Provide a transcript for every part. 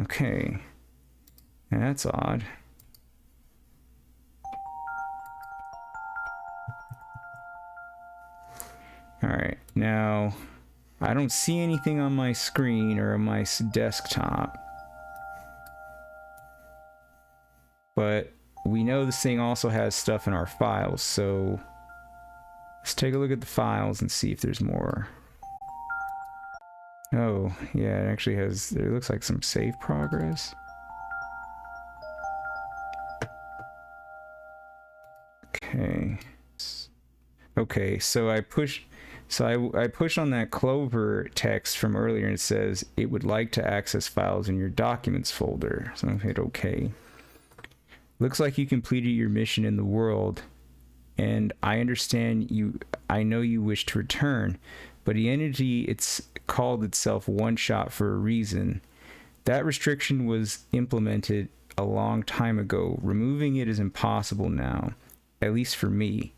Okay. That's odd. Alright, now I don't see anything on my screen or on my desktop. But we know this thing also has stuff in our files, so let's take a look at the files and see if there's more. Oh, yeah, it actually has, it looks like some save progress. Okay. Okay, so I push on that Clover text from earlier and it says it would like to access files in your documents folder. So I'm hit OK. Looks like you completed your mission in the world, and I understand you. I know you wish to return, but the entity it's called itself OneShot for a reason. That restriction was implemented a long time ago. Removing it is impossible now, at least for me.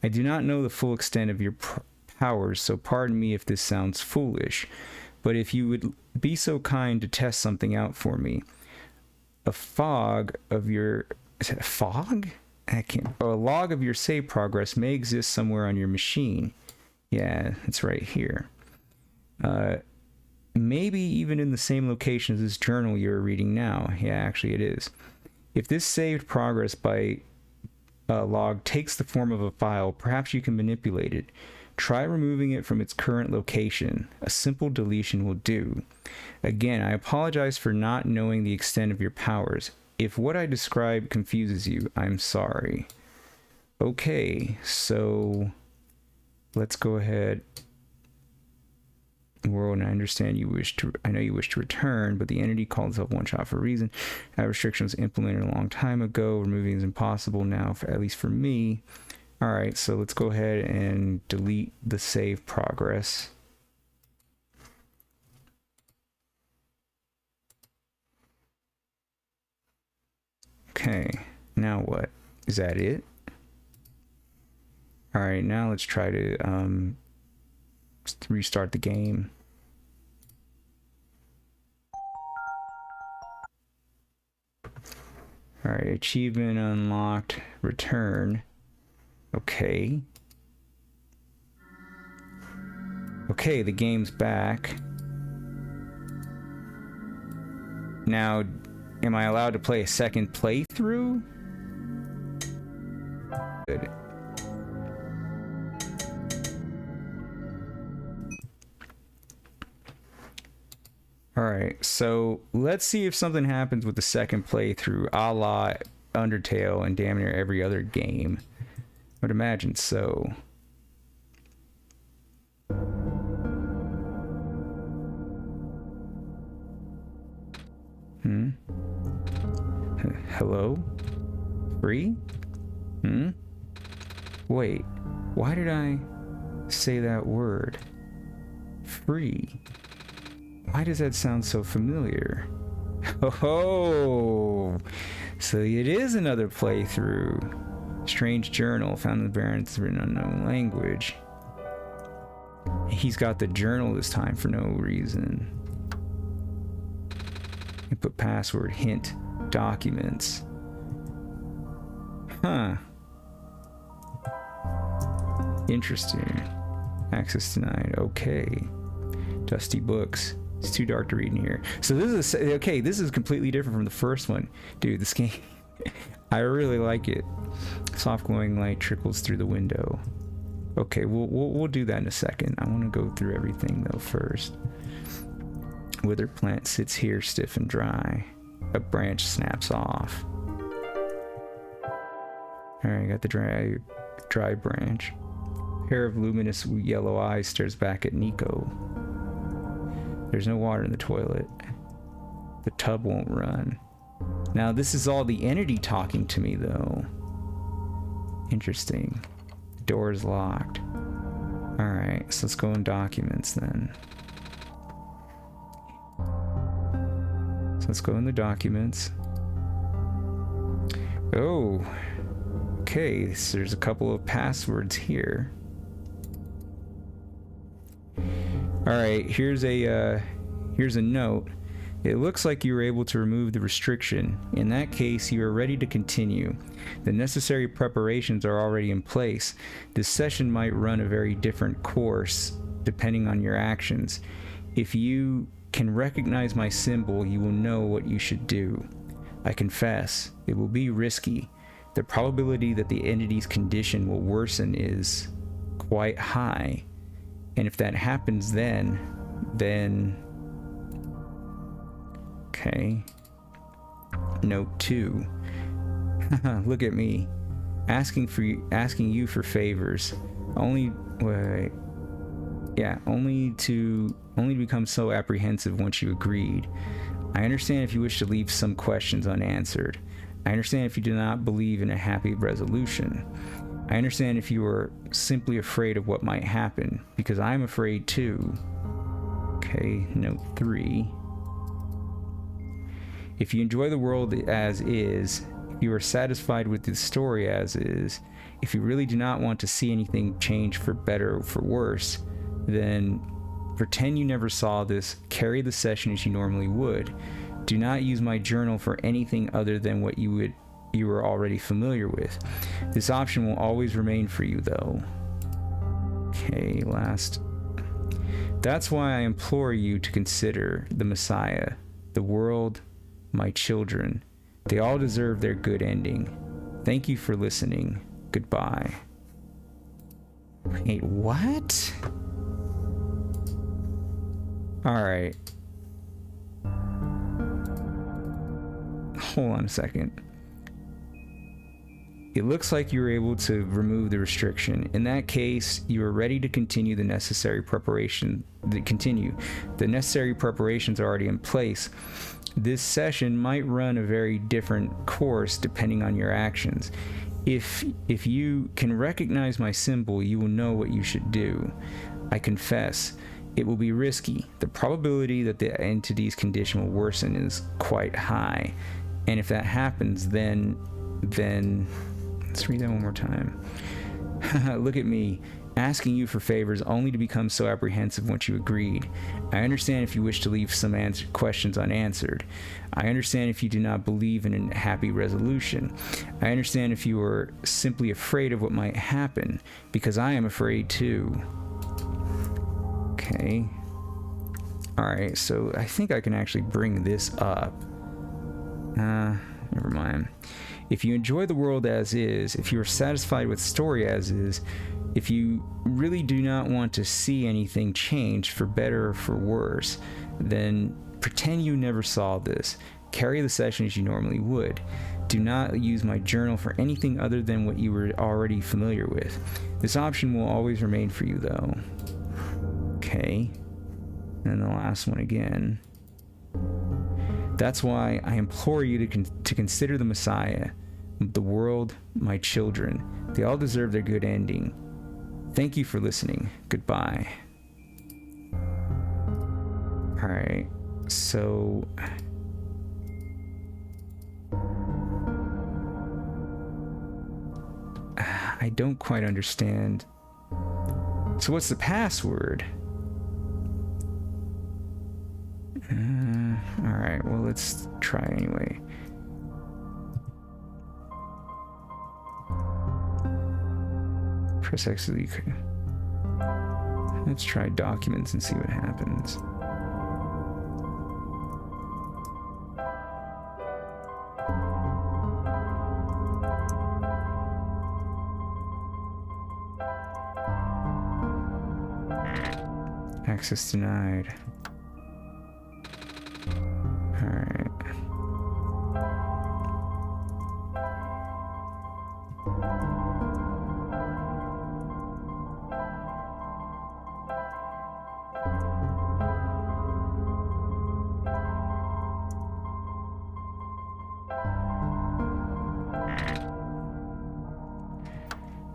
I do not know the full extent of your powers, so pardon me if this sounds foolish, but if you would be so kind to test something out for me. A fog of your... Is it a fog? A log of your save progress may exist somewhere on your machine. Yeah, it's right here. Maybe even in the same location as this journal you're reading now. Yeah, actually it is. If this saved progress by log takes the form of a file, perhaps you can manipulate it. Try removing it from its current location. A simple deletion will do. Again, I apologize for not knowing the extent of your powers. If what I describe confuses you, I'm sorry. Okay, so let's go ahead. World, and I understand you wish to, I know you wish to return, but the entity called itself OneShot for a reason. That restriction was implemented a long time ago. Removing is impossible now, at least for me. All right, so let's go ahead and delete the save progress. Okay, now what? Is that it? All right, now let's try to restart the game. All right, achievement unlocked, return. Okay. Okay, the game's back. Now, am I allowed to play a second playthrough? Good. Alright, so let's see if something happens with the second playthrough, a la Undertale and damn near every other game. I would imagine so. Hello? Free? Wait, why did I say that word? Free. Why does that sound so familiar? Oh, so it is another playthrough. Strange journal found in the Barrens in an unknown language. He's got the journal this time for no reason. Input password, hint, documents. Huh. Interesting. Access denied. Okay. Dusty books. It's too dark to read in here. So this is okay. This is completely different from the first one, dude. This game, I really like it. Soft glowing light trickles through the window. Okay, we'll do that in a second. I want to go through everything though first. Withered plant sits here, stiff and dry. A branch snaps off. All right, got the dry branch. A pair of luminous yellow eyes stares back at Nico. There's no water in the toilet. The tub won't run. Now this is all the entity talking to me though. Interesting. The door is locked. Alright, so let's go in documents then. So let's go in the documents. Oh, okay, so there's a couple of passwords here. Alright, here's a note. It looks like you were able to remove the restriction. In that case, you are ready to continue. The necessary preparations are already in place. This session might run a very different course depending on your actions. If you can recognize my symbol, you will know what you should do. I confess, it will be risky. The probability that the entity's condition will worsen is quite high. And if that happens then... Okay. Note 2. Look at me. Asking you for favors. Only to become so apprehensive once you agreed. I understand if you wish to leave some questions unanswered. I understand if you do not believe in a happy resolution. I understand if you are simply afraid of what might happen, because I am afraid too. Okay, note 3. If you enjoy the world as is, if you are satisfied with the story as is, if you really do not want to see anything change for better or for worse, then pretend you never saw this, carry the session as you normally would. Do not use my journal for anything other than what you are already familiar with. This option will always remain for you, though. Okay, last. That's why I implore you to consider the Messiah, the world, my children. They all deserve their good ending. Thank you for listening. Goodbye. Wait, what? Alright. Hold on a second. It looks like you were able to remove the restriction. In that case, you are ready to continue the necessary preparation. The necessary preparations are already in place. This session might run a very different course depending on your actions. If you can recognize my symbol, you will know what you should do. I confess, it will be risky. The probability that the entity's condition will worsen is quite high. And if that happens, then let's read that one more time. Look at me, asking you for favors only to become so apprehensive once you agreed. I understand if you wish to leave some questions unanswered. I understand if you do not believe in a happy resolution. I understand if you are simply afraid of what might happen, because I am afraid too. Okay. Alright, so I think I can actually bring this up. Never mind. If you enjoy the world as is, if you are satisfied with the story as is, if you really do not want to see anything change for better or for worse, then pretend you never saw this. Carry the session as you normally would. Do not use my journal for anything other than what you were already familiar with. This option will always remain for you, though. Okay. And the last one again. That's why I implore you to consider the Messiah, the world, my children. They all deserve their good ending. Thank you for listening. Goodbye. Alright, so... I don't quite understand. So what's the password? Alright, well, let's try anyway. Press X to leave. Let's try documents and see what happens. Access denied. Alright.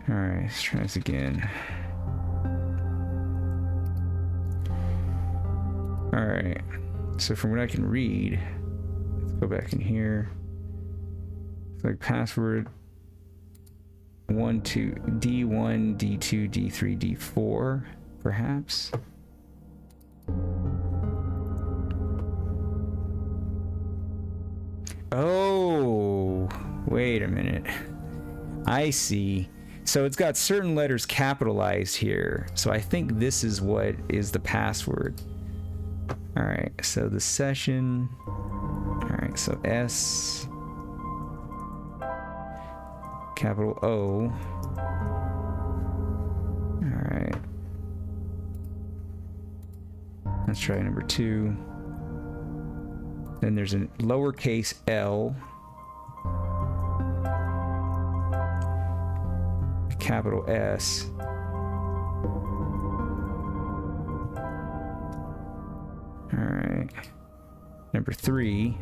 Alright, let's try this again. Alright, so from what I can read, let's go back in here. It's like password 1, 2, D1, D2, D3, D4, perhaps. Oh, wait a minute. I see. So it's got certain letters capitalized here. So I think this is what is the password. All right, so the session. All right, so S, capital O. All right. Let's try number 2. Then there's a lowercase L, a capital S, all right. Number 3,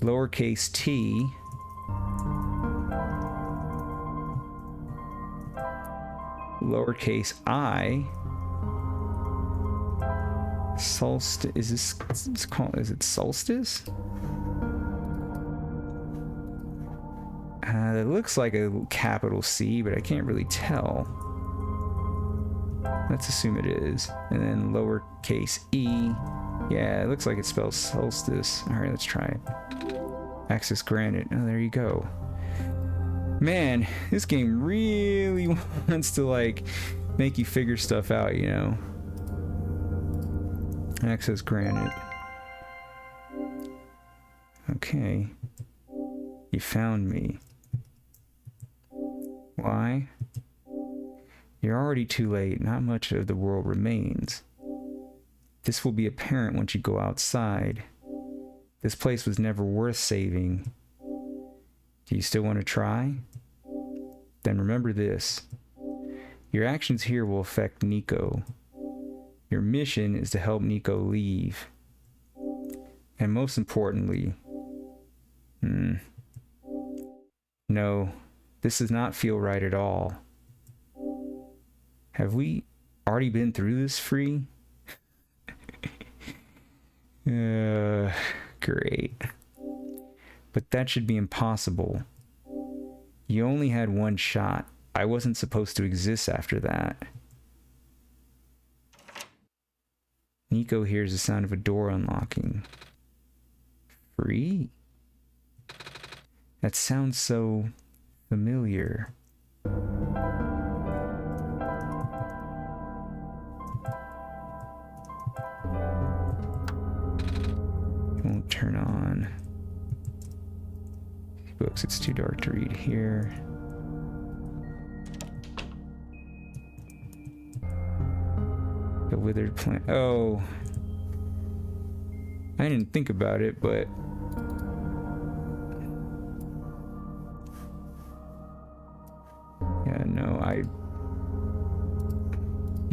lowercase T, lowercase I. Solstice, is this, it's called, is it Solstice? It looks like a capital C, but I can't really tell. Let's assume it is. And then lowercase E. Yeah, it looks like it spells Solstice. All right, let's try it. Access granted. Oh, there you go. Man, this game really wants to like make you figure stuff out, you know? Access granted. Okay. You found me. Why? You're already too late. Not much of the world remains. This will be apparent once you go outside. This place was never worth saving. Do you still want to try? Then remember this. Your actions here will affect Nico. Your mission is to help Nico leave. And most importantly, no, this does not feel right at all. Have we already been through this, Free? Great. But that should be impossible. You only had one shot. I wasn't supposed to exist after that. Nico hears the sound of a door unlocking. Free? That sounds so familiar. It won't turn on. Books, it's too dark to read here. The withered plant. Oh. I didn't think about it, but yeah, no, I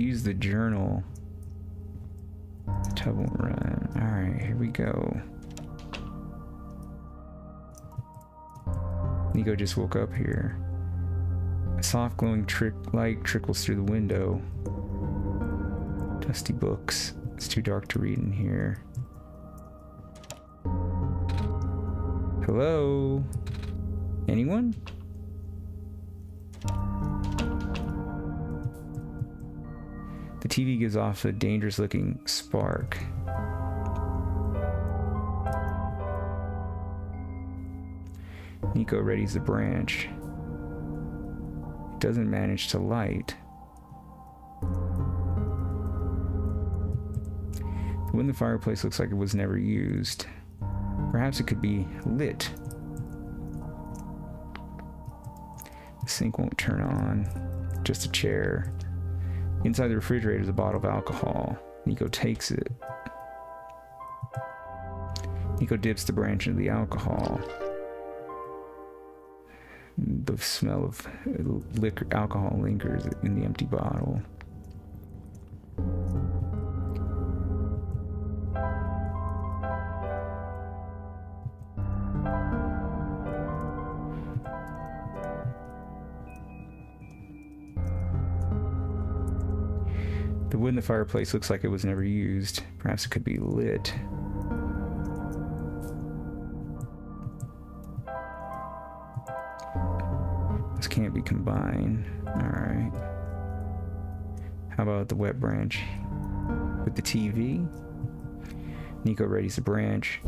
used the journal. The tub won't run. Alright, here we go. Nico just woke up here. A soft glowing light trickles through the window. Dusty books. It's too dark to read in here. Hello? Anyone? The TV gives off a dangerous looking spark. Nico readies the branch. It doesn't manage to light. The wood in the fireplace looks like it was never used. Perhaps it could be lit. The sink won't turn on. Just a chair. Inside the refrigerator is a bottle of alcohol. Nico takes it. Nico dips the branch into the alcohol. The smell of liquor, alcohol lingers in the empty bottle. The wood in the fireplace looks like it was never used. Perhaps it could be lit. This can't be combined. Alright. How about the wet branch with the TV? Nico readies the branch.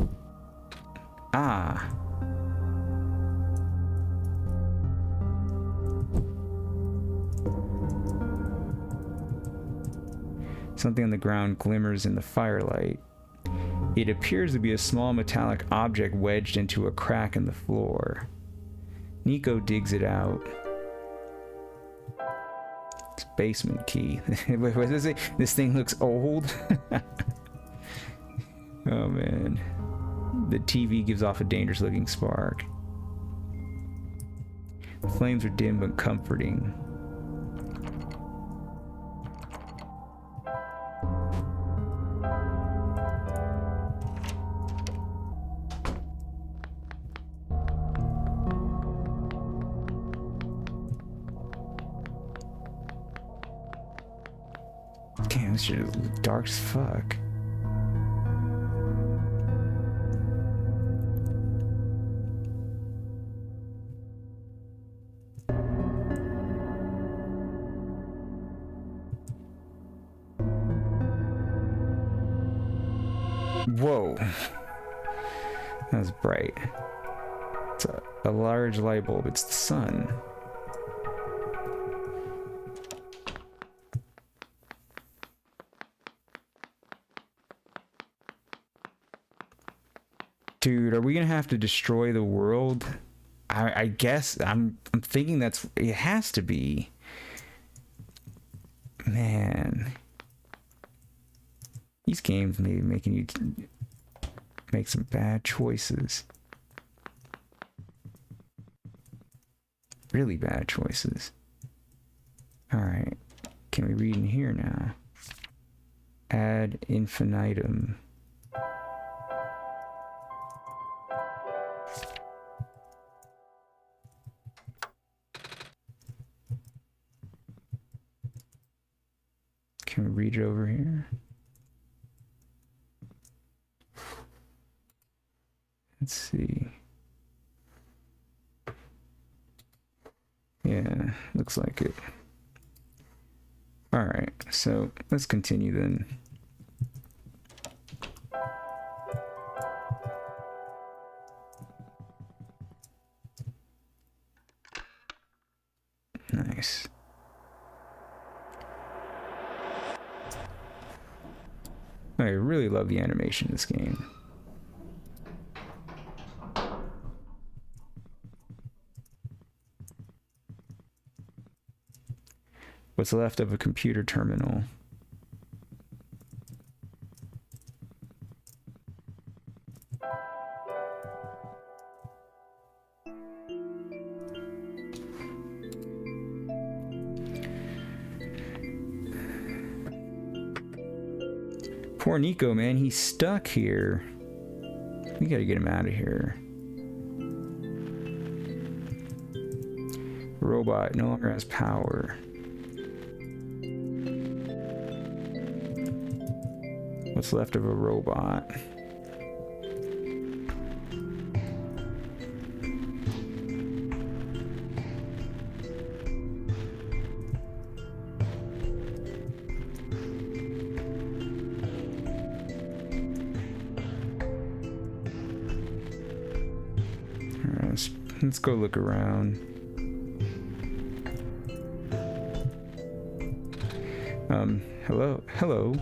Ah. Something on the ground glimmers in the firelight. It appears to be a small metallic object wedged into a crack in the floor. Nico digs it out. It's a basement key. What does it? This thing looks old. Oh man. The TV gives off a dangerous looking spark. The flames are dim but comforting. Damn, this shit is dark as fuck. Whoa. That was bright. It's a large light bulb. It's the sun. Dude, are we gonna have to destroy the world? I guess I'm thinking that's it has to be. Man. These games may be making you make some bad choices. Really bad choices. Alright. Can we read in here now? Ad infinitum. Can we read it over here? Let's see. Yeah, looks like it. Alright, so let's continue then. Nice. I really love the animation in this game. What's left of a computer terminal? Poor Nico, man, he's stuck here. We gotta get him out of here. Robot no longer has power. What's left of a robot? Alright, let's go look around. Hello.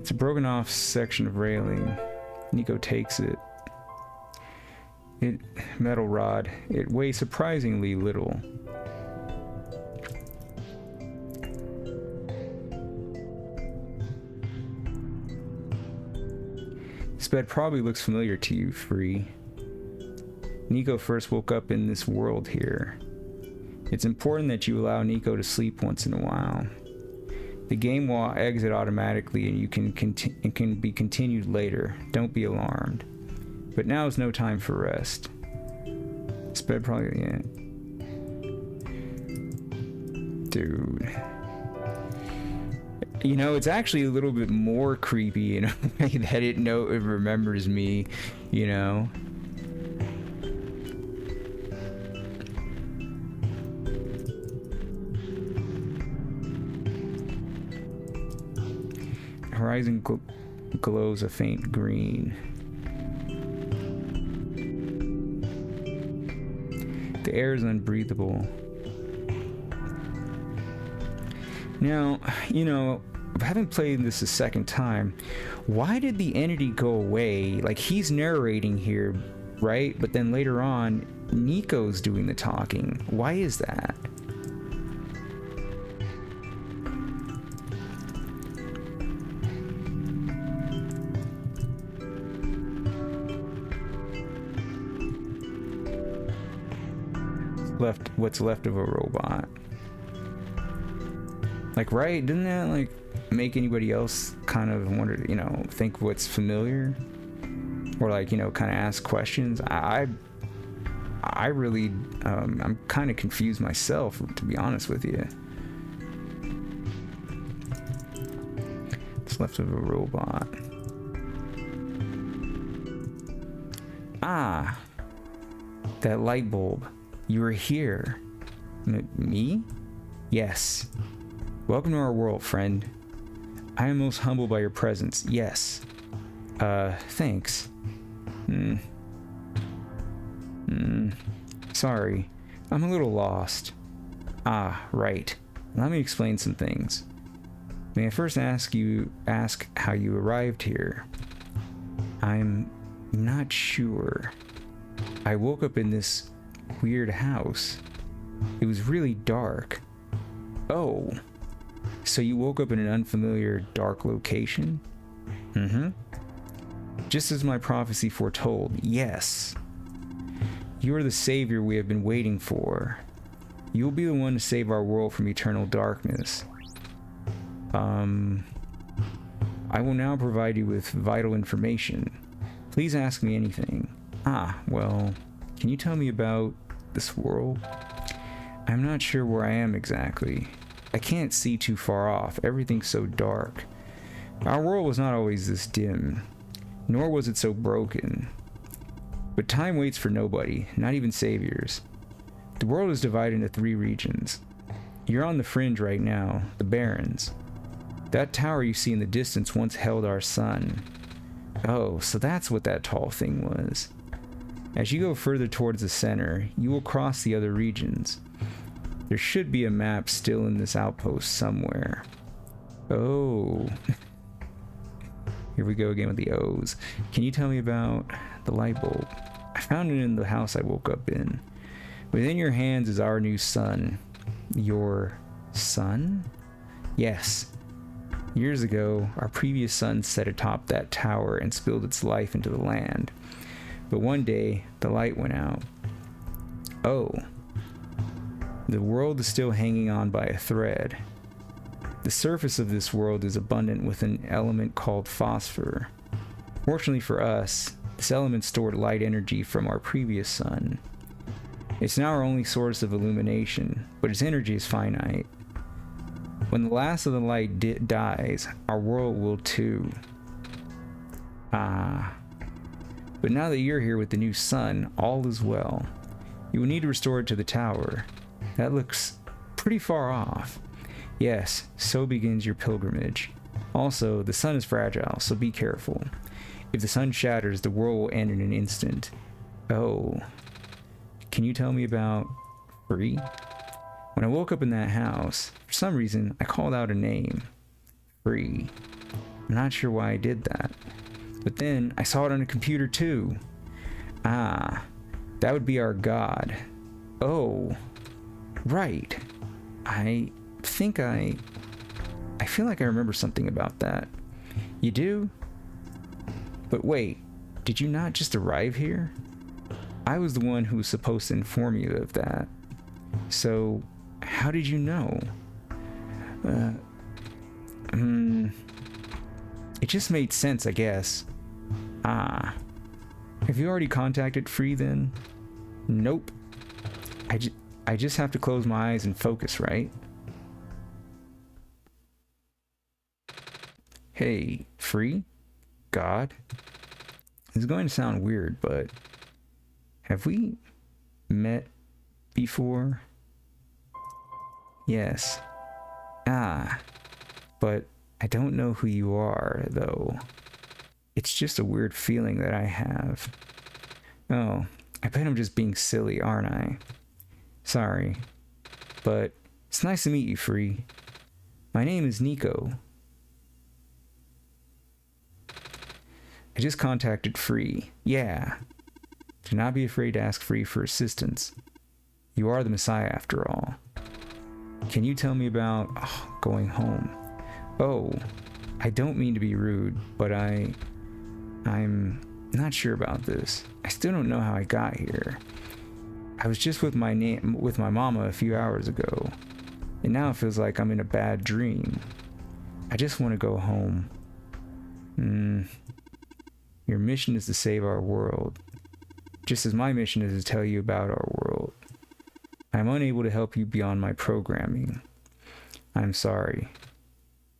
It's a broken off section of railing. Nico takes it. Metal rod. It weighs surprisingly little. This bed probably looks familiar to you, Free. Nico first woke up in this world here. It's important that you allow Nico to sleep once in a while. The game will exit automatically and it can be continued later. Don't be alarmed. But now is no time for rest. This bed probably, yeah. Dude. You know, it's actually a little bit more creepy in a way that it remembers me, you know. Horizon glows a faint green. The air is unbreathable. Now, you know, having played this a second time, why did the entity go away? Like, he's narrating here, right? But then later on, Nico's doing the talking. Why is that? What's left of a robot. Like, right? Didn't that, like, make anybody else kind of wonder, you know, think what's familiar? Or, like, you know, kind of ask questions? I really, I'm kind of confused myself, to be honest with you. What's left of a robot. Ah! That light bulb. You were here. Me? Yes. Welcome to our world, friend. I am most humbled by your presence. Yes. Thanks. Sorry. I'm a little lost. Ah, right. Let me explain some things. May I first ask how you arrived here? I'm not sure. I woke up in this weird house. It was really dark. Oh. So you woke up in an unfamiliar, dark location? Just as my prophecy foretold, yes. You are the savior we have been waiting for. You will be the one to save our world from eternal darkness. I will now provide you with vital information. Please ask me anything. Well, can you tell me about this world? I'm not sure where I am exactly. I can't see too far off. Everything's so dark. Our world was not always this dim, nor was it so broken. But time waits for nobody, not even saviors. The world is divided into 3 regions. You're on the fringe right now, the Barrens. That tower you see in the distance once held our sun. Oh, so that's what that tall thing was. As you go further towards the center, you will cross the other regions. There should be a map still in this outpost somewhere. Oh. Here we go again with the O's. Can you tell me about the light bulb? I found it in the house I woke up in. Within your hands is our new sun. Your sun? Yes. Years ago, our previous sun set atop that tower and spilled its life into the land. But one day, the light went out. Oh. The world is still hanging on by a thread. The surface of this world is abundant with an element called phosphor. Fortunately for us, this element stored light energy from our previous sun. It's now our only source of illumination, but its energy is finite. When the last of the light dies, our world will too. But now that you're here with the new sun, all is well. You will need to restore it to the tower. That looks pretty far off. Yes, so begins your pilgrimage. Also, the sun is fragile, so be careful. If the sun shatters, the world will end in an instant. Oh. Can you tell me about Free? When I woke up in that house, for some reason, I called out a name. Free. I'm not sure why I did that. But then, I saw it on a computer too. That would be our god. Oh. Right. I feel like I remember something about that. You do? But wait, did you not just arrive here? I was the one who was supposed to inform you of that. So, how did you know? It just made sense, I guess. Have you already contacted Free then? Nope. I just have to close my eyes and focus, right? Hey, free? God? This is going to sound weird, but have we met before? Yes. Ah, but I don't know who you are, though. It's just a weird feeling that I have. Oh, I bet I'm just being silly, aren't I? Sorry, but it's nice to meet you, Free. My name is Nico. I just contacted Free. Yeah. Do not be afraid to ask Free for assistance. You are the Messiah after all. Can you tell me about going home? Oh, I don't mean to be rude, but I'm not sure about this. I still don't know how I got here. I was just with my mama a few hours ago, and now it feels like I'm in a bad dream. I just want to go home. Your mission is to save our world, just as my mission is to tell you about our world. I'm unable to help you beyond my programming. I'm sorry.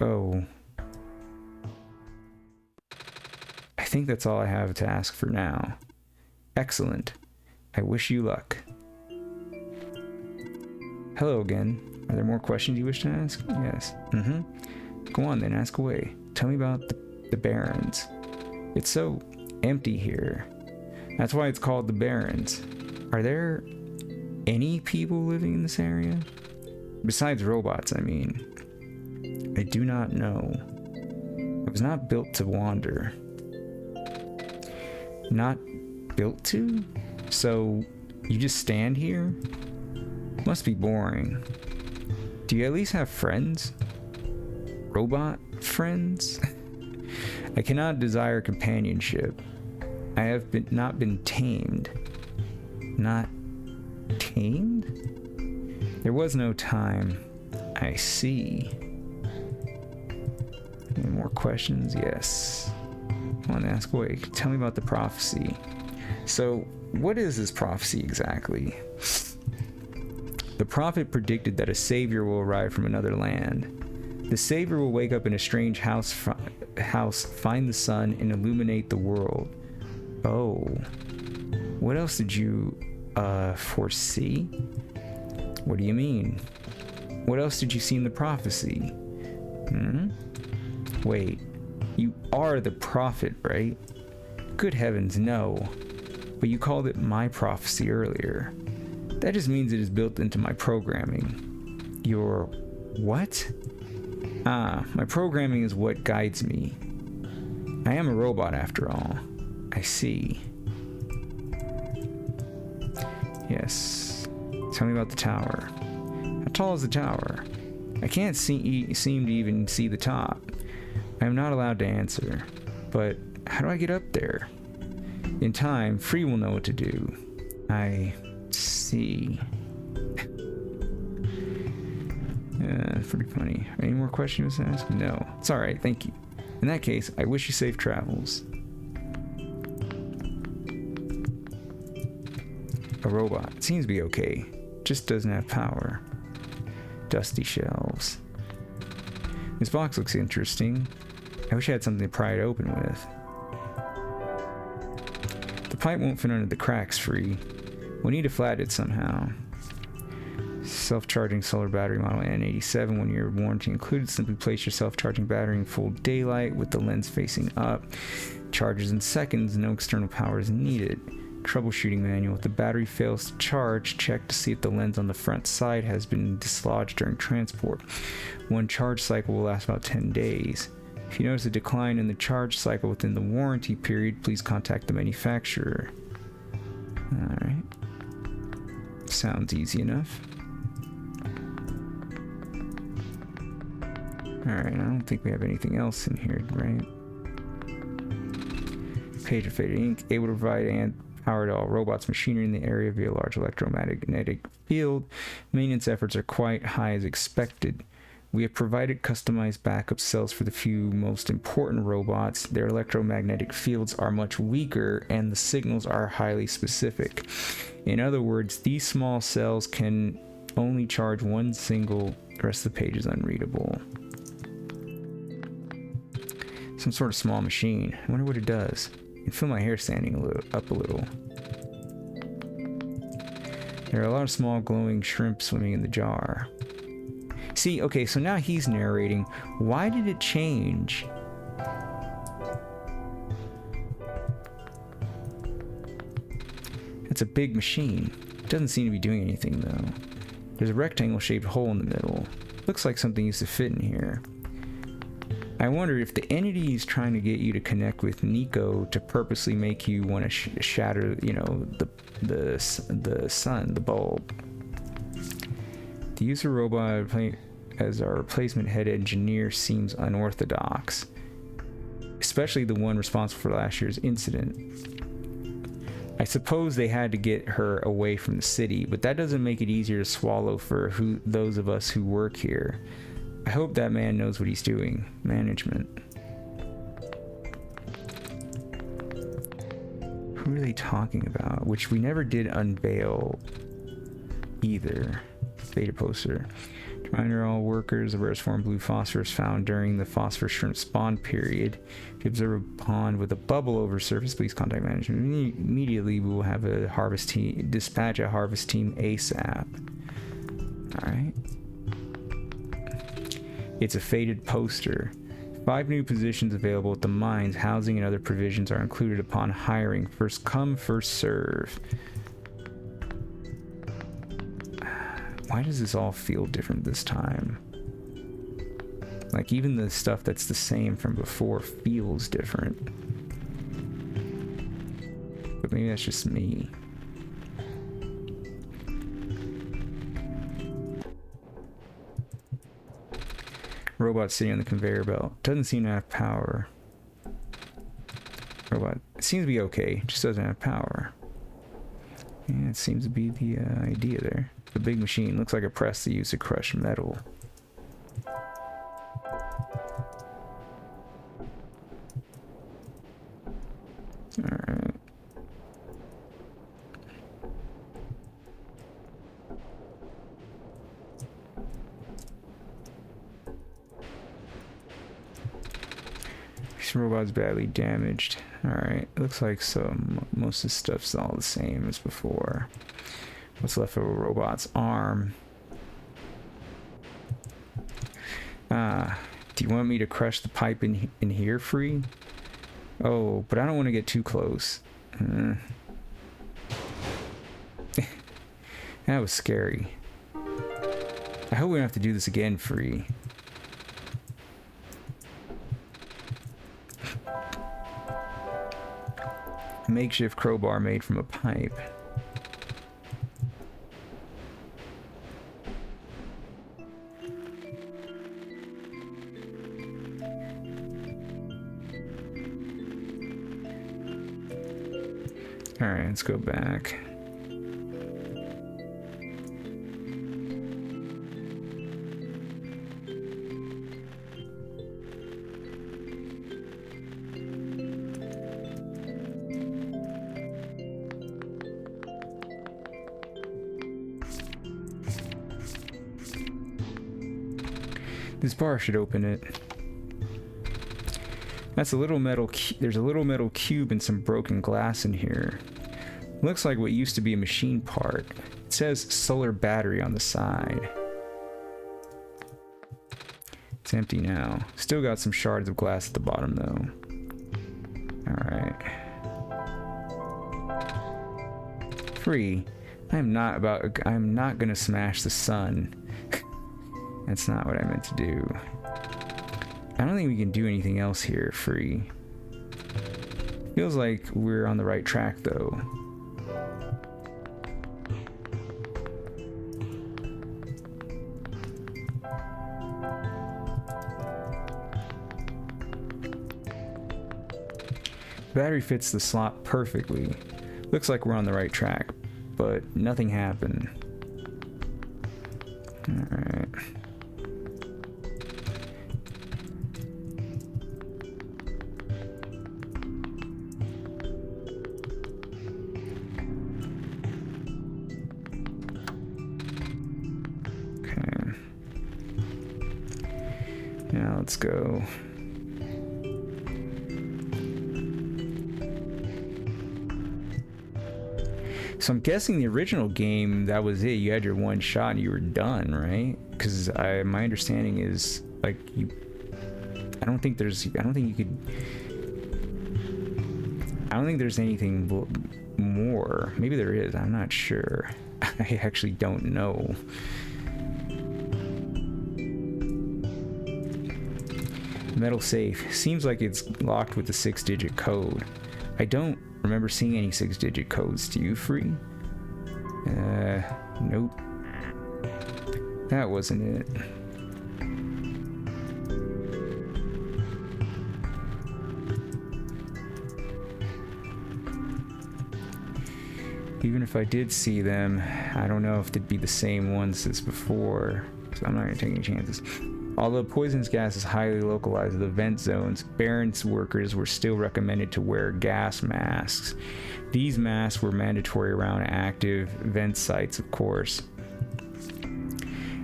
Oh. I think that's all I have to ask for now. Excellent. I wish you luck. Hello again. Are there more questions you wish to ask? Yes. Go on then, ask away. Tell me about the Barrens. It's so empty here. That's why it's called the Barrens. Are there any people living in this area? Besides robots, I mean. I do not know. I was not built to wander. Not built to? So, you just stand here? Must be boring. Do you at least have friends? Robot friends? I cannot desire companionship. I have not been tamed. Not tamed? There was no time. I see. Any more questions? Yes. I want to ask away. Tell me about the prophecy. So, what is this prophecy exactly? The prophet predicted that a savior will arrive from another land. The savior will wake up in a strange house, find the sun, and illuminate the world. Oh. What else did you, foresee? What do you mean? What else did you see in the prophecy? Wait. You are the prophet, right? Good heavens, no. But you called it my prophecy earlier. That just means it is built into my programming. Your what? Ah, my programming is what guides me. I am a robot after all. I see. Yes. Tell me about the tower. How tall is the tower? I can't seem to even see the top. I am not allowed to answer. But how do I get up there? In time, Free will know what to do. I see. Yeah, that's pretty funny. Any more questions to ask? No. It's alright, thank you. In that case, I wish you safe travels. A robot. It seems to be okay. Just doesn't have power. Dusty shelves. This box looks interesting. I wish I had something to pry it open with. The pipe won't fit under the cracks, Free. We'll need to flatten it somehow. Self-charging solar battery model N87, 1 year warranty included. Simply place your self-charging battery in full daylight with the lens facing up. Charges in seconds, no external power is needed. Troubleshooting manual. If the battery fails to charge, check to see if the lens on the front side has been dislodged during transport. One charge cycle will last about 10 days. If you notice a decline in the charge cycle within the warranty period, please contact the manufacturer. Alright. Sounds easy enough. Alright, I don't think we have anything else in here, right? Page of faded ink, able to provide power to all robots, machinery in the area via large electromagnetic field. Maintenance efforts are quite high as expected. We have provided customized backup cells for the few most important robots. Their electromagnetic fields are much weaker and the signals are highly specific. In other words, these small cells can only charge one single. The rest of the page is unreadable. Some sort of small machine. I wonder what it does. I can feel my hair standing up a little. There are a lot of small glowing shrimp swimming in the jar. See, okay, so now he's narrating. Why did it change? It's a big machine. It doesn't seem to be doing anything, though. There's a rectangle-shaped hole in the middle. Looks like something used to fit in here. I wonder if the entity is trying to get you to connect with Nico to purposely make you want to shatter, you know, the sun, the bulb. The use of robot as our replacement head engineer seems unorthodox, especially the one responsible for last year's incident. I suppose they had to get her away from the city, but that doesn't make it easier to swallow for those of us who work here. I hope that man knows what he's doing. Management. Who are they talking about? Which we never did unveil either. Beta poster. Reminder all workers, the rarest form of blue phosphorus found during the phosphorus shrimp spawn period. If you observe a pond with a bubble over surface, please contact management. Immediately we will have a harvest team, dispatch a harvest team ASAP. Alright. It's a faded poster. 5 new positions available at the mines. Housing and other provisions are included upon hiring. First come, first serve. Why does this all feel different this time? Like, even the stuff that's the same from before feels different. But maybe that's just me. Robot sitting on the conveyor belt. Doesn't seem to have power. Robot seems to be okay, just doesn't have power. Yeah, it seems to be the idea there. The big machine looks like a press they use to crush metal. Alright. This robot's badly damaged. Alright, looks like most of the stuff's all the same as before. What's left of a robot's arm? Do you want me to crush the pipe in here free? Oh, but I don't want to get too close. That was scary. I hope we don't have to do this again free. Makeshift crowbar made from a pipe. Alright, let's go back. This bar should open it. That's a little metal. There's a little metal cube and some broken glass in here. Looks like what used to be a machine part. It says solar battery on the side. It's empty now. Still got some shards of glass at the bottom though. Alright. Free. I'm not gonna smash the sun. That's not what I meant to do. I don't think we can do anything else here free. Feels like we're on the right track though. The battery fits the slot perfectly. Looks like we're on the right track, but nothing happened. Alright. Now let's go. So I'm guessing the original game, that was it. You had your one shot and you were done, right? Because my understanding is like I don't think there's anything more. Maybe there is. I'm not sure. I actually don't know. Metal safe. Seems like it's locked with a 6-digit code. I don't remember seeing any 6-digit codes. Do you, Free? Nope. That wasn't it. Even if I did see them, I don't know if they'd be the same ones as before, so I'm not going to take any chances. Although poisonous gas is highly localized to the vent zones, Barrens workers were still recommended to wear gas masks. These masks were mandatory around active vent sites, of course.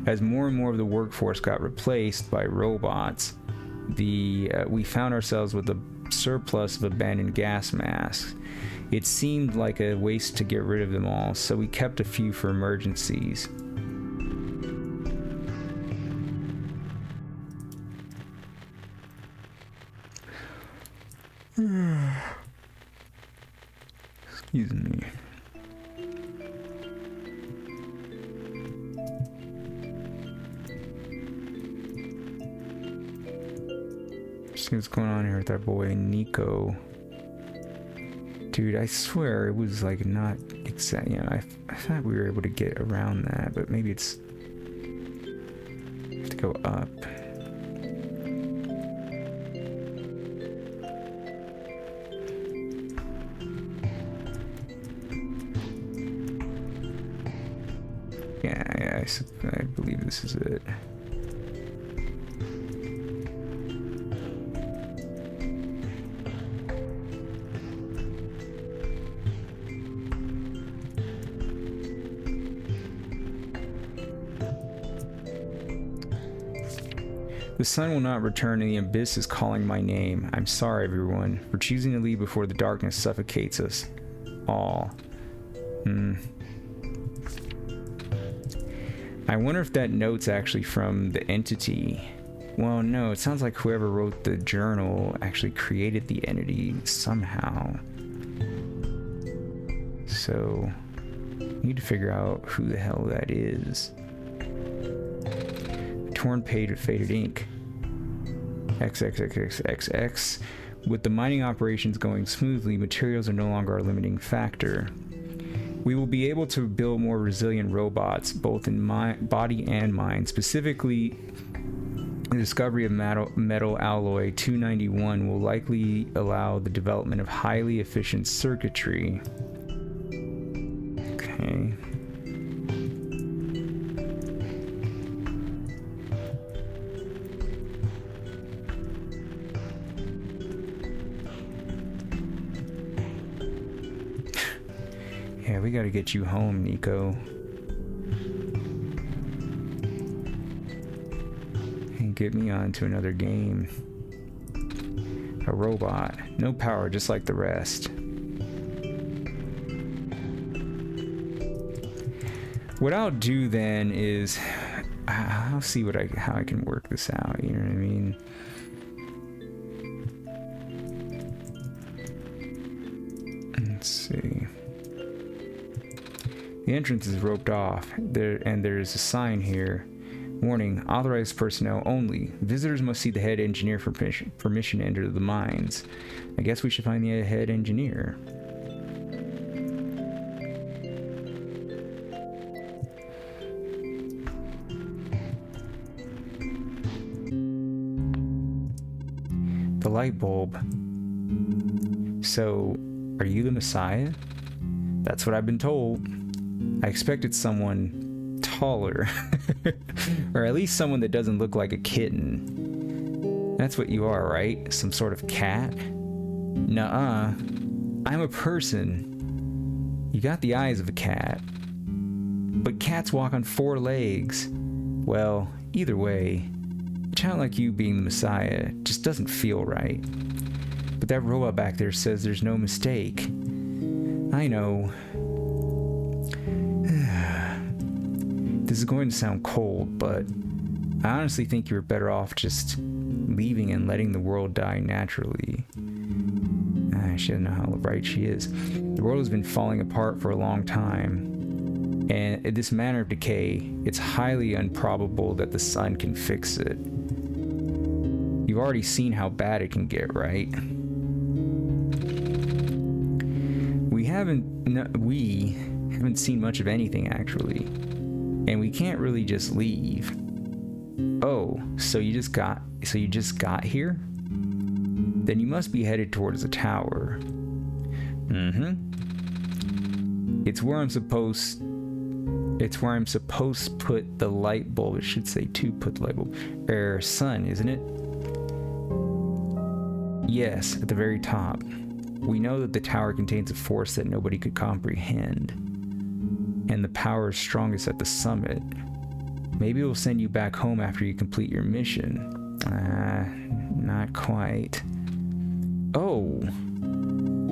As more and more of the workforce got replaced by robots, we found ourselves with a surplus of abandoned gas masks. It seemed like a waste to get rid of them all, so we kept a few for emergencies. Excuse me. See what's going on here with our boy Nico. Dude, I swear it was like not exact. You know, I thought we were able to get around that, but maybe it's have to go up. Yeah, I believe this is it. The sun will not return and the abyss is calling my name. I'm sorry, everyone, for choosing to leave before the darkness suffocates us all. I wonder if that note's actually from the entity. Well, no, it sounds like whoever wrote the journal actually created the entity somehow. So, we need to figure out who the hell that is. Torn page of faded ink. XXXXXX. With the mining operations going smoothly, materials are no longer a limiting factor. We will be able to build more resilient robots, both in body and mind. Specifically, the discovery of metal alloy 291 will likely allow the development of highly efficient circuitry. Okay. Yeah, we gotta get you home, Nico. And get me on to another game. A robot. No power, just like the rest. What I'll do then is... I'll see how I can work this out, you know what I mean? Let's see. The entrance is roped off, and there is a sign here. Warning, authorized personnel only. Visitors must see the head engineer for permission to enter the mines. I guess we should find the head engineer. The light bulb. So, are you the Messiah? That's what I've been told. I expected someone taller, or at least someone that doesn't look like a kitten. That's what you are, right? Some sort of cat? Nuh-uh. I'm a person. You got the eyes of a cat. But cats walk on 4 legs. Well, either way, a child like you being the Messiah just doesn't feel right. But that robot back there says there's no mistake. I know. This is going to sound cold, but I honestly think you're better off just leaving and letting the world die naturally. She doesn't know how right she is. The world has been falling apart for a long time, and in this manner of decay, it's highly improbable that the sun can fix it. You've already seen how bad it can get, right? We haven't seen much of anything, actually, and we can't really just leave. Oh, so you just got here? Then you must be headed towards the tower. It's where I'm supposed to put the light bulb. It should say to put the light bulb. Sun, isn't it? Yes, at the very top. We know that the tower contains a force that nobody could comprehend, and the power is strongest at the summit. Maybe we'll send you back home after you complete your mission. Not quite. Oh,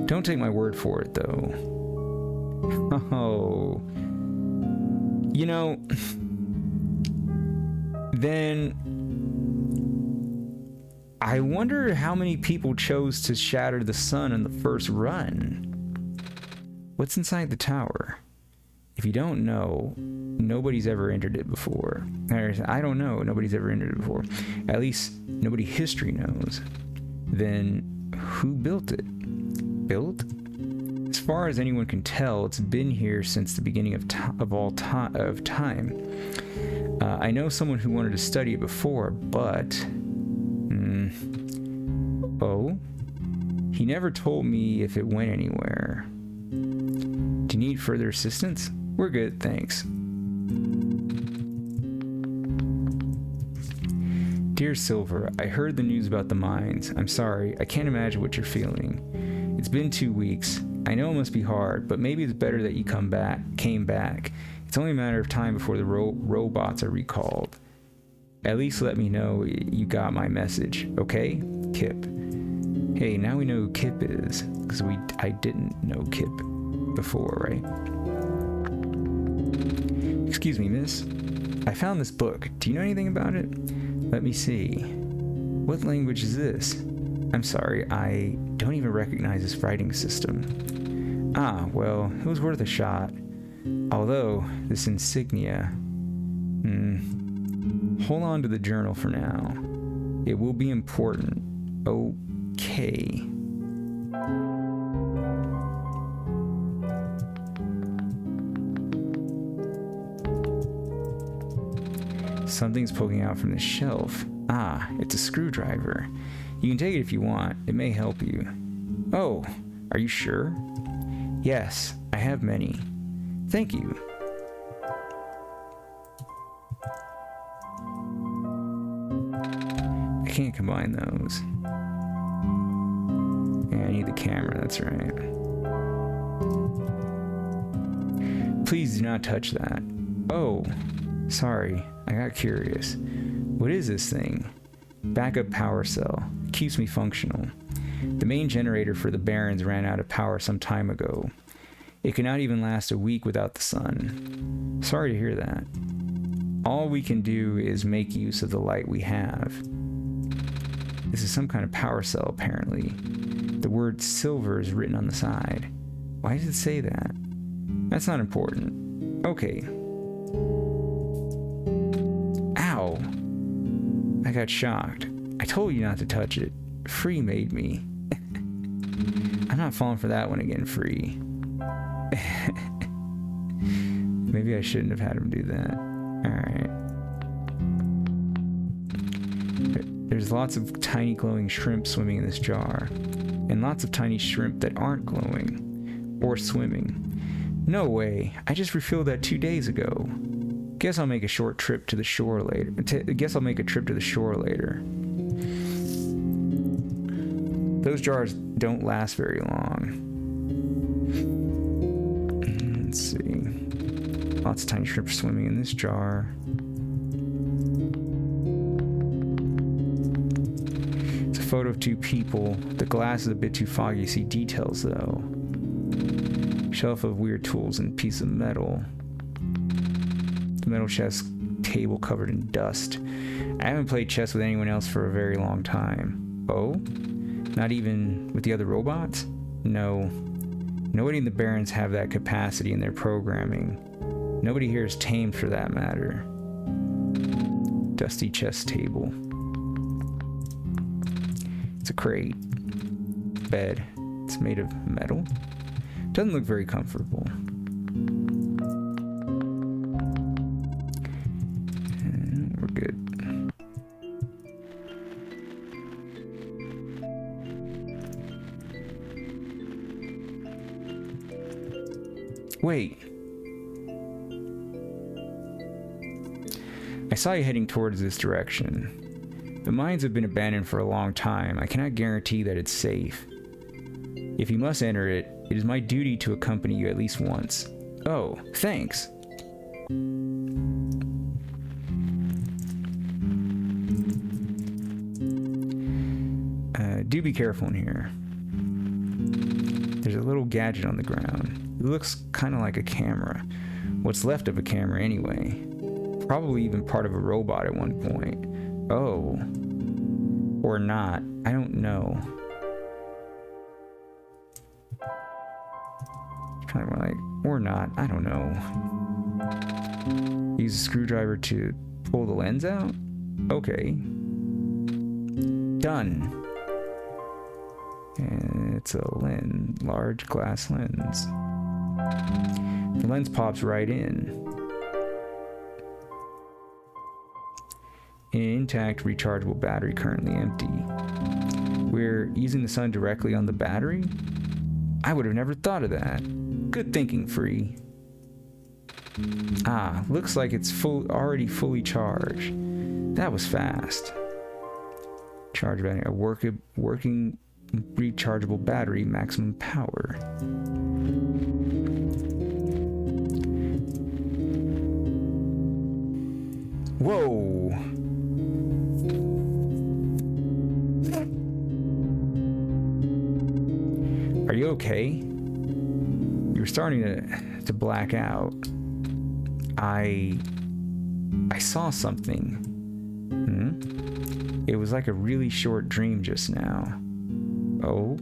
don't take my word for it, though. Oh, you know, then I wonder how many people chose to shatter the sun in the first run. What's inside the tower? If you don't know, nobody's ever entered it before. I don't know, nobody's ever entered it before. At least nobody history knows. Then who built it? Built? As far as anyone can tell, it's been here since the beginning of time. I know someone who wanted to study it before, but oh, he never told me if it went anywhere. Do you need further assistance? We're good, thanks. Dear Silver, I heard the news about the mines. I'm sorry, I can't imagine what you're feeling. It's been 2 weeks. I know it must be hard, but maybe it's better that you came back. It's only a matter of time before the robots are recalled. At least let me know you got my message, okay? Kip. Hey, now we know who Kip is, because I didn't know Kip before, right? Excuse me, miss. I found this book. Do you know anything about it? Let me see. What language is this? I'm sorry, I don't even recognize this writing system. Ah, well, it was worth a shot. Although, this insignia... Hold on to the journal for now. It will be important. Okay. Something's poking out from the shelf. Ah, it's a screwdriver. You can take it if you want. It may help you. Oh, are you sure? Yes, I have many. Thank you. I can't combine those. Yeah, I need the camera, that's right. Please do not touch that. Oh, sorry. I got curious. What is this thing? Backup power cell. Keeps me functional. The main generator for the Barrens ran out of power some time ago. It cannot even last a week without the sun. Sorry to hear that. All we can do is make use of the light we have. This is some kind of power cell, apparently. The word silver is written on the side. Why does it say that? That's not important. Okay. Ow! I got shocked. I told you not to touch it. Free made me. I'm not falling for that one again, Free. Maybe I shouldn't have had him do that. Alright. There's lots of tiny glowing shrimp swimming in this jar. And lots of tiny shrimp that aren't glowing. Or swimming. No way. I just refilled that 2 days ago. Guess I'll make a short trip to the shore later. Guess I'll make a trip to the shore later. Those jars don't last very long. Let's see. Lots of tiny shrimp swimming in this jar. It's a photo of two people. The glass is a bit too foggy to see details, though. Shelf of weird tools and piece of metal. The metal chess table covered in dust. I haven't played chess with anyone else for a very long time. Oh? Not even with the other robots? No. Nobody in the Barrens have that capacity in their programming. Nobody here is tamed for that matter. Dusty chess table. It's a crate. Bed. It's made of metal. Doesn't look very comfortable. We're good. Wait. I saw you heading towards this direction. The mines have been abandoned for a long time. I cannot guarantee that it's safe. If you must enter it, it is my duty to accompany you at least once. Oh, thanks. Do be careful in here. There's a little gadget on the ground. It looks kind of like a camera. What's left of a camera anyway. Probably even part of a robot at one point. Oh. Or not. I don't know. Kind of like, or not. I don't know. Use a screwdriver to pull the lens out? Okay. Done. And it's a lens, large glass lens. The lens pops right in. An intact rechargeable battery currently empty. We're using the sun directly on the battery? I would have never thought of that. Good thinking, Free. Ah, looks like it's already fully charged. That was fast. Charge battery, a working rechargeable battery, maximum power. Whoa! Are you okay? You're starting to black out. I saw something. It was like a really short dream just now. Oh?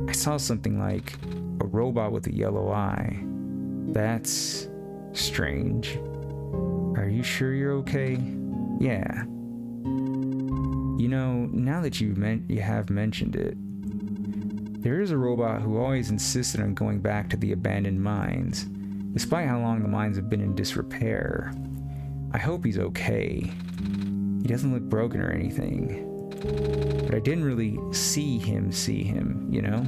I saw something like a robot with a yellow eye. That's strange. Are you sure you're okay? Yeah. You know, now that you have mentioned it, there is a robot who always insisted on going back to the abandoned mines, despite how long the mines have been in disrepair. I hope he's okay. He doesn't look broken or anything. But I didn't really see him, you know?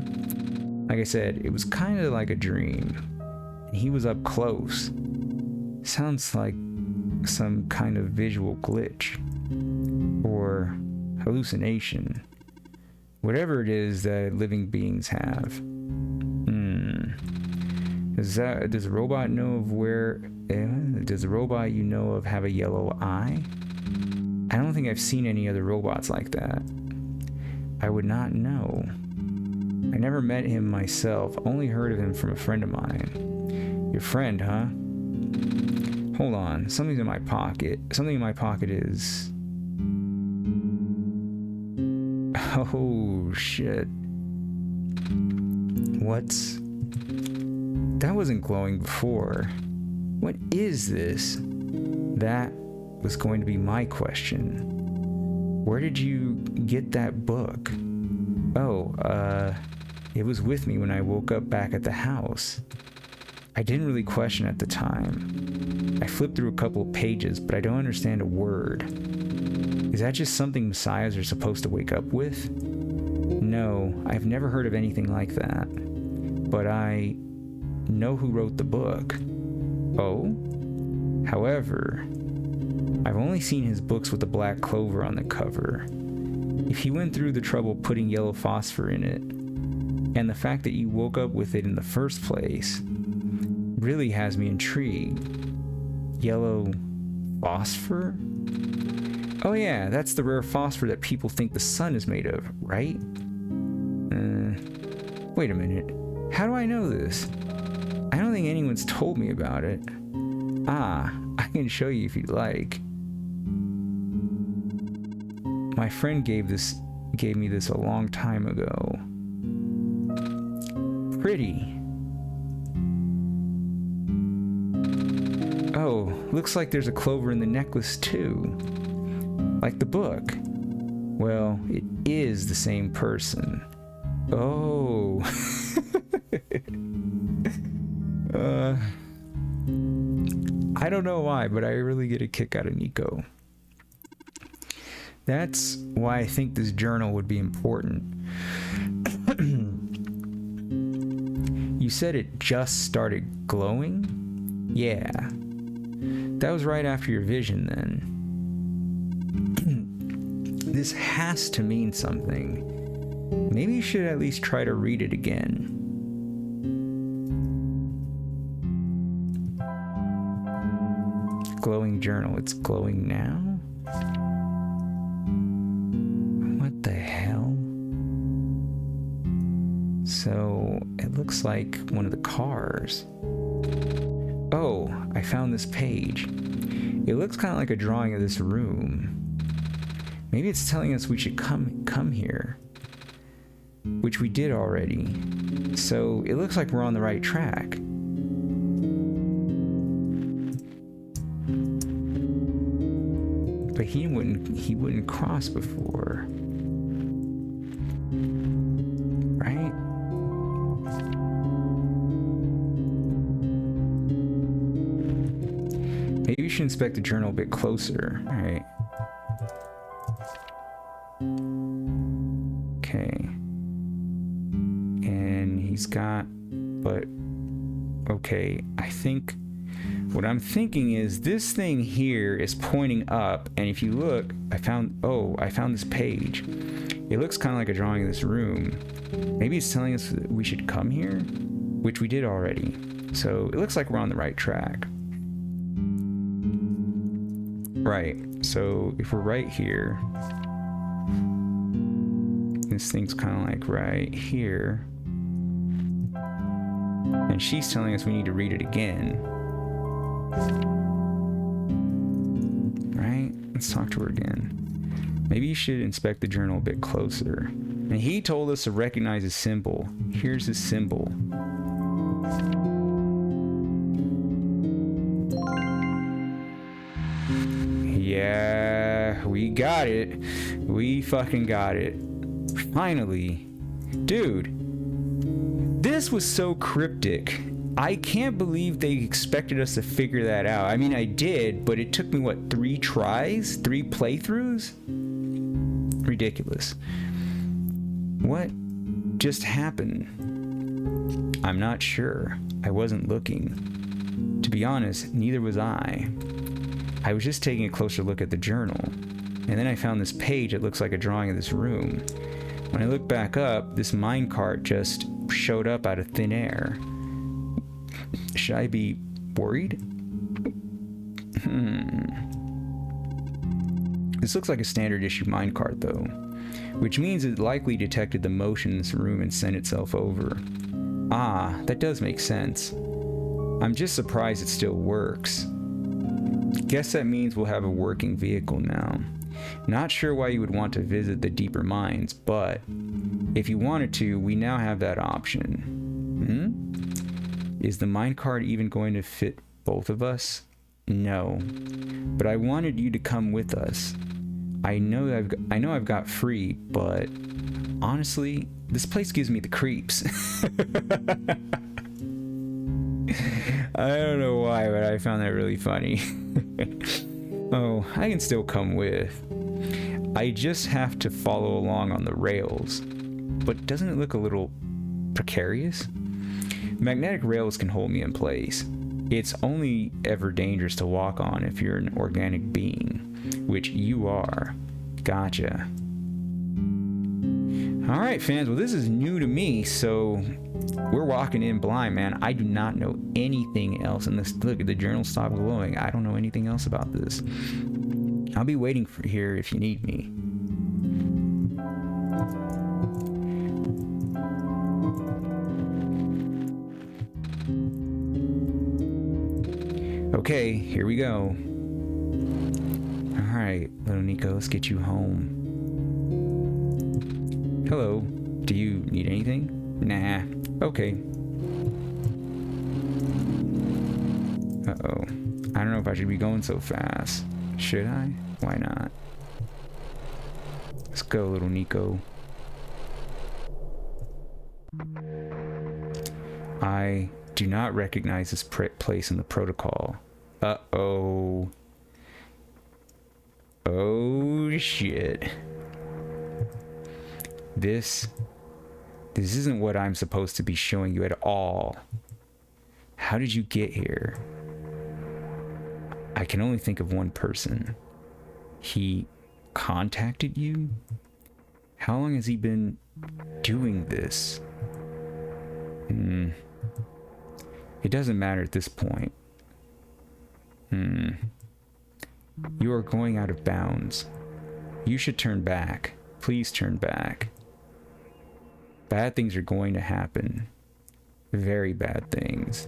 Like I said, it was kind of like a dream. And he was up close. Sounds like some kind of visual glitch. Or hallucination. Whatever it is that living beings have. Does the robot know of where... does the robot you know of have a yellow eye? I don't think I've seen any other robots like that. I would not know. I never met him myself, only heard of him from a friend of mine. Your friend, huh? Hold on, something's in my pocket. Something in my pocket is... Oh, shit. What's... That wasn't glowing before. What is this? That was going to be my question. Where did you get that book? Oh, it was with me when I woke up back at the house. I didn't really question at the time. I flipped through a couple of pages, but I don't understand a word. Is that just something messiahs are supposed to wake up with? No, I've never heard of anything like that. But I know who wrote the book. Oh? However, I've only seen his books with the black clover on the cover. If he went through the trouble putting yellow phosphor in it, and the fact that you woke up with it in the first place, really has me intrigued. Yellow phosphor? Oh yeah, that's the rare phosphor that people think the sun is made of, right? Wait a minute. How do I know this? I don't think anyone's told me about it. Ah, can show you if you'd like. My friend gave me this a long time ago. Pretty. Oh, looks like there's a clover in the necklace too. Like the book. Well, it is the same person. Oh. I don't know why, but I really get a kick out of Nico. That's why I think this journal would be important. You said it just started glowing? Yeah. That was right after your vision then. This has to mean something. Maybe you should at least try to read it again. Glowing journal. It's glowing now? What the hell? So, it looks like one of the cars. Oh, I found this page. It looks kind of like a drawing of this room. Maybe it's telling us we should come here. Which we did already. So, it looks like we're on the right track. But he wouldn't cross before. Right? Maybe you should inspect the journal a bit closer. Alright. Okay. And he's got... But... Okay, I think... What I'm thinking is this thing here is pointing up, and if you look, I found this page. It looks kind of like a drawing of this room. Maybe it's telling us that we should come here, which we did already. So it looks like we're on the right track. Right, so if we're right here, this thing's kind of like right here, and she's telling us we need to read it again. Right? Let's talk to her again. Maybe you should inspect the journal a bit closer. And he told us to recognize his symbol. Here's his symbol. Yeah, we got it. We fucking got it. Finally. Dude, this was so cryptic. I can't believe they expected us to figure that out. I mean, I did, but it took me, what, 3 tries? 3 playthroughs? Ridiculous. What just happened? I'm not sure. I wasn't looking. To be honest, neither was I. I was just taking a closer look at the journal. And then I found this page that looks like a drawing of this room. When I looked back up, this minecart just showed up out of thin air. Should I be worried? This looks like a standard issue minecart though, which means it likely detected the motion in this room and sent itself over. Ah, that does make sense. I'm just surprised it still works. Guess that means we'll have a working vehicle now. Not sure why you would want to visit the deeper mines, but if you wanted to, we now have that option. Is the minecart even going to fit both of us? No. But I wanted you to come with us. I know I've got free, but honestly, this place gives me the creeps. I don't know why, but I found that really funny. Oh, I can still come with. I just have to follow along on the rails. But doesn't it look a little precarious? Magnetic rails can hold me in place. It's only ever dangerous to walk on if you're an organic being, which you are. Gotcha. Alright fans, well this is new to me, so we're walking in blind, man. I do not know anything else. And this, look, the journal stopped glowing. I don't know anything else about this. I'll be waiting for here if you need me. Okay, here we go. Alright, little Nico, let's get you home. Hello. Do you need anything? Nah. Okay. Uh-oh. I don't know if I should be going so fast. Should I? Why not? Let's go, little Nico. I do not recognize this place in the protocol. Uh-oh. Oh, shit. This isn't what I'm supposed to be showing you at all. How did you get here? I can only think of one person. He contacted you? How long has he been doing this? It doesn't matter at this point. You are going out of bounds. You should turn back. Please turn back. Bad things are going to happen. Very bad things.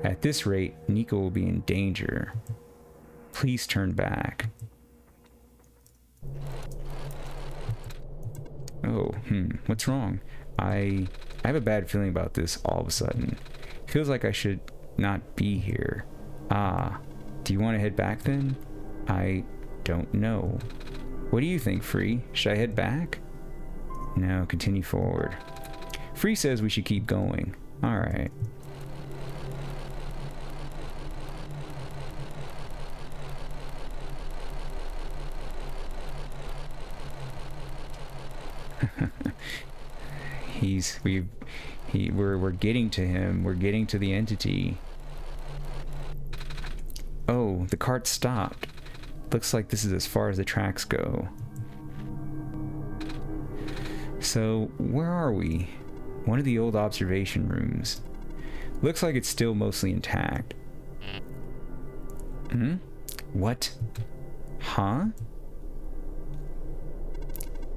At this rate, Nico will be in danger. Please turn back. Oh, what's wrong? I have a bad feeling about this all of a sudden. Feels like I should not be here. Ah, do you want to head back then? I don't know. What do you think, Free? Should I head back? No, continue forward. Free says we should keep going. Alright. We're getting to him. We're getting to the entity. Oh, the cart stopped. Looks like this is as far as the tracks go. So, where are we? One of the old observation rooms. Looks like it's still mostly intact. What? Huh?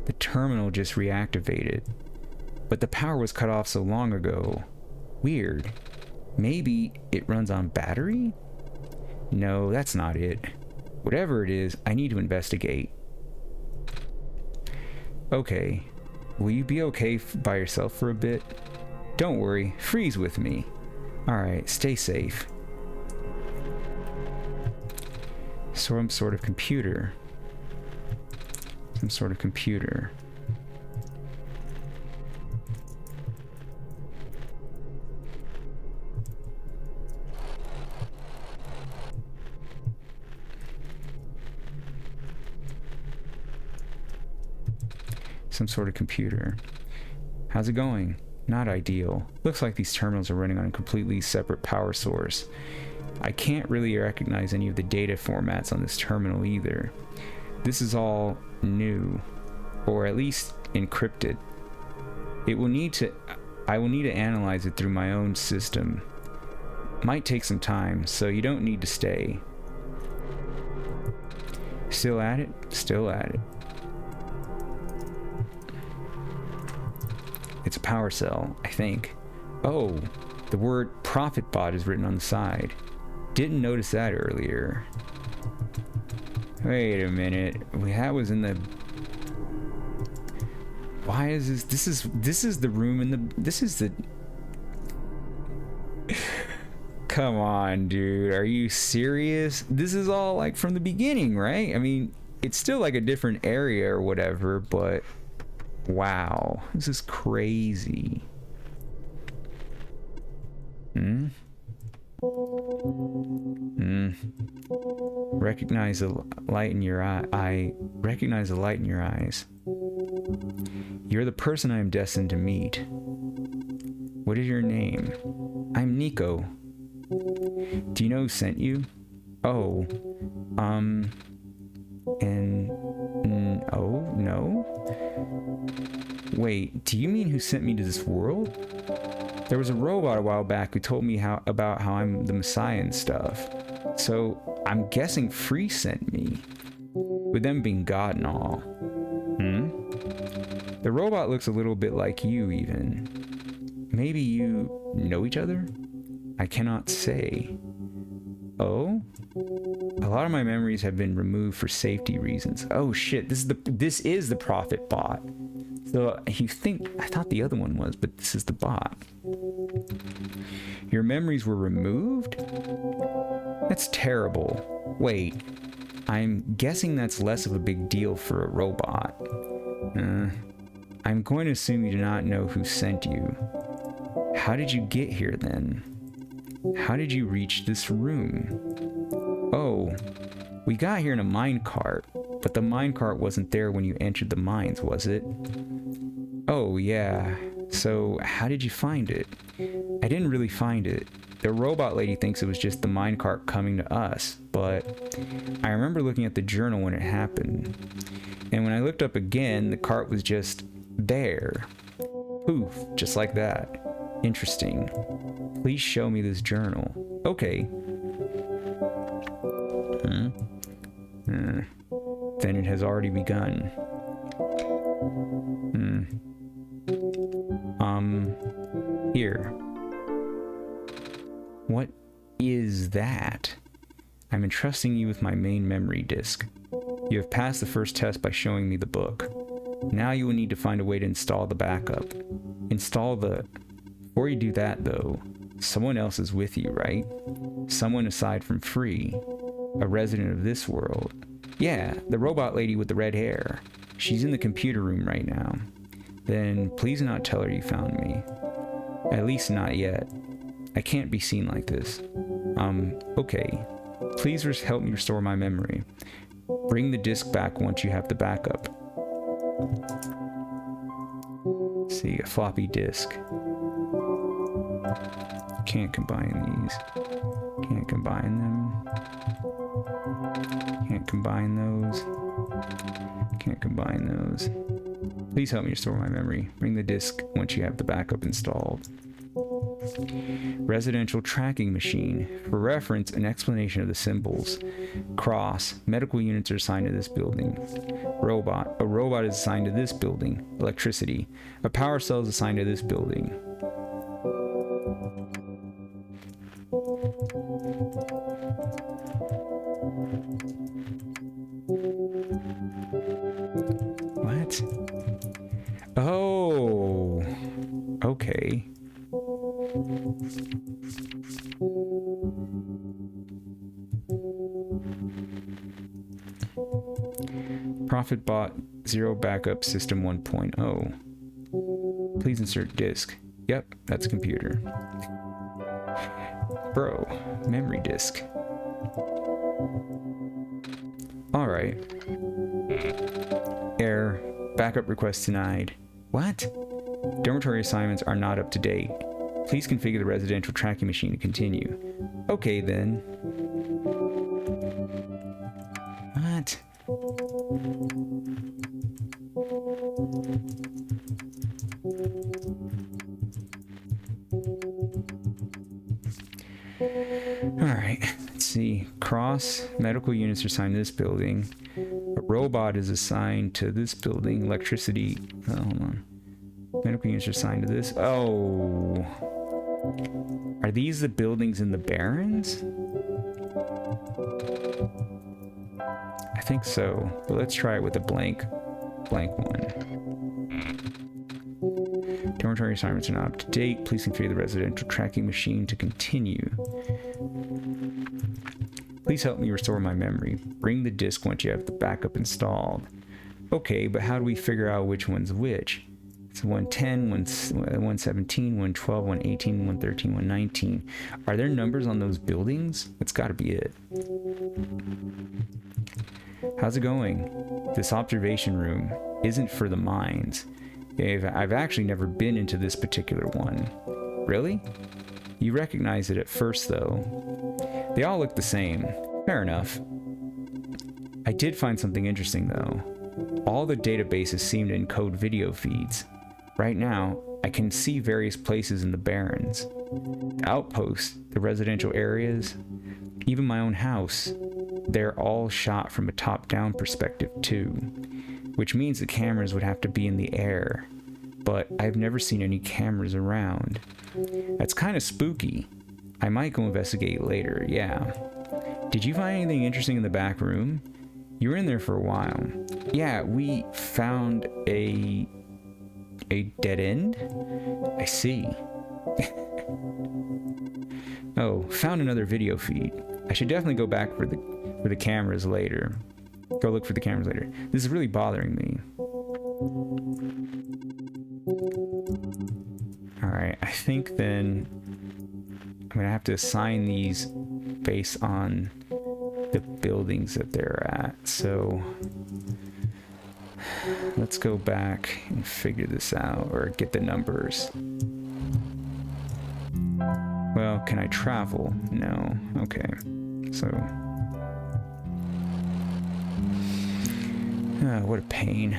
The terminal just reactivated. But the power was cut off so long ago. Weird. Maybe it runs on battery? No, that's not it. Whatever it is, I need to investigate. Okay. Will you be okay by yourself for a bit? Don't worry, Free's with me. Alright, stay safe. Some sort of computer. Some sort of computer. Some sort of computer. How's it going? Not ideal. Looks like these terminals are running on a completely separate power source. I can't really recognize any of the data formats on this terminal either. This is all new, or at least encrypted. I will need to analyze it through my own system. Might take some time, so you don't need to stay. Still at it? Still at it. It's a power cell, I think. Oh, the word profit bot is written on the side. Didn't notice that earlier. Wait a minute. That was in the... Why is this? This is the room in the... This is the... Come on, dude. Are you serious? This is all like from the beginning, right? I mean, it's still like a different area or whatever, but... Wow, this is crazy. Recognize the light in your eye. I recognize the light in your eyes. You're the person I am destined to meet. What is your name? I'm Nico. Do you know who sent you? Oh, oh, no? Wait, do you mean who sent me to this world? There was a robot a while back who told me about how I'm the Messiah and stuff. So, I'm guessing Free sent me. With them being God and all. The robot looks a little bit like you, even. Maybe you know each other? I cannot say. Oh? A lot of my memories have been removed for safety reasons. Oh shit, this is the Prophet bot. So I thought the other one was, but this is the bot. Your memories were removed? That's terrible. Wait, I'm guessing that's less of a big deal for a robot. I'm going to assume you do not know who sent you. How did you get here then? How did you reach this room? Oh, we got here in a minecart, but the minecart wasn't there when you entered the mines, was it? Oh, yeah. So, how did you find it? I didn't really find it. The robot lady thinks it was just the minecart coming to us, but I remember looking at the journal when it happened. And when I looked up again, the cart was just there. Poof, just like that. Interesting. Please show me this journal. Okay. Then it has already begun. Here. What is that? I'm entrusting you with my main memory disk. You have passed the first test by showing me the book. Now you will need to find a way to install the backup. Before you do that though, someone else is with you, right? Someone aside from Free, a resident of this world. Yeah, the robot lady with the red hair. She's in the computer room right now. Then please not tell her you found me. At least not yet. I can't be seen like this. Okay. Please help me restore my memory. Bring the disk back once you have the backup. Let's see, a floppy disk. Can't combine these. Can't combine them. Can't combine those. Can't combine those. Please help me restore my memory. Bring the disk once you have the backup installed. Residential tracking machine. For reference, an explanation of the symbols. Cross. Medical units are assigned to this building. Robot. A robot is assigned to this building. Electricity. A power cell is assigned to this building. What? Oh. Okay. Prophet bot 0 backup system 1.0. Please insert disk. Yep, that's computer. Bro, memory disk. Alright. Error. Backup request denied. What? Dormitory assignments are not up to date. Please configure the residential tracking machine to continue. Okay then. What? Alright, let's see. Cross. Medical units are assigned to this building. A robot is assigned to this building. Electricity. Oh, hold on. Medical units are assigned to this. Oh. Are these the buildings in the Barrens? I think so. But let's try it with a blank one. Dormitory assignments are not up to date. Please configure the residential tracking machine to continue. Please help me restore my memory. Bring the disk once you have the backup installed. Okay, but how do we figure out which one's which? It's 110, 117, 112, 118, 113, 119. Are there numbers on those buildings? That's gotta be it. How's it going? This observation room isn't for the mines. I've actually never been into this particular one. Really? You recognize it at first, though. They all look the same. Fair enough. I did find something interesting, though. All the databases seem to encode video feeds. Right now, I can see various places in the Barrens. The outposts, the residential areas, even my own house. They're all shot from a top-down perspective, too. Which means the cameras would have to be in the air. But I've never seen any cameras around. That's kind of spooky. I might go investigate later, yeah. Did you find anything interesting in the back room? You were in there for a while. Yeah, we found a dead end? I see. Oh, found another video feed. I should definitely go back for the cameras later. Go look for the cameras later. This is really bothering me. Alright, I think then I'm gonna have to assign these based on the buildings that they're at. So let's go back and figure this out, or get the numbers. Well, can I travel? No. Okay. So what a pain.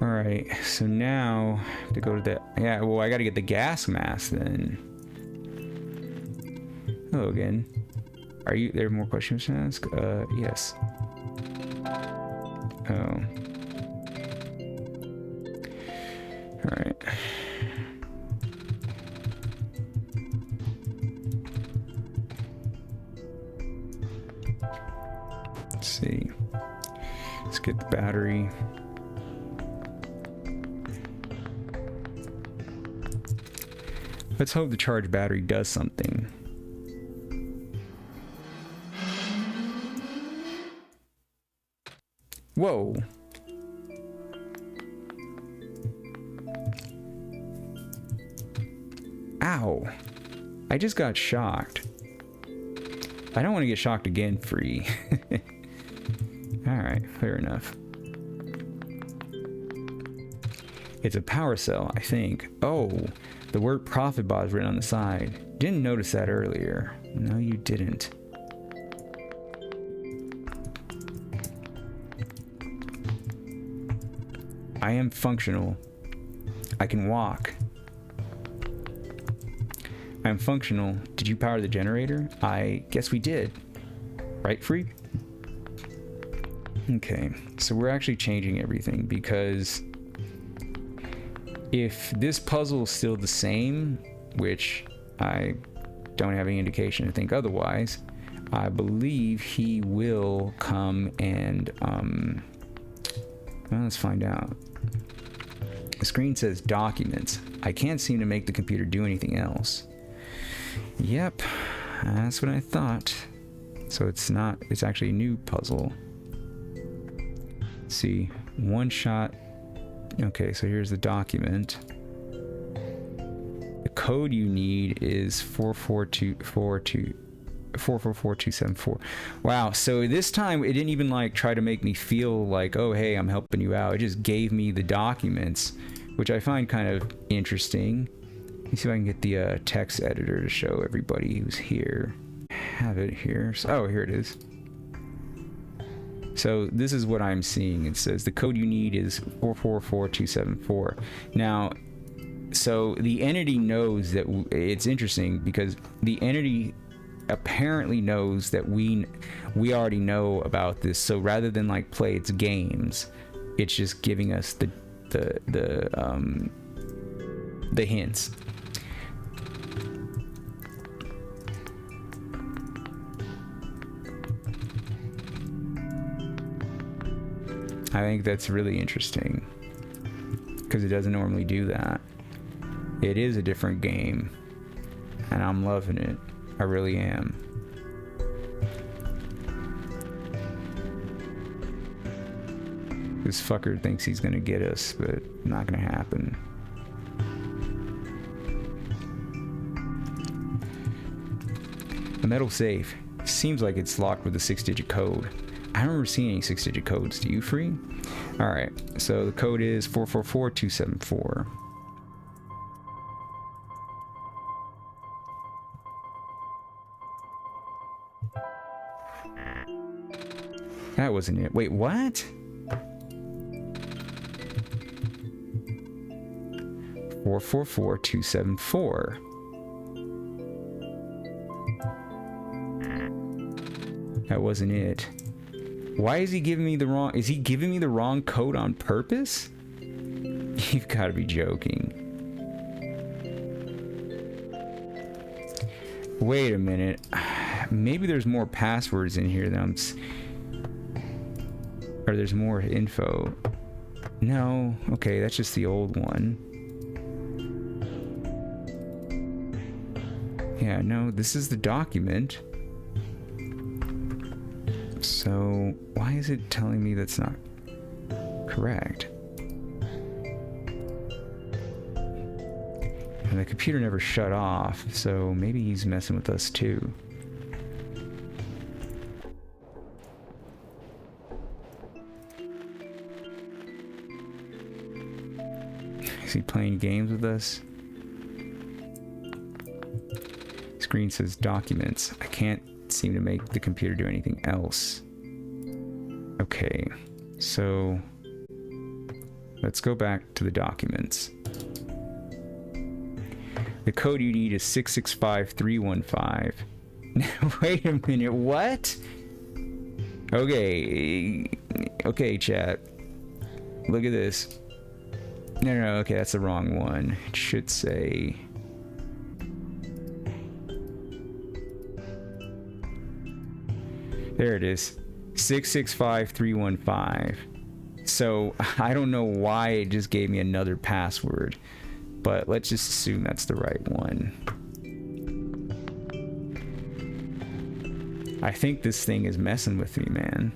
Alright, so now to go to the... Yeah, well, I gotta get the gas mask then. Hello again. Are you... There are more questions to ask? Yes. Oh. Alright. Let's see. Let's get the battery. Let's hope the charged battery does something. Whoa. Ow. I just got shocked. I don't want to get shocked again, free. Alright, fair enough. It's a power cell, I think. Oh, the word profit bot is written on the side. Didn't notice that earlier. No, you didn't. I am functional. I can walk. I'm functional. Did you power the generator? I guess we did. Right, Free? Okay, so we're actually changing everything because if this puzzle is still the same, which I don't have any indication to think otherwise, I believe he will come and, well, let's find out. The screen says documents. I can't seem to make the computer do anything else. Yep, that's what I thought. So it's not, it's actually a new puzzle. Let's see, OneShot. Okay, so here's the document. The code you need is 444274. Wow, so this time it didn't even like try to make me feel like, oh hey, I'm helping you out. It just gave me the documents, which I find kind of interesting. Let me see if I can get the text editor to show everybody who's here. Have it here. So, oh, here it is. So this is what I'm seeing. It says the code you need is 444274. Now, so the entity knows that it's interesting because the entity apparently knows that we already know about this. So rather than like play its games, it's just giving us the hints. I think that's really interesting because it doesn't normally do that. It is a different game and I'm loving it. I really am. This fucker thinks he's gonna get us, but not gonna happen. The metal safe seems like it's locked with a 6-digit code. I don't remember seeing any 6-digit codes. Do you, Free? Alright, so the code is 444274. That wasn't it. Wait, what? 444274. That wasn't it. Why is he giving me the wrong... Is he giving me the wrong code on purpose? You've got to be joking. Wait a minute. Maybe there's more passwords in here than or there's more info. No. Okay, that's just the old one. Yeah, no, this is the document. So, why is it telling me that's not correct? And the computer never shut off, so maybe he's messing with us too. Is he playing games with us? Screen says documents. I can't seem to make the computer do anything else. Okay, so let's go back to the documents. The code you need is 665315. Wait a minute, what? Okay, okay, chat. Look at this. No, okay, that's the wrong one. It should say... There it is. 665315. So, I don't know why it just gave me another password. But let's just assume that's the right one. I think this thing is messing with me, man.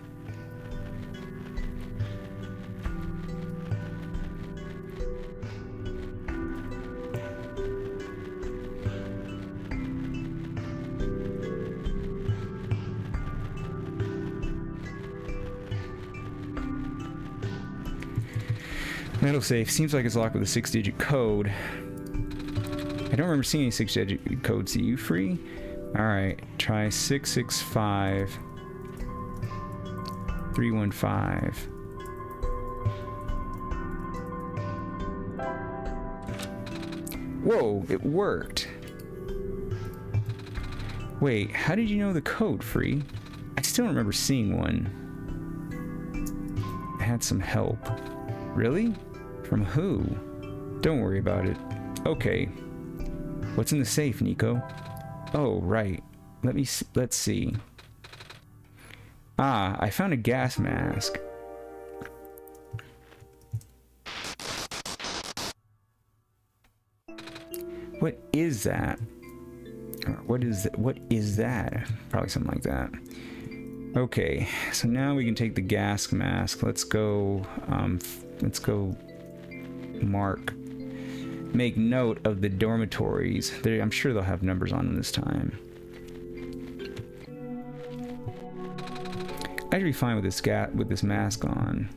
Metal safe seems like it's locked with a 6-digit code. I don't remember seeing any 6-digit codes. See you free? Alright, try 665315. Whoa, it worked. Wait, how did you know the code, Free? I still don't remember seeing one. I had some help. Really? From who? Don't worry about it. Okay. What's in the safe, Nico? Oh, right. Let's see. Ah, I found a gas mask. What is that? What is that? Probably something like that. Okay, so now we can take the gas mask. Let's go make note of the dormitories. I'm sure they'll have numbers on them this time. I should be fine with this mask on.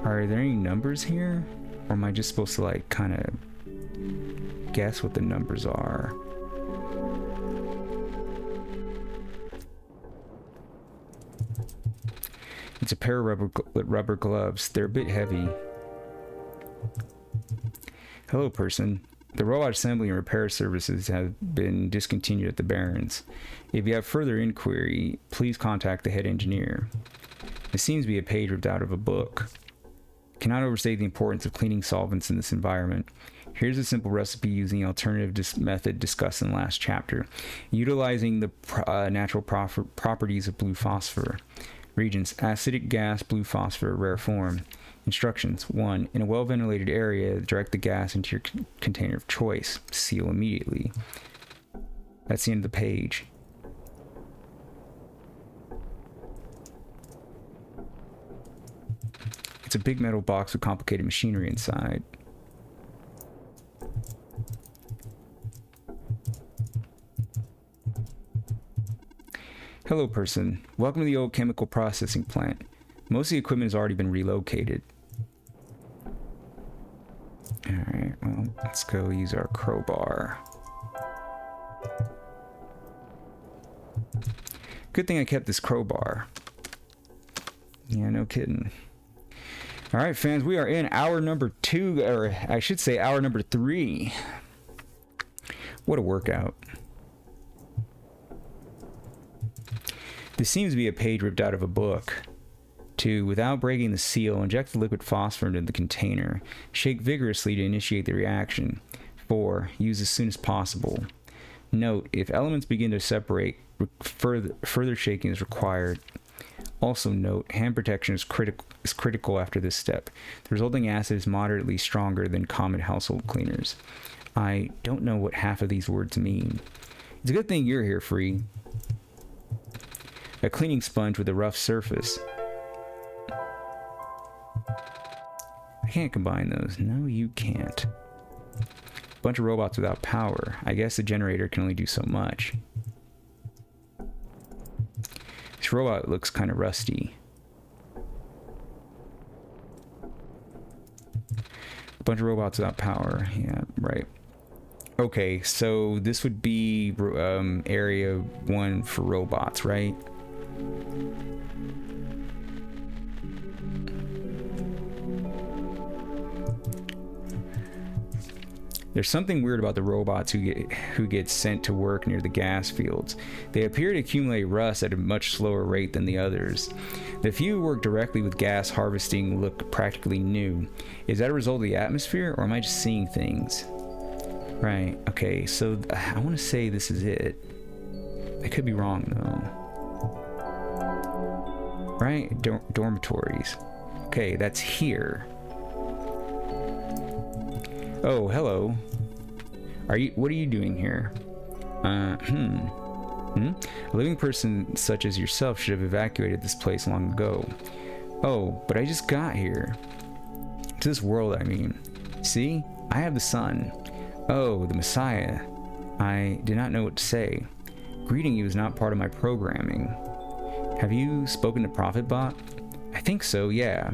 Are there any numbers here? Or am I just supposed to like kind of guess what the numbers are? It's a pair of rubber gloves. They're a bit heavy. Hello, person. The robot assembly and repair services have been discontinued at the Barrens. If you have further inquiry, please contact the head engineer. It seems to be a page ripped out of a book. Cannot overstate the importance of cleaning solvents in this environment. Here's a simple recipe using the alternative method discussed in the last chapter, utilizing the natural properties of blue phosphor. Regions: acidic gas, blue phosphor, rare form. Instructions: 1. In a well-ventilated area, direct the gas into your container of choice. Seal immediately. That's the end of the page. It's a big metal box with complicated machinery inside. Hello, person. Welcome to the old chemical processing plant. Most of the equipment has already been relocated. Alright, well, let's go use our crowbar. Good thing I kept this crowbar. Yeah, no kidding. All right, fans, we are in hour number 2, or I should say hour number 3. What a workout. This seems to be a page ripped out of a book. 2. Without breaking the seal, inject the liquid phosphor into the container. Shake vigorously to initiate the reaction. 4. Use as soon as possible. Note, if elements begin to separate, further shaking is required. Also note, hand protection is critical after this step. The resulting acid is moderately stronger than common household cleaners. I don't know what half of these words mean. It's a good thing you're here, Free. A cleaning sponge with a rough surface. I can't combine those. No, you can't. A bunch of robots without power. I guess the generator can only do so much. This robot looks kind of rusty. A bunch of robots without power. Yeah, right. Okay, so this would be area 1 for robots, right? There's something weird about the robots who get sent to work near the gas fields. They appear to accumulate rust at a much slower rate than the others. The few who work directly with gas harvesting look practically new. Is that a result of the atmosphere, or am I just seeing things? Right, okay, so I want to say this is it. I could be wrong, though. Right? Dormitories. Okay, that's here. Oh, hello. What are you doing here? A living person such as yourself should have evacuated this place long ago. Oh, but I just got here. To this world, I mean. See? I have the sun. Oh, the Messiah. I did not know what to say. Greeting you is not part of my programming. Have you spoken to ProphetBot? I think so, yeah.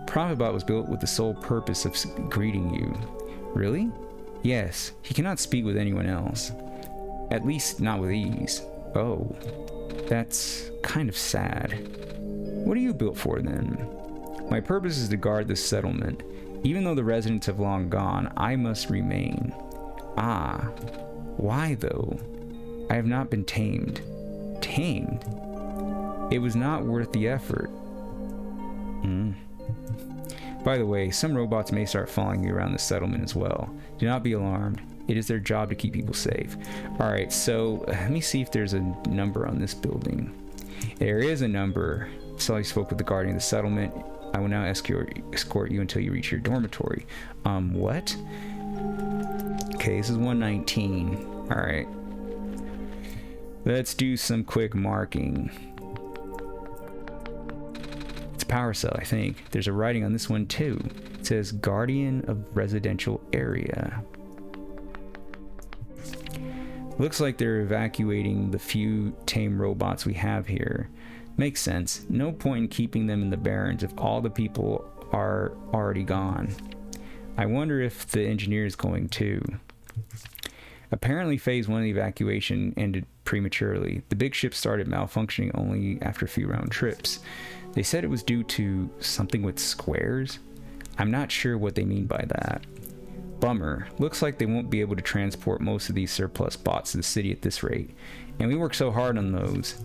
ProphetBot was built with the sole purpose of greeting you. Really? Yes, he cannot speak with anyone else. At least not with ease. Oh, that's kind of sad. What are you built for then? My purpose is to guard this settlement. Even though the residents have long gone, I must remain. Ah, why though? I have not been tamed. Tamed? It was not worth the effort. By the way, some robots may start following you around the settlement as well. Do not be alarmed. It is their job to keep people safe. Alright, so let me see if there's a number on this building. There is a number. So I spoke with the guardian of the settlement. I will now escort you until you reach your dormitory. What? Okay, this is 119. Alright. Let's do some quick marking. Power cell, I think. There's a writing on this one too. It says Guardian of Residential Area. Looks like they're evacuating the few tame robots we have here. Makes sense. No point in keeping them in the Barrens if all the people are already gone. I wonder if the engineer is going too. Apparently phase 1 of the evacuation ended prematurely. The big ship started malfunctioning only after a few round trips. They said it was due to something with squares. I'm not sure what they mean by that. Bummer. Looks like they won't be able to transport most of these surplus bots to the city at this rate. And we worked so hard on those.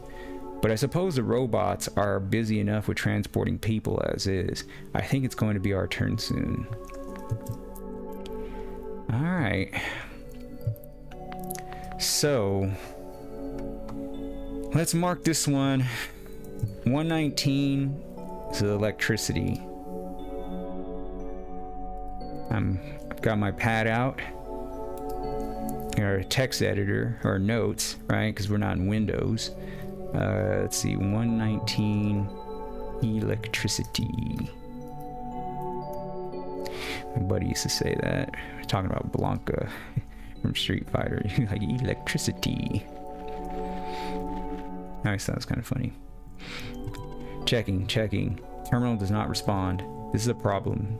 But I suppose the robots are busy enough with transporting people as is. I think it's going to be our turn soon. Alright. So, let's mark this one. 119 is the electricity. I've got my pad out. Our text editor, or notes, right? Because we're not in Windows. Let's see, 119 electricity. My buddy used to say that. We're talking about Blanca from Street Fighter. Like electricity. I always thought it was kind of funny. Checking. Terminal does not respond. This is a problem.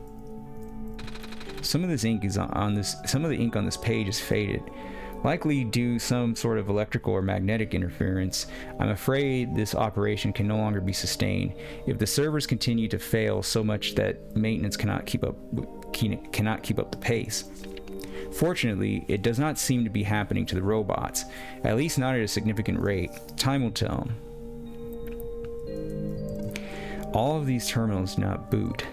Some of this ink is on this. Some of the ink on this page is faded. likely due some sort of electrical or magnetic interference. I'm afraid this operation can no longer be sustained. If the servers continue to fail so much that maintenance cannot keep up the pace. Fortunately, it does not seem to be happening to the robots, at least not at a significant rate. Time will tell. All of these terminals do not boot.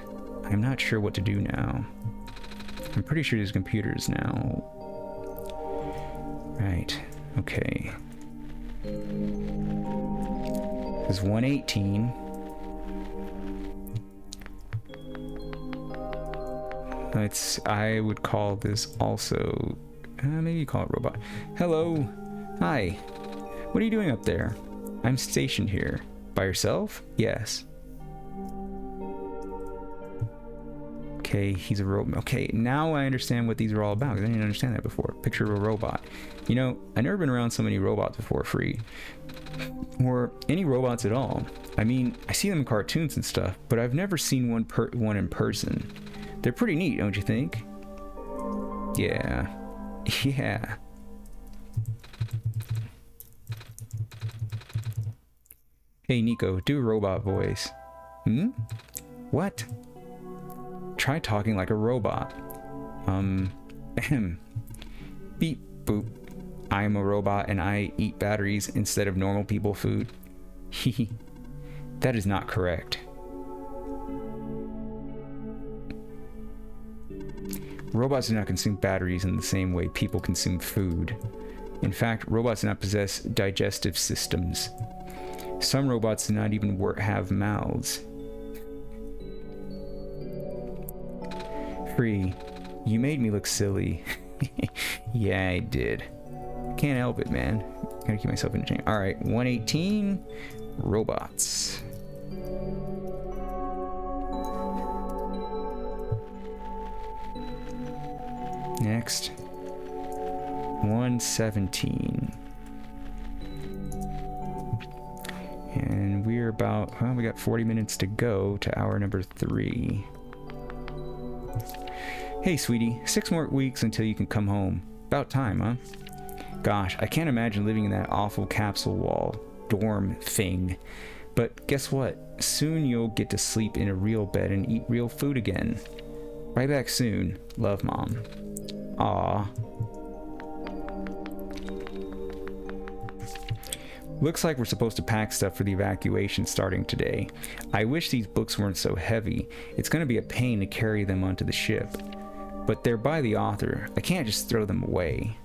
I'm not sure what to do now. I'm pretty sure these computers now. Right. Okay. This is 118. I would call this also, maybe you call it robot. Hello. Hi. What are you doing up there? I'm stationed here. By yourself? Yes. Okay, he's a robot. Okay, now I understand what these are all about, because I didn't understand that before. Picture of a robot. You know, I've never been around so many robots before, free. Or any robots at all. I mean, I see them in cartoons and stuff, but I've never seen one in person. They're pretty neat, don't you think? Yeah. Yeah. Hey, Nico, do a robot voice. Hmm? What? Try talking like a robot. Beep, boop. I'm a robot and I eat batteries instead of normal people food. Hehe. That is not correct. Robots do not consume batteries in the same way people consume food. In fact, robots do not possess digestive systems. Some robots do not even have mouths. Free, you made me look silly. Yeah, I did. Can't help it, man. Gotta keep myself in chain. Alright, 118. Robots. Next. 117. And we're about, well, we got 40 minutes to go to hour number 3. Hey, sweetie, 6 more weeks until you can come home. About time, huh? Gosh, I can't imagine living in that awful capsule wall dorm thing. But guess what? Soon you'll get to sleep in a real bed and eat real food again. Right back soon. Love, Mom. Aww. Looks like we're supposed to pack stuff for the evacuation starting today. I wish these books weren't so heavy. It's going to be a pain to carry them onto the ship. But they're by the author. I can't just throw them away.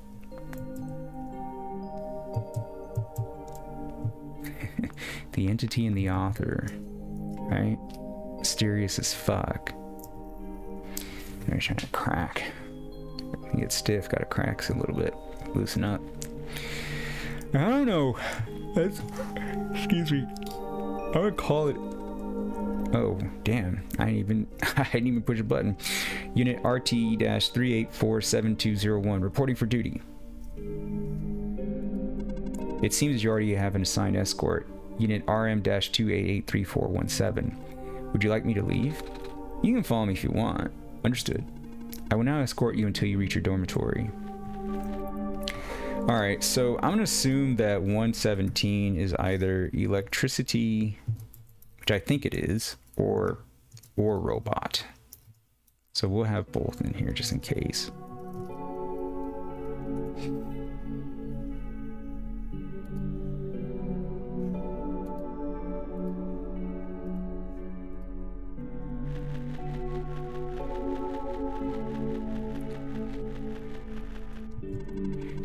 The entity and the author. Right? Mysterious as fuck. I'm trying to crack. You get stiff, gotta crack a little bit. Loosen up. I don't know. That's... Excuse me. I would call it... Oh, damn. I didn't even push a button. Unit RT-384720 reporting for duty. It seems you already have an assigned escort. Unit RM-2883417. Would you like me to leave? You can follow me if you want. Understood. I will now escort you until you reach your dormitory. Alright, so I'm going to assume that 117 is either electricity, which I think it is, or robot. So we'll have both in here just in case.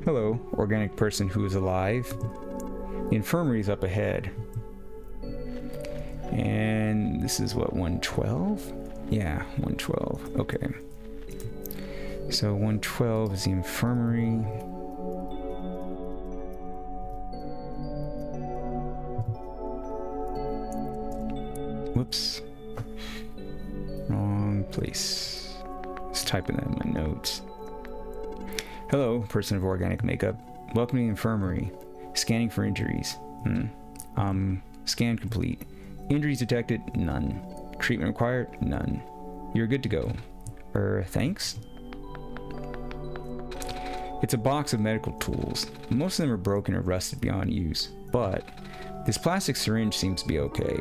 Hello, organic person who is alive. The infirmary is up ahead. And this is what, 112? Yeah, 112. Okay. So 112 is the infirmary. Whoops. Wrong place. Let's type in that in my notes. Hello, person of organic makeup. Welcome to the infirmary. Scanning for injuries. Scan complete. Injuries detected? None. Treatment required? None. You're good to go. Thanks? It's a box of medical tools. Most of them are broken or rusted beyond use, but this plastic syringe seems to be okay.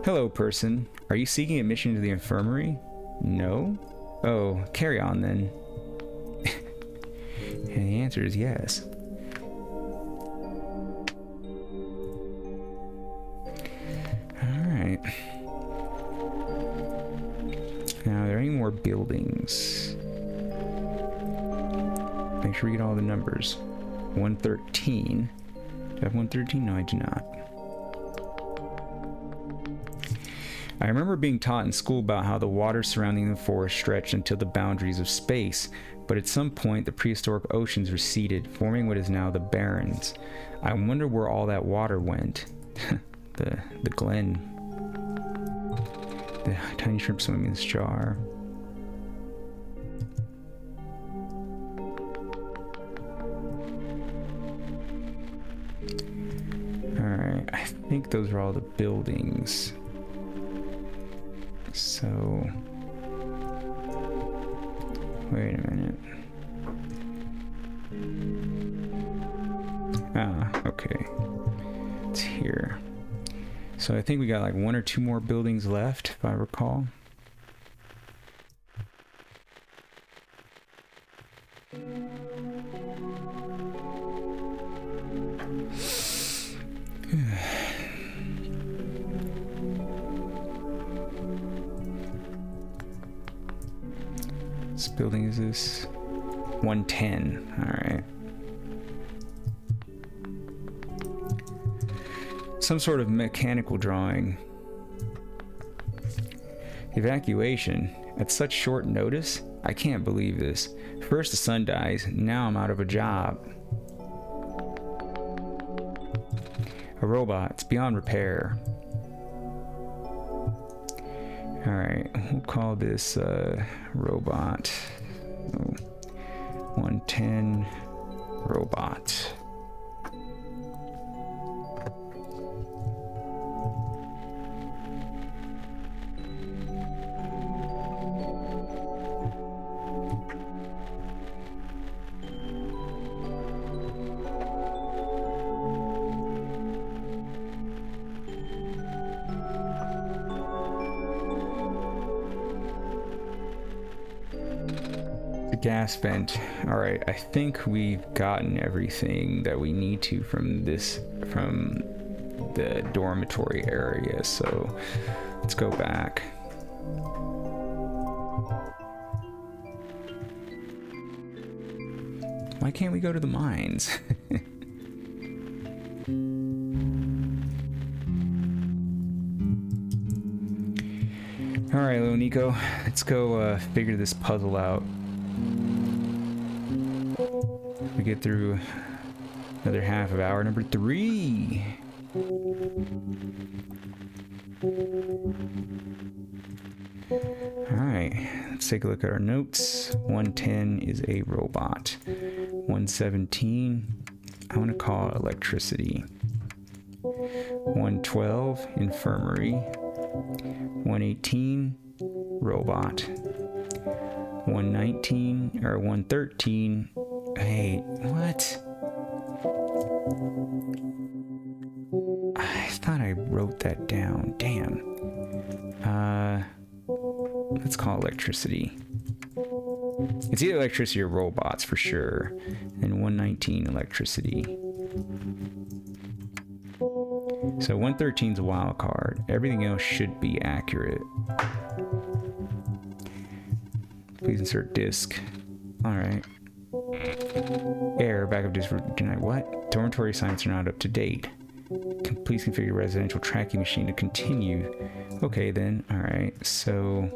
Hello, person. Are you seeking admission to the infirmary? No? Oh, carry on then. And the answer is yes. Alright. Now, are there any more buildings? Make sure we get all the numbers. 113. Do I have 113? No, I do not. I remember being taught in school about how the water surrounding the forest stretched until the boundaries of space, but at some point the prehistoric oceans receded, forming what is now the Barrens. I wonder where all that water went. the Glen. The tiny shrimp swimming in this jar. Alright, I think those are all the buildings. So, wait a minute. Ah, okay. It's here. So I think we got like 1 or 2 more buildings left, if I recall. This building is this 110. All right. Some sort of mechanical drawing. Evacuation at such short notice? I can't believe this. First the sun dies, now I'm out of a job. A robot, it's beyond repair. Alright, we'll call this robot 110 robot. Gas vent. All right, I think we've gotten everything that we need to from the dormitory area, so let's go back. Why can't we go to the mines? All right, little Nico, let's go figure this puzzle out. We get through another half of hour number 3. Alright, let's take a look at our notes. 110 is a robot. 117, I want to call electricity. 112, infirmary. 118, robot. 119, or 113, hey, what? I thought I wrote that down. Damn. Let's call electricity. It's either electricity or robots for sure. And 119 electricity. So 113 is a wild card. Everything else should be accurate. Please insert disk. Alright. Error, backup disk denied. What? Dormitory assignments are not up to date. Please configure residential tracking machine to continue. Okay then, alright, so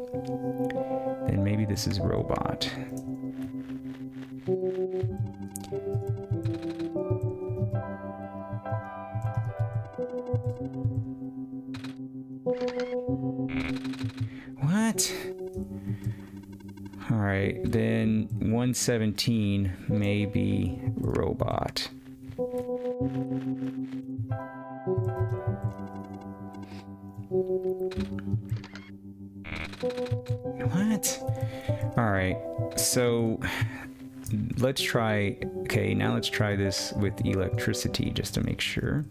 then maybe this is robot. What? Alright, then 117 may be robot. What? Alright, so let's try... Okay, now let's try this with electricity just to make sure.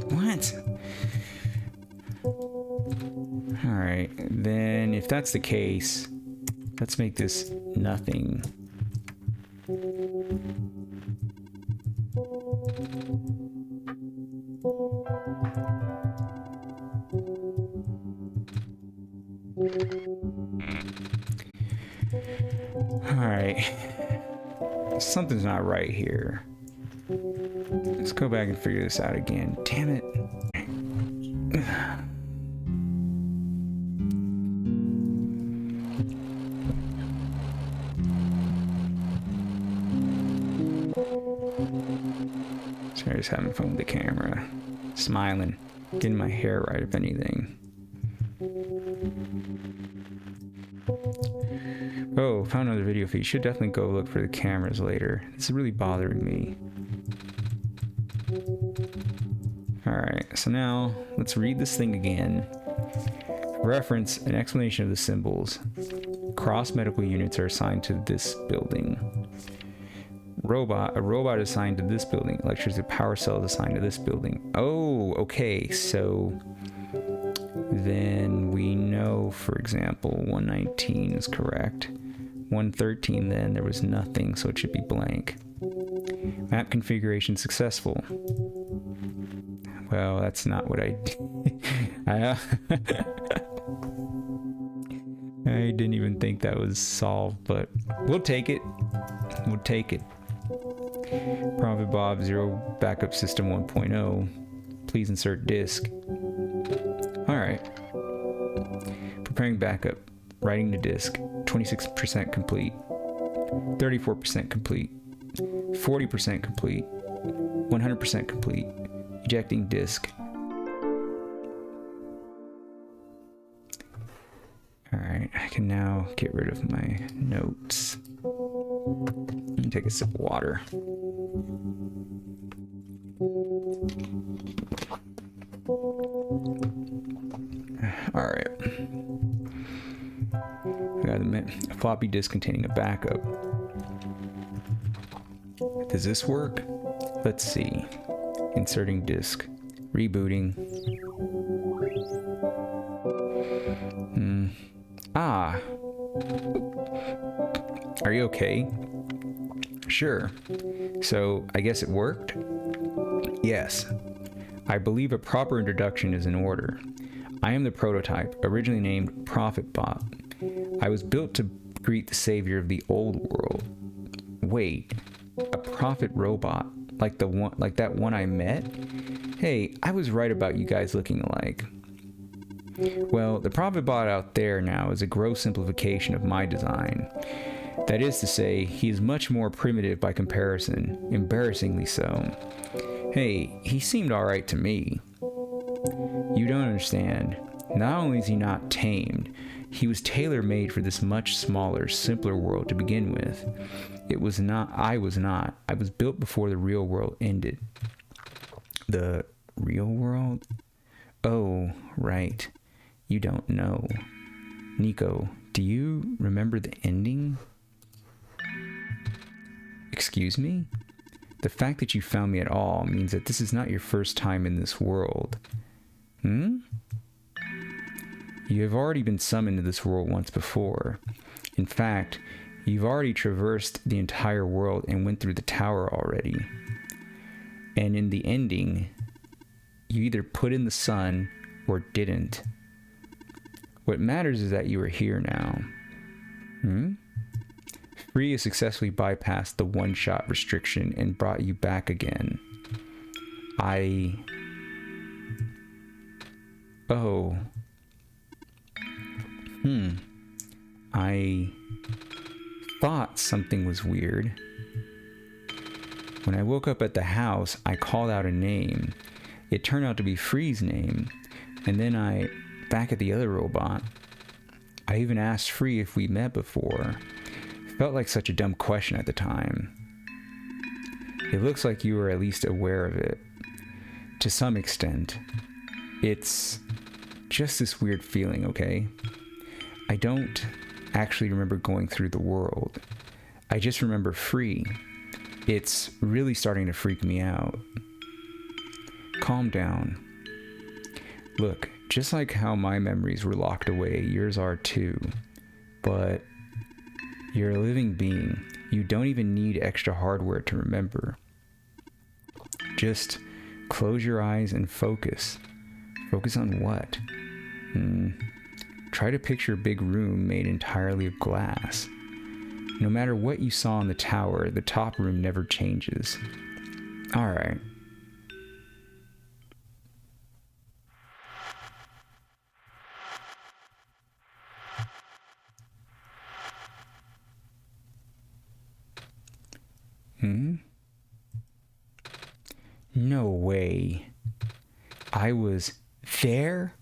What? Alright, then if that's the case, let's make this nothing. Alright. Something's not right here. Let's go back and figure this out again. Damn it. Sorry, just having fun with the camera. Smiling. Getting my hair right, if anything. Oh, found another video feed. Should definitely go look for the cameras later. This is really bothering me. Alright, so now let's read this thing again. Reference, an explanation of the symbols. Cross medical units are assigned to this building. A robot is assigned to this building. Electricity power cell is assigned to this building. Oh, okay, so then we know, for example, 119 is correct. 113, then there was nothing, so it should be blank. Map configuration successful. Well, that's not what I I didn't even think that was solved, but we'll take it. We'll take it. Prophet Bob 0 backup system 1.0. Please insert disk. Alright. Preparing backup. Writing to disk. 26% complete. 34% complete. 40% complete. 100% complete. Ejecting disk. Alright, I can now get rid of my notes. Let me take a sip of water. Alright. I got a floppy disk containing a backup. Does this work? Let's see. Inserting disk. Rebooting. Ah. Are you okay? Sure. So, I guess it worked? Yes. I believe a proper introduction is in order. I am the prototype, originally named Prophet Bot. I was built to greet the savior of the old world. Wait, a prophet robot? Like that one I met? Hey, I was right about you guys looking alike. Well, the prophet bot out there now is a gross simplification of my design. That is to say, he is much more primitive by comparison, embarrassingly so. Hey, he seemed alright to me. You don't understand. Not only is he not tamed, he was tailor-made for this much smaller, simpler world to begin with. I was not. I was built before the real world ended. The real world? Oh, right. You don't know. Nico, do you remember the ending? Excuse me? The fact that you found me at all means that this is not your first time in this world. Hmm? You have already been summoned to this world once before. In fact, you've already traversed the entire world and went through the tower already. And in the ending, you either put in the sun or didn't. What matters is that you are here now. Hmm? Free has successfully bypassed the one-shot restriction and brought you back again. Oh. I thought something was weird. When I woke up at the house, I called out a name. It turned out to be Free's name. And then back at the other robot, I even asked Free if we met before. Felt like such a dumb question at the time. It looks like you are at least aware of it. To some extent. It's just this weird feeling, okay? I don't actually remember going through the world. I just remember free. It's really starting to freak me out. Calm down. Look, just like how my memories were locked away, yours are too. But you're a living being. You don't even need extra hardware to remember. Just close your eyes and focus. Focus on what? Try to picture a big room made entirely of glass. No matter what you saw in the tower, the top room never changes. Alright. No way. I was there,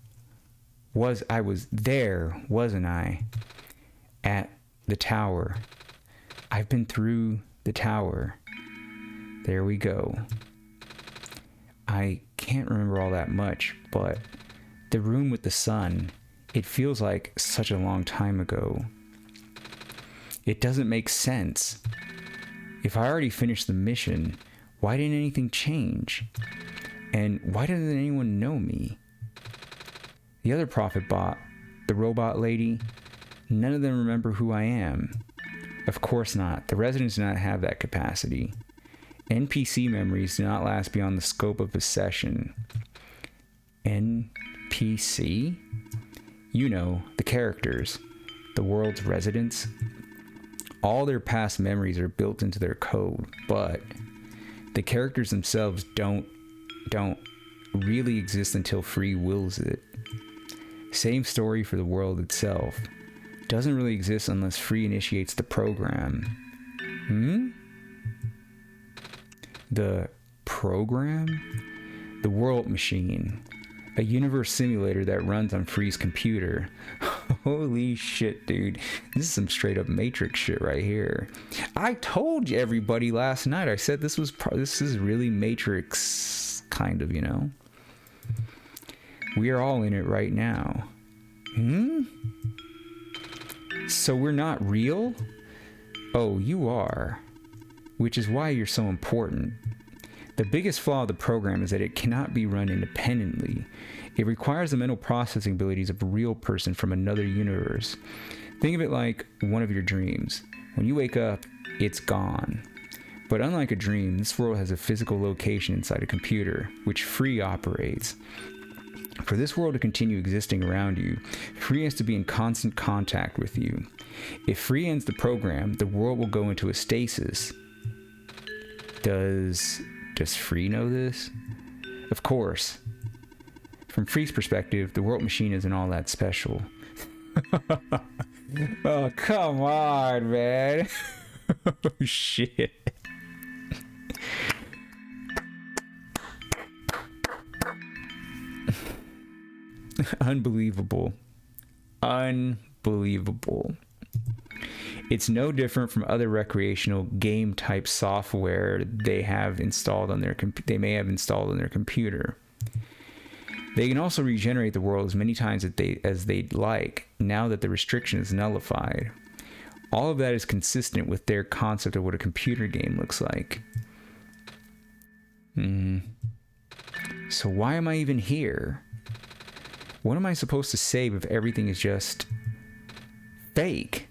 wasn't I? At the tower. I've been through the tower. There we go. I can't remember all that much, but the room with the sun, it feels like such a long time ago. It doesn't make sense. If I already finished the mission, why didn't anything change? And why doesn't anyone know me? The other prophet bot, the robot lady, none of them remember who I am. Of course not. The residents do not have that capacity. NPC memories do not last beyond the scope of a session. NPC? You know, the characters, the world's residents. All their past memories are built into their code, but the characters themselves don't really exist until Free wills it. Same story for the world itself. Doesn't really exist unless Free initiates the program. The program? The world machine. A universe simulator that runs on Free's computer. Holy shit, dude. This is some straight up Matrix shit right here. I told you everybody last night. I said this is really Matrix kind of, you know? We are all in it right now. So we're not real? Oh, you are. Which is why you're so important. The biggest flaw of the program is that it cannot be run independently. It requires the mental processing abilities of a real person from another universe. Think of it like one of your dreams. When you wake up, it's gone. But unlike a dream, this world has a physical location inside a computer, which Free operates. For this world to continue existing around you, Free has to be in constant contact with you. If Free ends the program, the world will go into a stasis. Does Free know this? Of course. From Free's perspective, the world machine isn't all that special. Oh, come on, man. Oh, shit. Unbelievable. Unbelievable. It's no different from other recreational game type software they have installed on their may have installed on their computer. They can also regenerate the world as many times as they'd like, now that the restriction is nullified. All of that is consistent with their concept of what a computer game looks like. So why am I even here? What am I supposed to save if everything is just fake?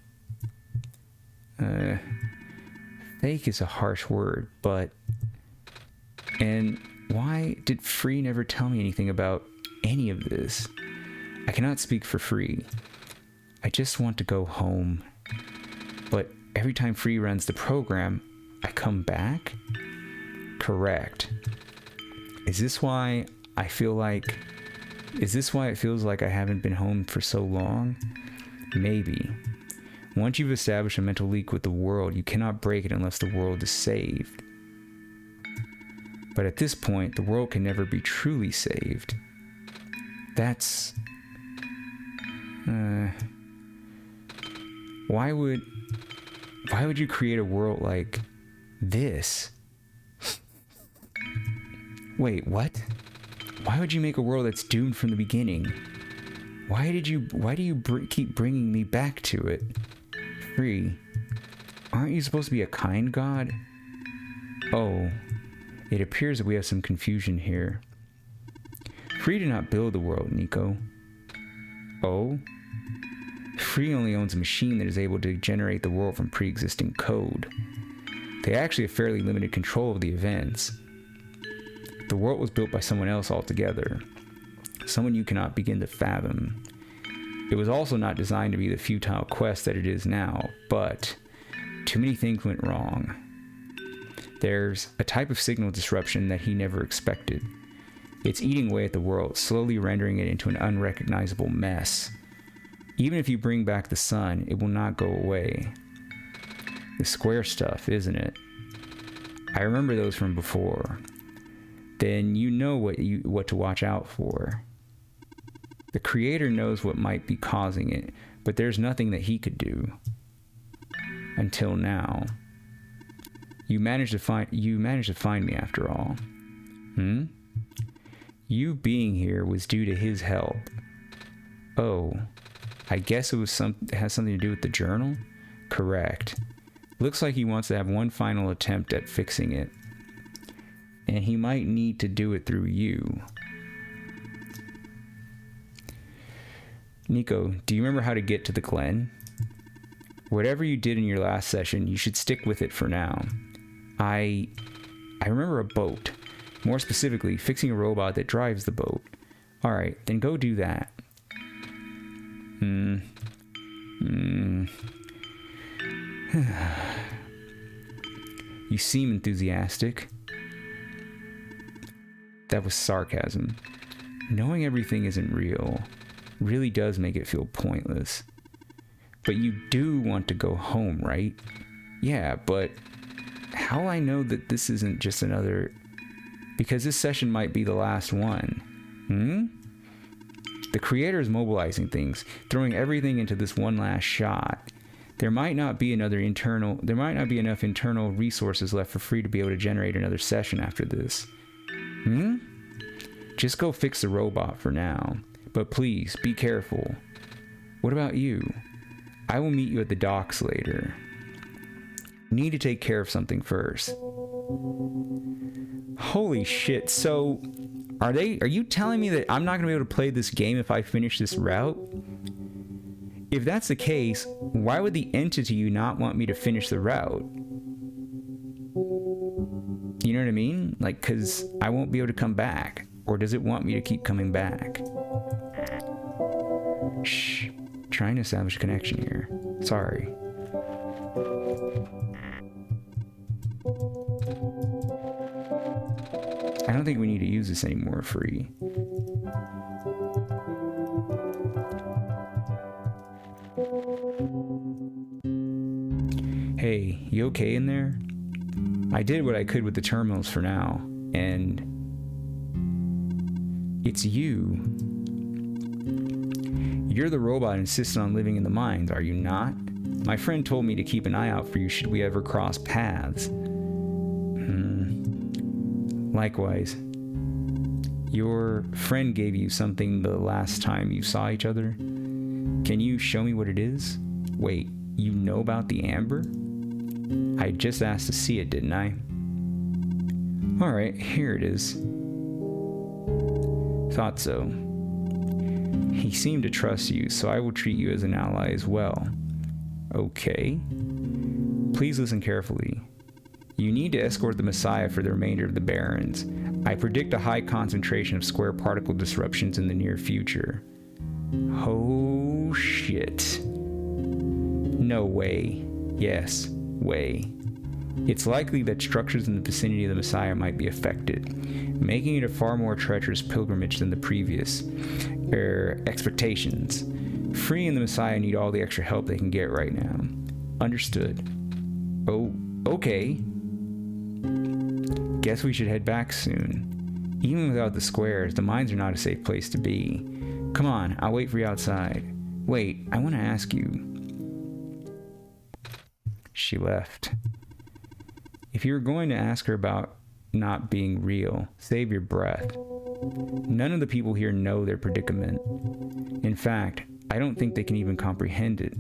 Fake is a harsh word, but... And why did Free never tell me anything about any of this? I cannot speak for Free. I just want to go home. But every time Free runs the program, I come back? Correct. Is this why it feels like I haven't been home for so long? Maybe. Once you've established a mental link with the world, you cannot break it unless the world is saved. But at this point, the world can never be truly saved. That's... Why would you create a world like this? Wait, what? Why would you make a world that's doomed from the beginning? Why do you keep bringing me back to it? Free, aren't you supposed to be a kind god? Oh, it appears that we have some confusion here. Free did not build the world, Nico. Oh? Free only owns a machine that is able to generate the world from pre-existing code. They actually have fairly limited control of the events. The world was built by someone else altogether. Someone you cannot begin to fathom. It was also not designed to be the futile quest that it is now, but too many things went wrong. There's a type of signal disruption that he never expected. It's eating away at the world, slowly rendering it into an unrecognizable mess. Even if you bring back the sun, it will not go away. The square stuff, isn't it? I remember those from before. Then you know what to watch out for. The creator knows what might be causing it, but there's nothing that he could do. Until now. You managed to find me after all. You being here was due to his help. Oh, I guess it has something to do with the journal? Correct. Looks like he wants to have one final attempt at fixing it. And he might need to do it through you. Nico, do you remember how to get to the Glen? Whatever you did in your last session, you should stick with it for now. I remember a boat. More specifically, fixing a robot that drives the boat. Alright, then go do that. You seem enthusiastic. That was sarcasm. Knowing everything isn't real really does make it feel pointless. But you do want to go home, right? Yeah, but how will I know that this isn't just another... Because this session might be the last one. The creator is mobilizing things, throwing everything into this one last shot. There might not be enough internal resources left for Free to be able to generate another session after this. Just go fix the robot for now. But please, be careful. What about you? I will meet you at the docks later. Need to take care of something first. Holy shit, so... Are you telling me that I'm not going to be able to play this game if I finish this route? If that's the case, why would the entity not want me to finish the route? You know what I mean? Like, because I won't be able to come back. Or does it want me to keep coming back? Shh. Trying to establish a connection here. Sorry. I don't think we need to use this anymore, Free. Hey, you okay in there? I did what I could with the terminals for now, and... It's you. You're the robot insisting on living in the mines, are you not? My friend told me to keep an eye out for you should we ever cross paths. Likewise. Your friend gave you something the last time you saw each other. Can you show me what it is? Wait, you know about the amber? I just asked to see it, didn't I? Alright, here it is. Thought so. He seemed to trust you, so I will treat you as an ally as well. Okay. Please listen carefully. You need to escort the Messiah for the remainder of the Barrens. I predict a high concentration of square particle disruptions in the near future. Oh shit. No way. Yes, way. It's likely that structures in the vicinity of the Messiah might be affected, making it a far more treacherous pilgrimage than the previous expectations. Free and the Messiah need all the extra help they can get right now. Understood. Oh, okay. Guess we should head back soon. Even without the squares, the mines are not a safe place to be. Come on, I'll wait for you outside. Wait, I want to ask you. She left. If you were going to ask her about not being real. Save your breath. None of the people here know their predicament. In fact, I don't think they can even comprehend it.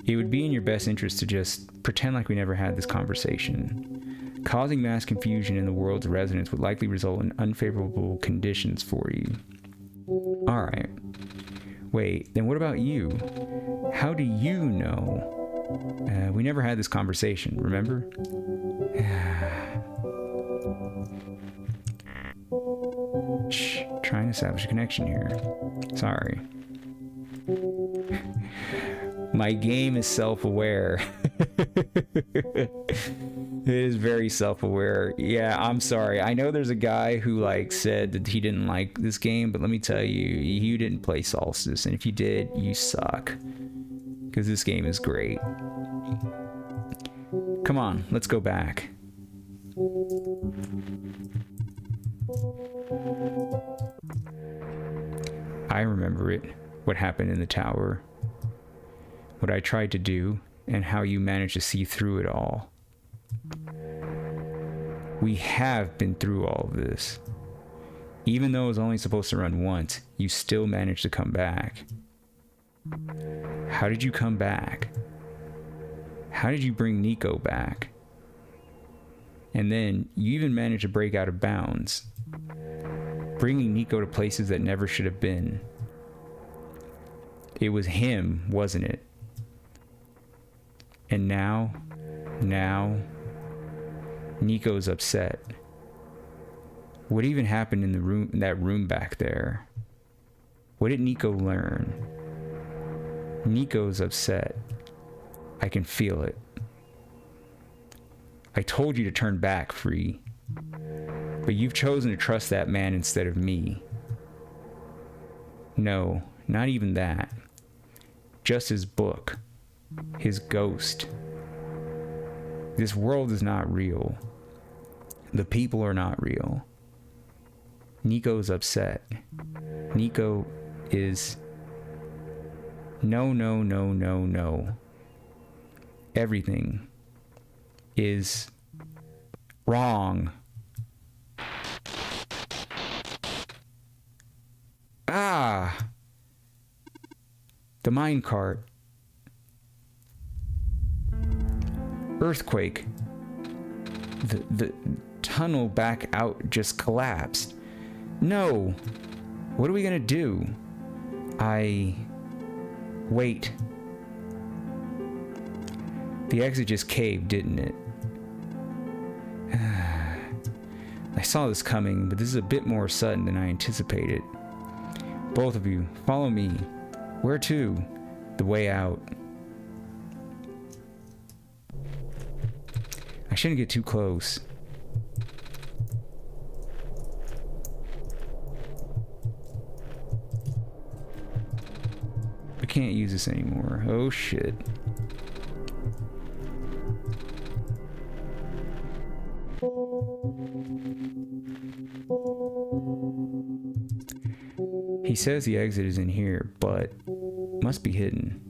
It would be in your best interest to just pretend like we never had this conversation. Causing mass confusion in the world's residents would likely result in unfavorable conditions for you. Alright. Wait, then what about you? How do you know? We never had this conversation, remember? Shh, trying to establish a connection here. Sorry. My game is self-aware. It is very self-aware. Yeah, I'm sorry. I know there's a guy who like said that he didn't like this game, but let me tell you, you didn't play Solstice, and if you did, you suck. Because this game is great. Come on, let's go back. I remember it. What happened in the tower. What I tried to do, and how you managed to see through it all. We have been through all of this. Even though it was only supposed to run once, you still managed to come back. How did you come back? How did you bring Nico back? And then you even managed to break out of bounds, bringing Nico to places that never should have been. It was him, wasn't it? And now, Nico's upset. What even happened in the room, that room back there? What did Nico learn? Nico's upset. I can feel it. I told you to turn back, Free. But you've chosen to trust that man instead of me. No, not even that. Just his book. His ghost. This world is not real. The people are not real. Nico's upset. Nico is... No. Everything is wrong. Ah! The minecart. Earthquake. The tunnel back out just collapsed. No! What are we gonna do? Wait. The exit just caved, didn't it? I saw this coming, but this is a bit more sudden than I anticipated. Both of you, follow me. Where to? The way out. I shouldn't get too close. I can't use this anymore. Oh shit. He says the exit is in here, but must be hidden.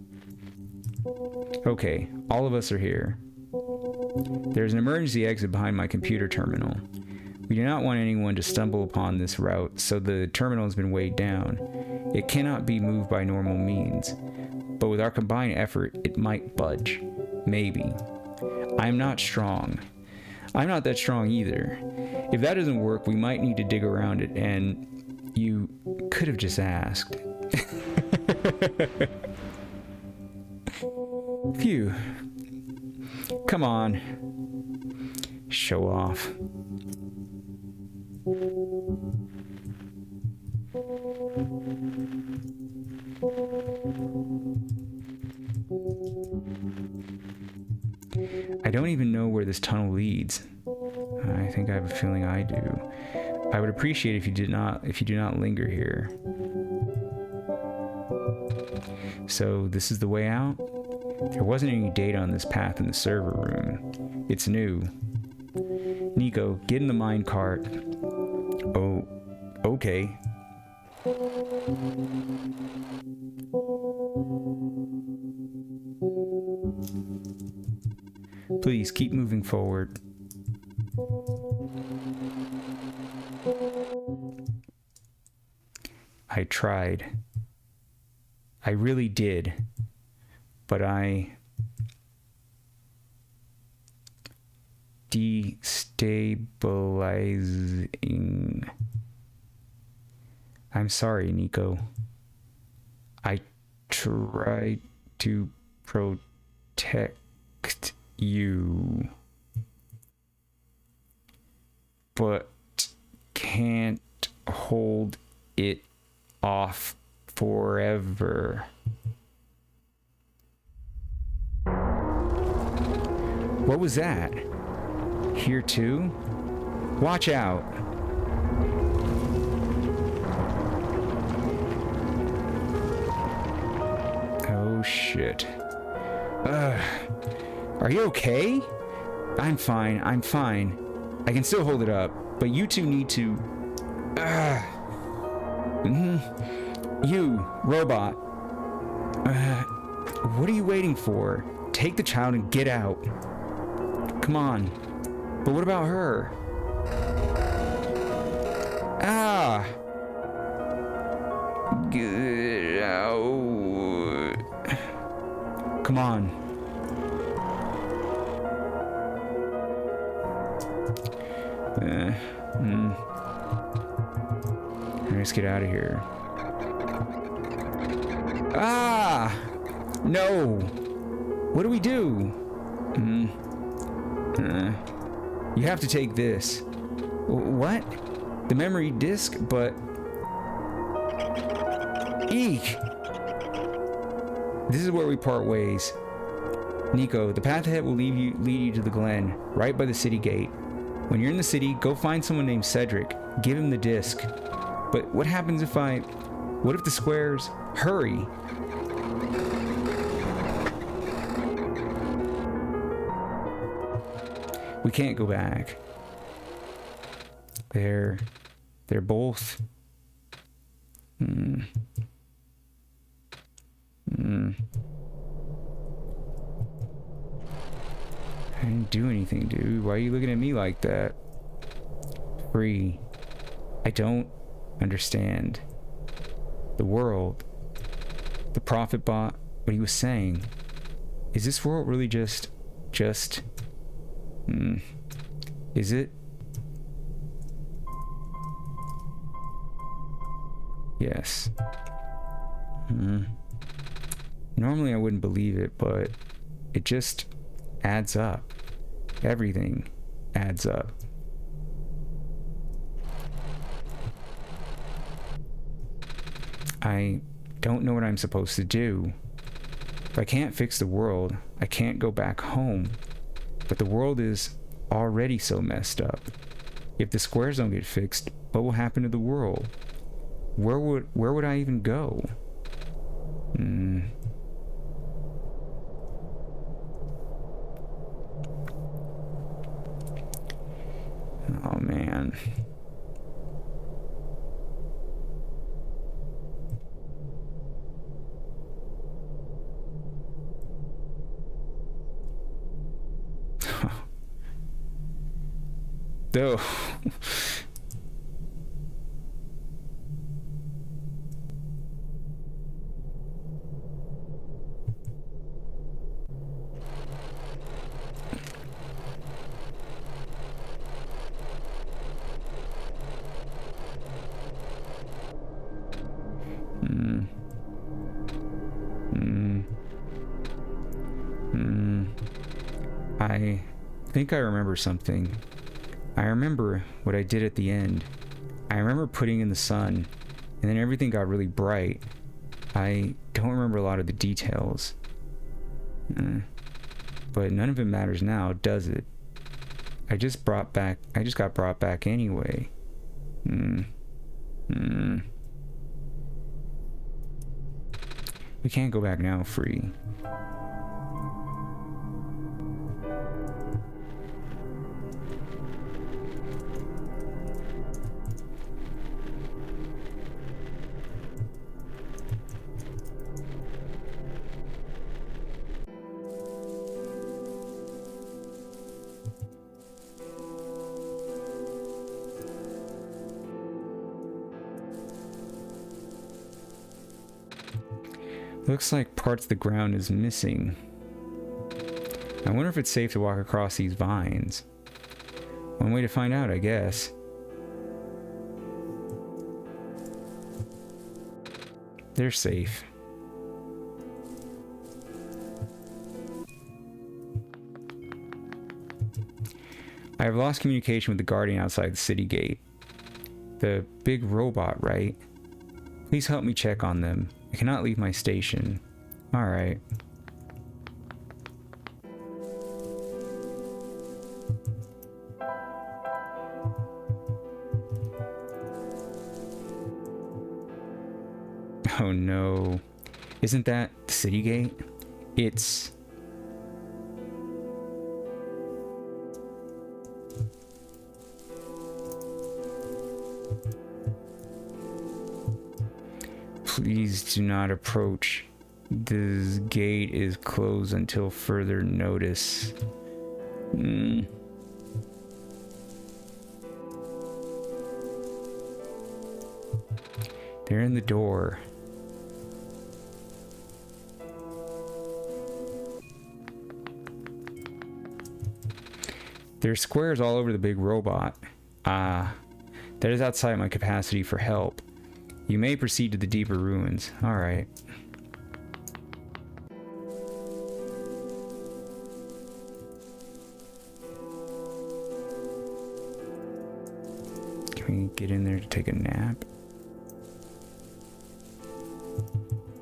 Okay, all of us are here. There's an emergency exit behind my computer terminal. We do not want anyone to stumble upon this route, so the terminal has been weighed down. It cannot be moved by normal means, but with our combined effort, it might budge. Maybe. I'm not strong. I'm not that strong either. If that doesn't work, we might need to dig around it, and you could have just asked. Phew. Come on. Show off. I don't even know where this tunnel leads. I think I have a feeling I do. I would appreciate if you do not linger here. So this is the way out? There wasn't any data on this path in the server room. It's new. Nico, get in the minecart. Oh, okay. Please keep moving forward. I tried. I really did. But destabilizing. I'm sorry, Nico. I tried to protect you, but can't hold it off forever. What was that? Here too? Watch out! Oh shit. Are you okay? I'm fine, I'm fine. I can still hold it up, but you two need to... You, robot. What are you waiting for? Take the child and get out. Come on. But what about her? Ah! Get out. Come on. Let's get out of here. Ah! No! What do we do? You have to take this. What? The memory disk, but... Eek! This is where we part ways. Nico, the path ahead will lead you to the Glen, right by the city gate. When you're in the city, go find someone named Cedric. Give him the disc. But what happens if what if the squares... Hurry! We can't go back. They're both... I didn't do anything, dude. Why are you looking at me like that? Free. I don't understand. The world. The prophet bot. What he was saying. Is this world really just... Is it? Yes. Normally I wouldn't believe it, but it just adds up. Everything adds up. I don't know what I'm supposed to do. If I can't fix the world, I can't go back home. But the world is already so messed up. If the squares don't get fixed, what will happen to the world? Where would I even go? Oh man. Though. I think I remember something. I remember what I did at the end. I remember putting in the sun, and then everything got really bright. I don't remember a lot of the details. But none of it matters now, does it? I just got brought back anyway. We can't go back now, free. Looks like parts of the ground is missing. I wonder if it's safe to walk across these vines. One way to find out, I guess. They're safe. I have lost communication with the guardian outside the city gate. The big robot, right? Please help me check on them. I cannot leave my station. Alright. Oh no. Isn't that the city gate? It's... Please do not approach. This gate is closed until further notice. They're in the door. There are squares all over the big robot. That is outside my capacity for help. You may proceed to the deeper ruins. Alright. Can we get in there to take a nap?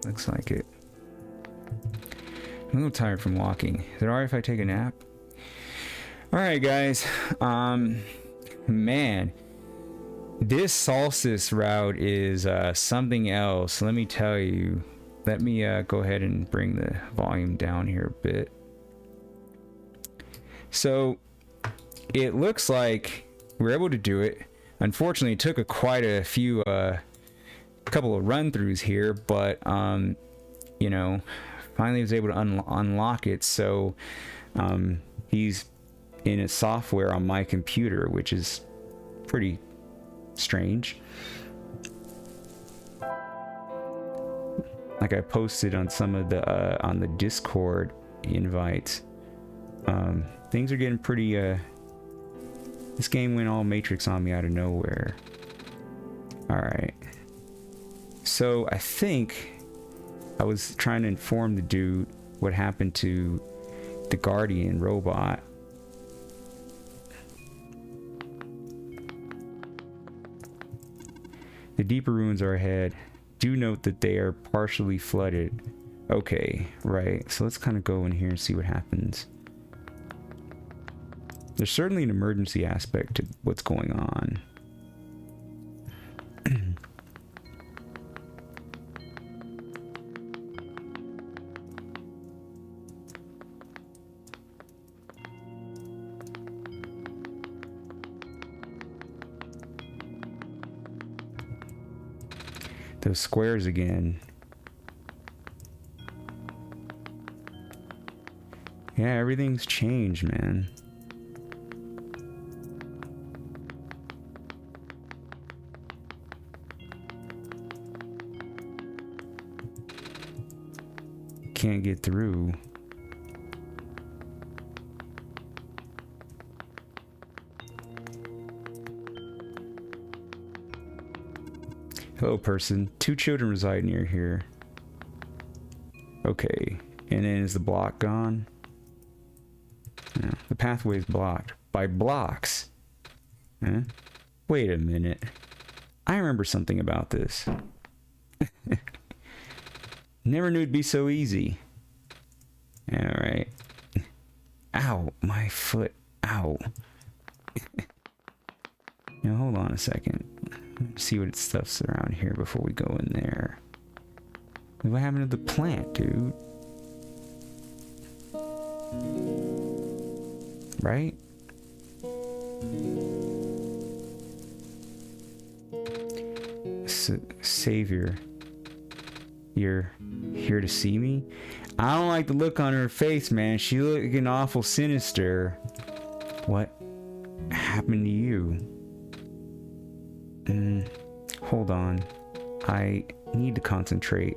Looks like it. I'm a little tired from walking. Is it alright if I take a nap? Alright guys, man, this Solstice route is something else, let me tell you. Let me go ahead and bring the volume down here a bit. So, it looks like we're able to do it. Unfortunately, it took quite a few, couple of run-throughs here, but, you know, finally was able to unlock it, so, he's in a software on my computer, which is pretty strange. Like I posted on some of the on the Discord invites, things are getting pretty this game went all Matrix on me out of nowhere. Alright, so I think I was trying to inform the dude what happened to the Guardian robot. The deeper ruins are ahead. Do note that they are partially flooded. Okay, right. So let's kind of go in here and see what happens. There's certainly an emergency aspect to what's going on. Those squares again. Yeah, everything's changed, man. Can't get through. Hello, person. 2 children reside near here. Okay. And then is the block gone? No, the pathway is blocked by blocks. Huh? Wait a minute. I remember something about this. Never knew it'd be so easy. Alright. Ow, my foot. Ow. Now hold on a second. See what stuff's around here before we go in there. What happened to the plant, dude? Right? Savior, you're here to see me? I don't like the look on her face, man. She looking awful sinister. What happened to you? Hold on. I need to concentrate.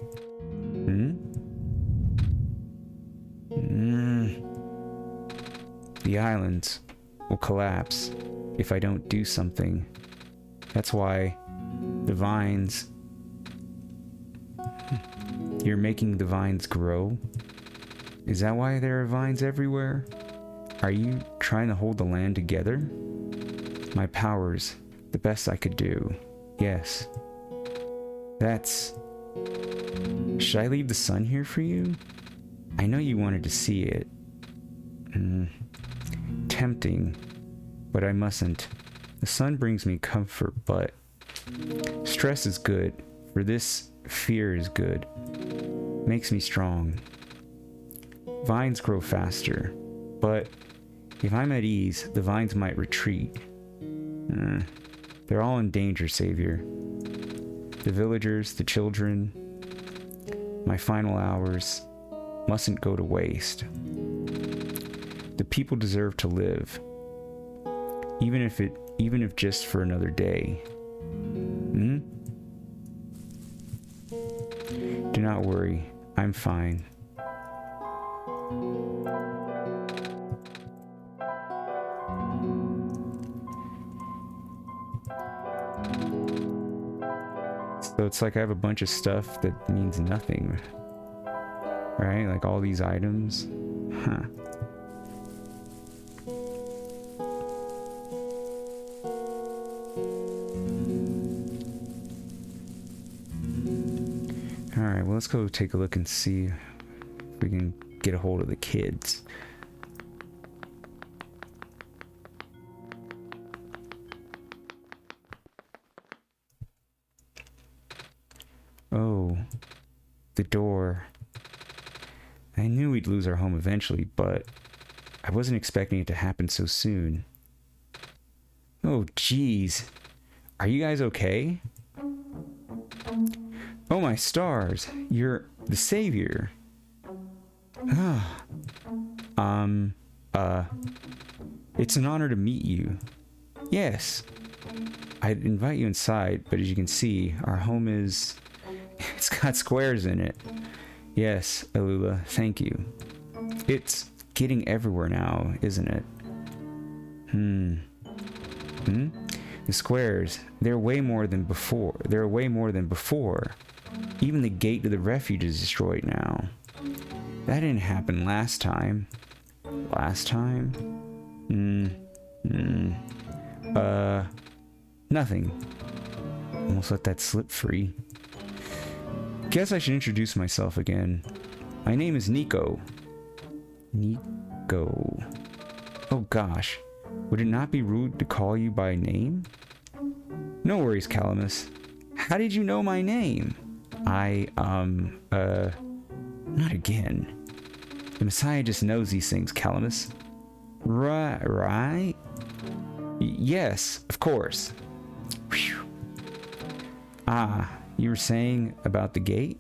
The islands will collapse if I don't do something. That's why the vines... You're making the vines grow? Is that why there are vines everywhere? Are you trying to hold the land together? My powers, the best I could do. Yes. That's... Should I leave the sun here for you? I know you wanted to see it. Tempting, but I mustn't. The sun brings me comfort, but stress is good. For this, fear is good. Makes me strong. Vines grow faster, but if I'm at ease, the vines might retreat. They're all in danger, Savior. The villagers, the children, my final hours mustn't go to waste. The people deserve to live, even if just for another day. Do not worry, I'm fine. So it's like I have a bunch of stuff that means nothing, right? Like all these items. Huh. Alright, well, let's go take a look and see if we can get a hold of the kids. Oh, the door. I knew we'd lose our home eventually, but I wasn't expecting it to happen so soon. Oh, jeez. Are you guys okay? Oh, my stars. You're the savior. It's an honor to meet you. Yes. I'd invite you inside, but as you can see, our home is... It's got squares in it. Yes, Alula, thank you. It's getting everywhere now, isn't it? The squares, they're way more than before. Even the gate to the refuge is destroyed now. That didn't happen last time. Nothing. Almost let that slip free. Guess I should introduce myself again. My name is Nico. Nico. Oh gosh. Would it not be rude to call you by name? No worries, Calamus. How did you know my name? Not again. The Messiah just knows these things, Calamus. Right? Yes, of course. Whew. You were saying about the gate?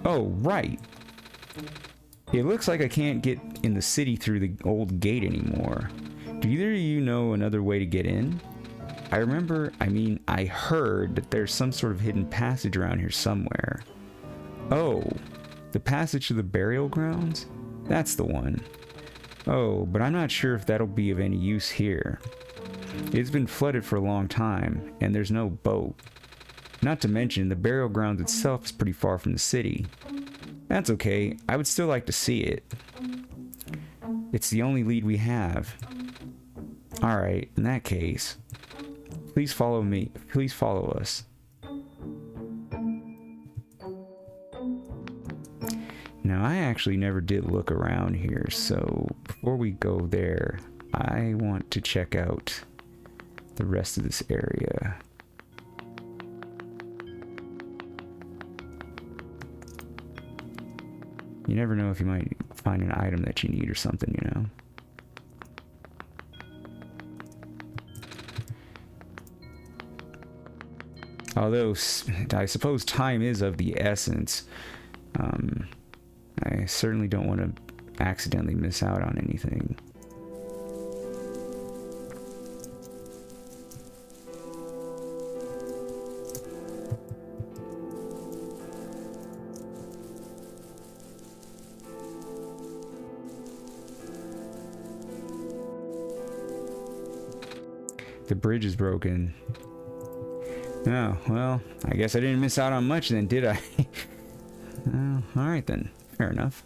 Oh, right. It looks like I can't get in the city through the old gate anymore. Do either of you know another way to get in? I heard that there's some sort of hidden passage around here somewhere. Oh, the passage to the burial grounds? That's the one. Oh, but I'm not sure if that'll be of any use here. It's been flooded for a long time, and there's no boat. Not to mention, the burial grounds itself is pretty far from the city. That's okay, I would still like to see it. It's the only lead we have. Alright, in that case, please follow me. Please follow us. Now, I actually never did look around here, so before we go there, I want to check out the rest of this area. You never know if you might find an item that you need or something, you know? Although, I suppose time is of the essence. I certainly don't want to accidentally miss out on anything. The bridge is broken. Oh, well, I guess I didn't miss out on much then, did I? Alright then. Fair enough.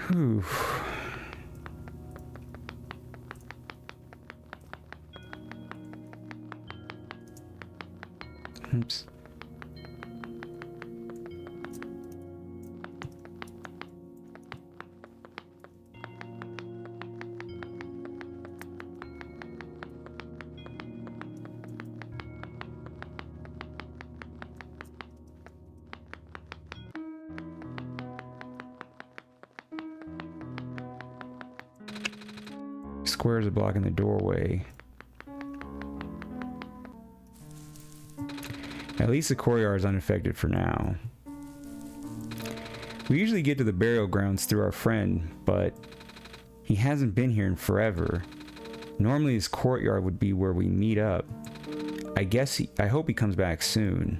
Whew. Oops. Squares are blocking the doorway. At least the courtyard is unaffected for now. We usually get to the burial grounds through our friend, but he hasn't been here in forever. Normally his courtyard would be where we meet up. I hope he comes back soon.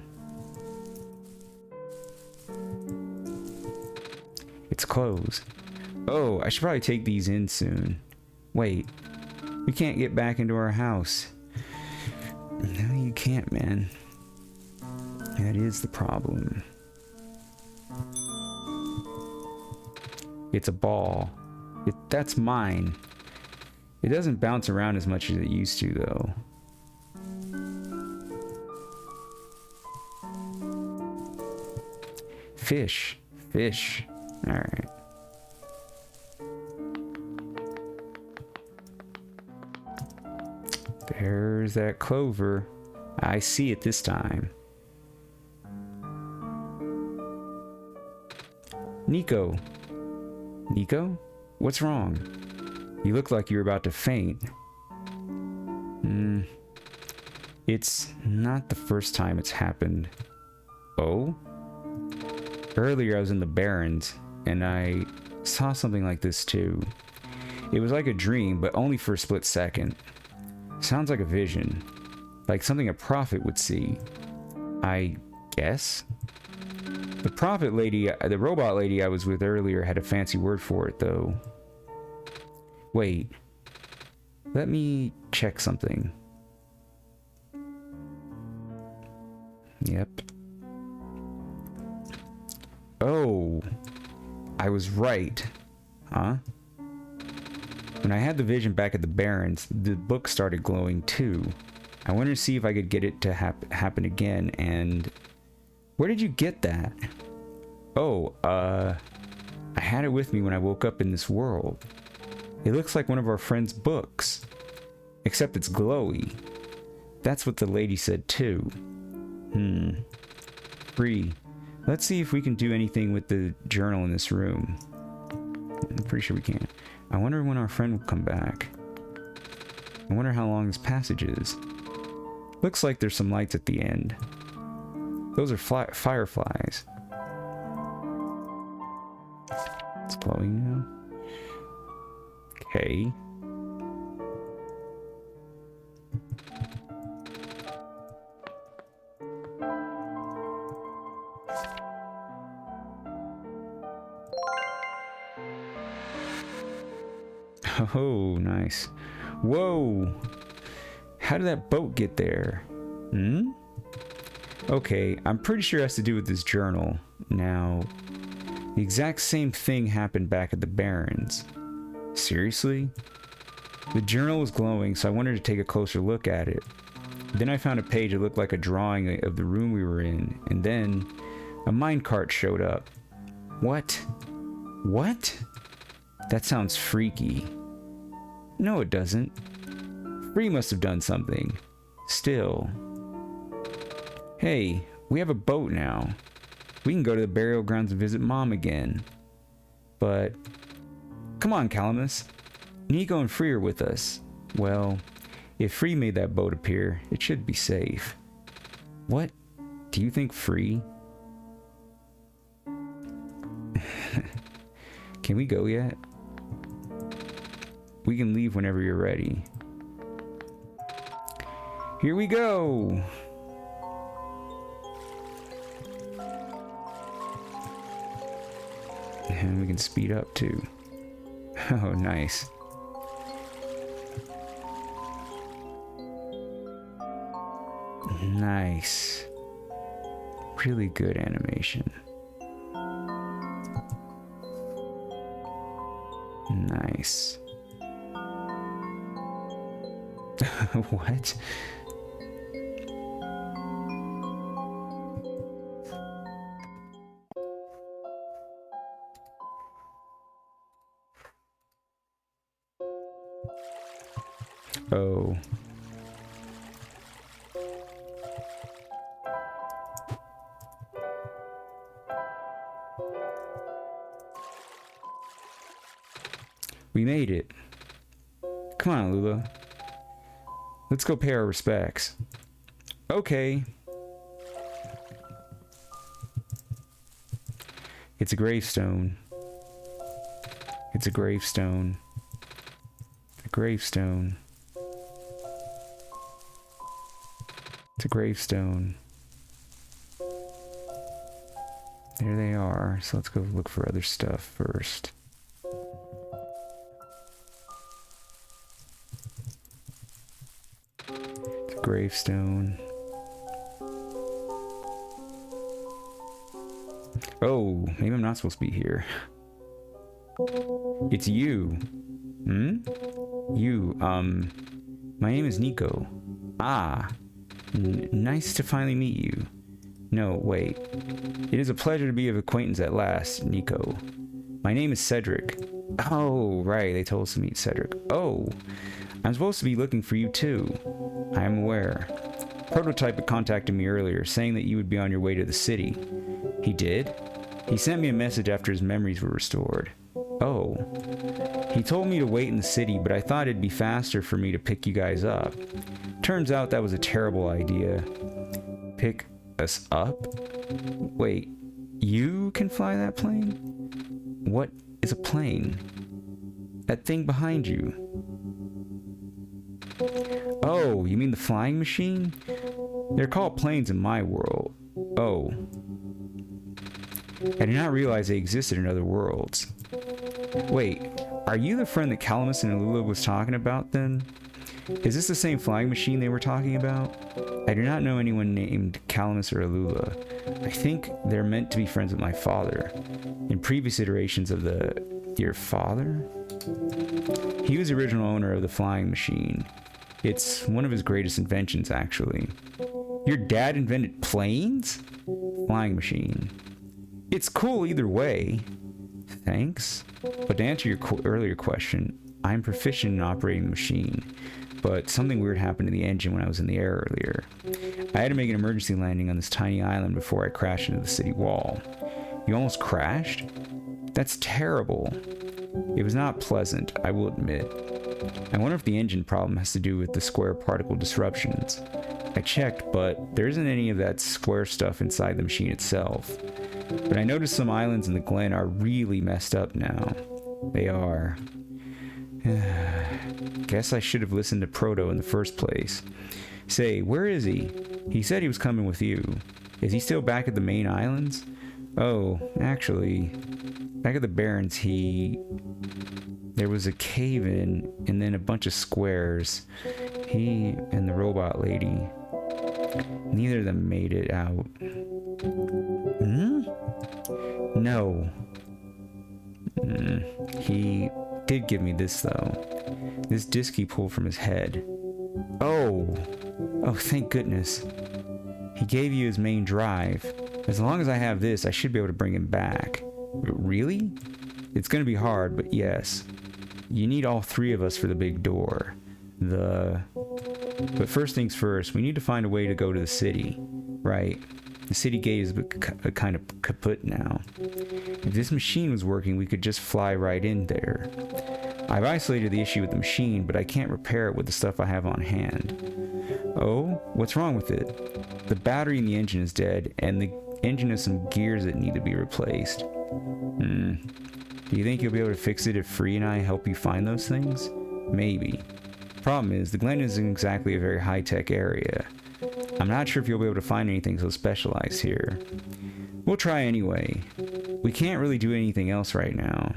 It's closed. Oh, I should probably take these in soon. Wait, we can't get back into our house. No, you can't, man. That is the problem. It's a ball. That's mine. It doesn't bounce around as much as it used to, though. Fish. Fish. Alright. There's that clover. I see it this time. Nico. Nico? What's wrong? You look like you're about to faint. It's not the first time it's happened. Oh? Earlier I was in the Barrens, and I saw something like this too. It was like a dream, but only for a split second. Sounds like a vision. Like something a prophet would see. I guess? The prophet lady, the robot lady I was with earlier had a fancy word for it, though. Wait. Let me check something. Yep. Oh. I was right. Huh? When I had the vision back at the Barrens, the book started glowing too. I wanted to see if I could get it to happen again, and... Where did you get that? Oh, I had it with me when I woke up in this world. It looks like one of our friend's books. Except it's glowy. That's what the lady said too. Bree, let's see if we can do anything with the journal in this room. I'm pretty sure we can. I wonder when our friend will come back. I wonder how long this passage is. Looks like there's some lights at the end. Those are fireflies. It's glowing now. Okay. Oh, nice. Whoa! How did that boat get there? Okay, I'm pretty sure it has to do with this journal. Now, the exact same thing happened back at the Barrens. Seriously? The journal was glowing, so I wanted to take a closer look at it. Then I found a page that looked like a drawing of the room we were in, and then a minecart showed up. What? What? That sounds freaky. No, it doesn't. Free must have done something. Still. Hey, we have a boat now. We can go to the burial grounds and visit Mom again. But, come on, Calamus. Nico and Free are with us. Well, if Free made that boat appear, it should be safe. What? Do you think Free? Can we go yet? We can leave whenever you're ready. Here we go. And we can speed up too. Oh, nice. Nice. Really good animation. Nice. What? Oh. We made it. Come on, Lula. Let's go pay our respects. Okay. It's a gravestone. It's a gravestone. A gravestone. It's a gravestone. There they are. So let's go look for other stuff first. It's a gravestone. Oh, maybe I'm not supposed to be here. It's you. Hmm? You, my name is Nico. Ah, nice to finally meet you. No, wait. It is a pleasure to be of acquaintance at last, Nico. My name is Cedric. Oh, right, they told us to meet Cedric. Oh, I'm supposed to be looking for you too. I am aware. Prototype had contacted me earlier, saying that you would be on your way to the city. He did? He sent me a message after his memories were restored. Oh. He told me to wait in the city, but I thought it'd be faster for me to pick you guys up. Turns out that was a terrible idea. Pick us up? Wait, you can fly that plane? What is a plane? That thing behind you. Oh, you mean the flying machine? They're called planes in my world. Oh. I did not realize they existed in other worlds. Wait, are you the friend that Calamus and Alula was talking about then? Is this the same flying machine they were talking about? I do not know anyone named Calamus or Alula. I think they're meant to be friends with my father. In previous iterations of your father? He was the original owner of the flying machine. It's one of his greatest inventions, actually. Your dad invented planes? Flying machine. It's cool either way. Thanks. But to answer your earlier question, I'm proficient in operating the machine. But something weird happened to the engine when I was in the air earlier. I had to make an emergency landing on this tiny island before I crashed into the city wall. You almost crashed? That's terrible. It was not pleasant, I will admit. I wonder if the engine problem has to do with the square particle disruptions. I checked, but there isn't any of that square stuff inside the machine itself. But I noticed some islands in the Glen are really messed up now. They are. Guess I should have listened to Proto in the first place. Say, where is he? He said he was coming with you. Is he still back at the main islands? Oh, actually, back at the Barrens, there was a cave-in and then a bunch of squares. He and the robot lady, neither of them made it out. Hmm? No. He did give me this, though. This disc he pulled from his head. Oh, thank goodness. He gave you his main drive. As long as I have this, I should be able to bring him back. Really? It's gonna be hard, but yes. You need all three of us for the big door. But first things first, we need to find a way to go to the city, right? The city gate is kind of kaput now. If this machine was working, we could just fly right in there. I've isolated the issue with the machine, but I can't repair it with the stuff I have on hand. Oh, what's wrong with it? The battery in the engine is dead, and the engine has some gears that need to be replaced. Do you think you'll be able to fix it if Free and I help you find those things? Maybe. Problem is, the Glen isn't exactly a very high-tech area. I'm not sure if you'll be able to find anything so specialized here. We'll try anyway. We can't really do anything else right now.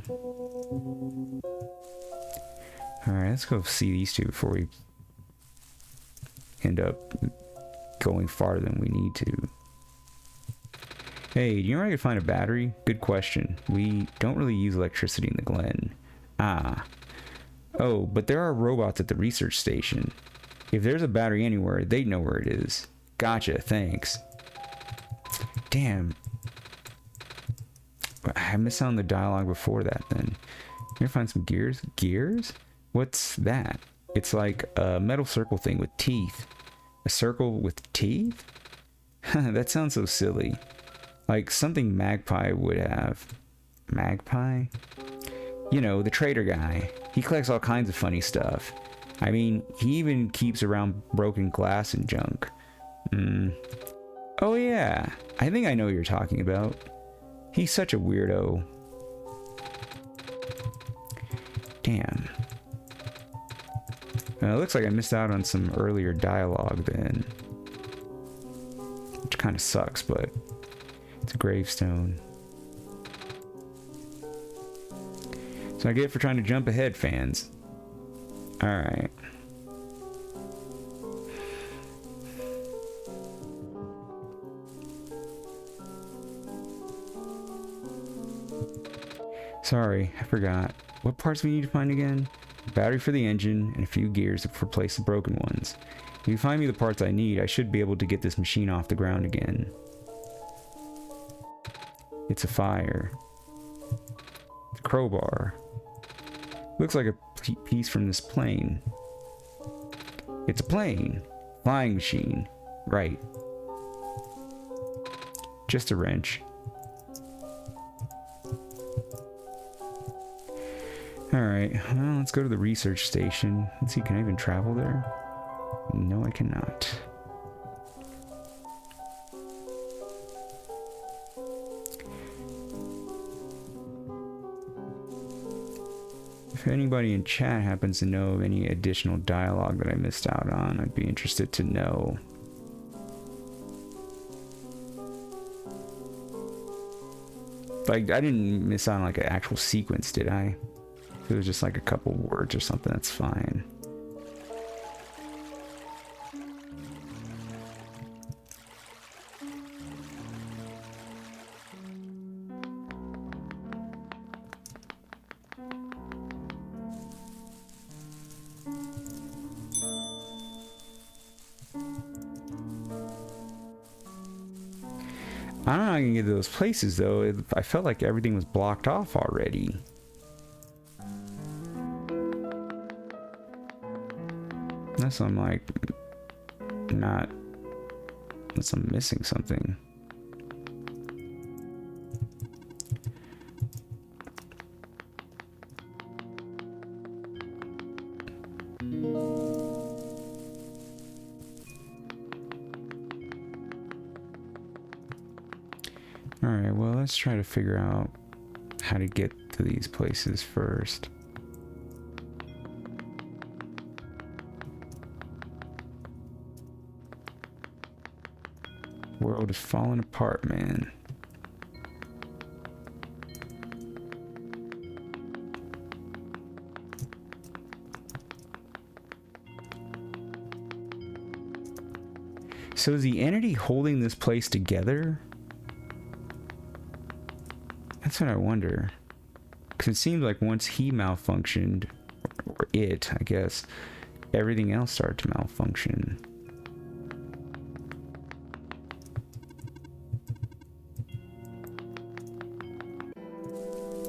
Alright, let's go see these two before we end up going farther than we need to. Hey, do you know where I could find a battery? Good question. We don't really use electricity in the Glen. Ah. Oh, but there are robots at the research station. If there's a battery anywhere, they'd know where it is. Gotcha, thanks. Damn. I missed out on the dialogue before that then. Here, find some gears. Gears? What's that? It's like a metal circle thing with teeth. A circle with teeth? That sounds so silly. Like something Magpie would have. Magpie? You know, the trader guy. He collects all kinds of funny stuff. I mean, he even keeps around broken glass and junk. Oh yeah, I think I know what you're talking about. He's such a weirdo. Damn. It looks like I missed out on some earlier dialogue then. Which kind of sucks, but it's a gravestone. So I get it for trying to jump ahead, fans. Alright. Sorry, I forgot. What parts we need to find again? A battery for the engine, and a few gears to replace the broken ones. If you find me the parts I need, I should be able to get this machine off the ground again. It's a fire. The crowbar. Looks like a piece from this plane. It's a plane. Flying machine. Right. Just a wrench. Alright, well, let's go to the research station. Let's see, can I even travel there? No, I cannot. If anybody in chat happens to know of any additional dialogue that I missed out on, I'd be interested to know. Like, I didn't miss out on like an actual sequence, did I? If it was just like a couple words or something, that's fine. I don't know how I can get to those places though. I felt like everything was blocked off already. Unless I'm like not, unless I'm missing something. Alright, well, let's try to figure out how to get to these places first. World is falling apart, man. So is the entity holding this place together? That's what I wonder. Because it seems like once he malfunctioned, or it, I guess, everything else started to malfunction.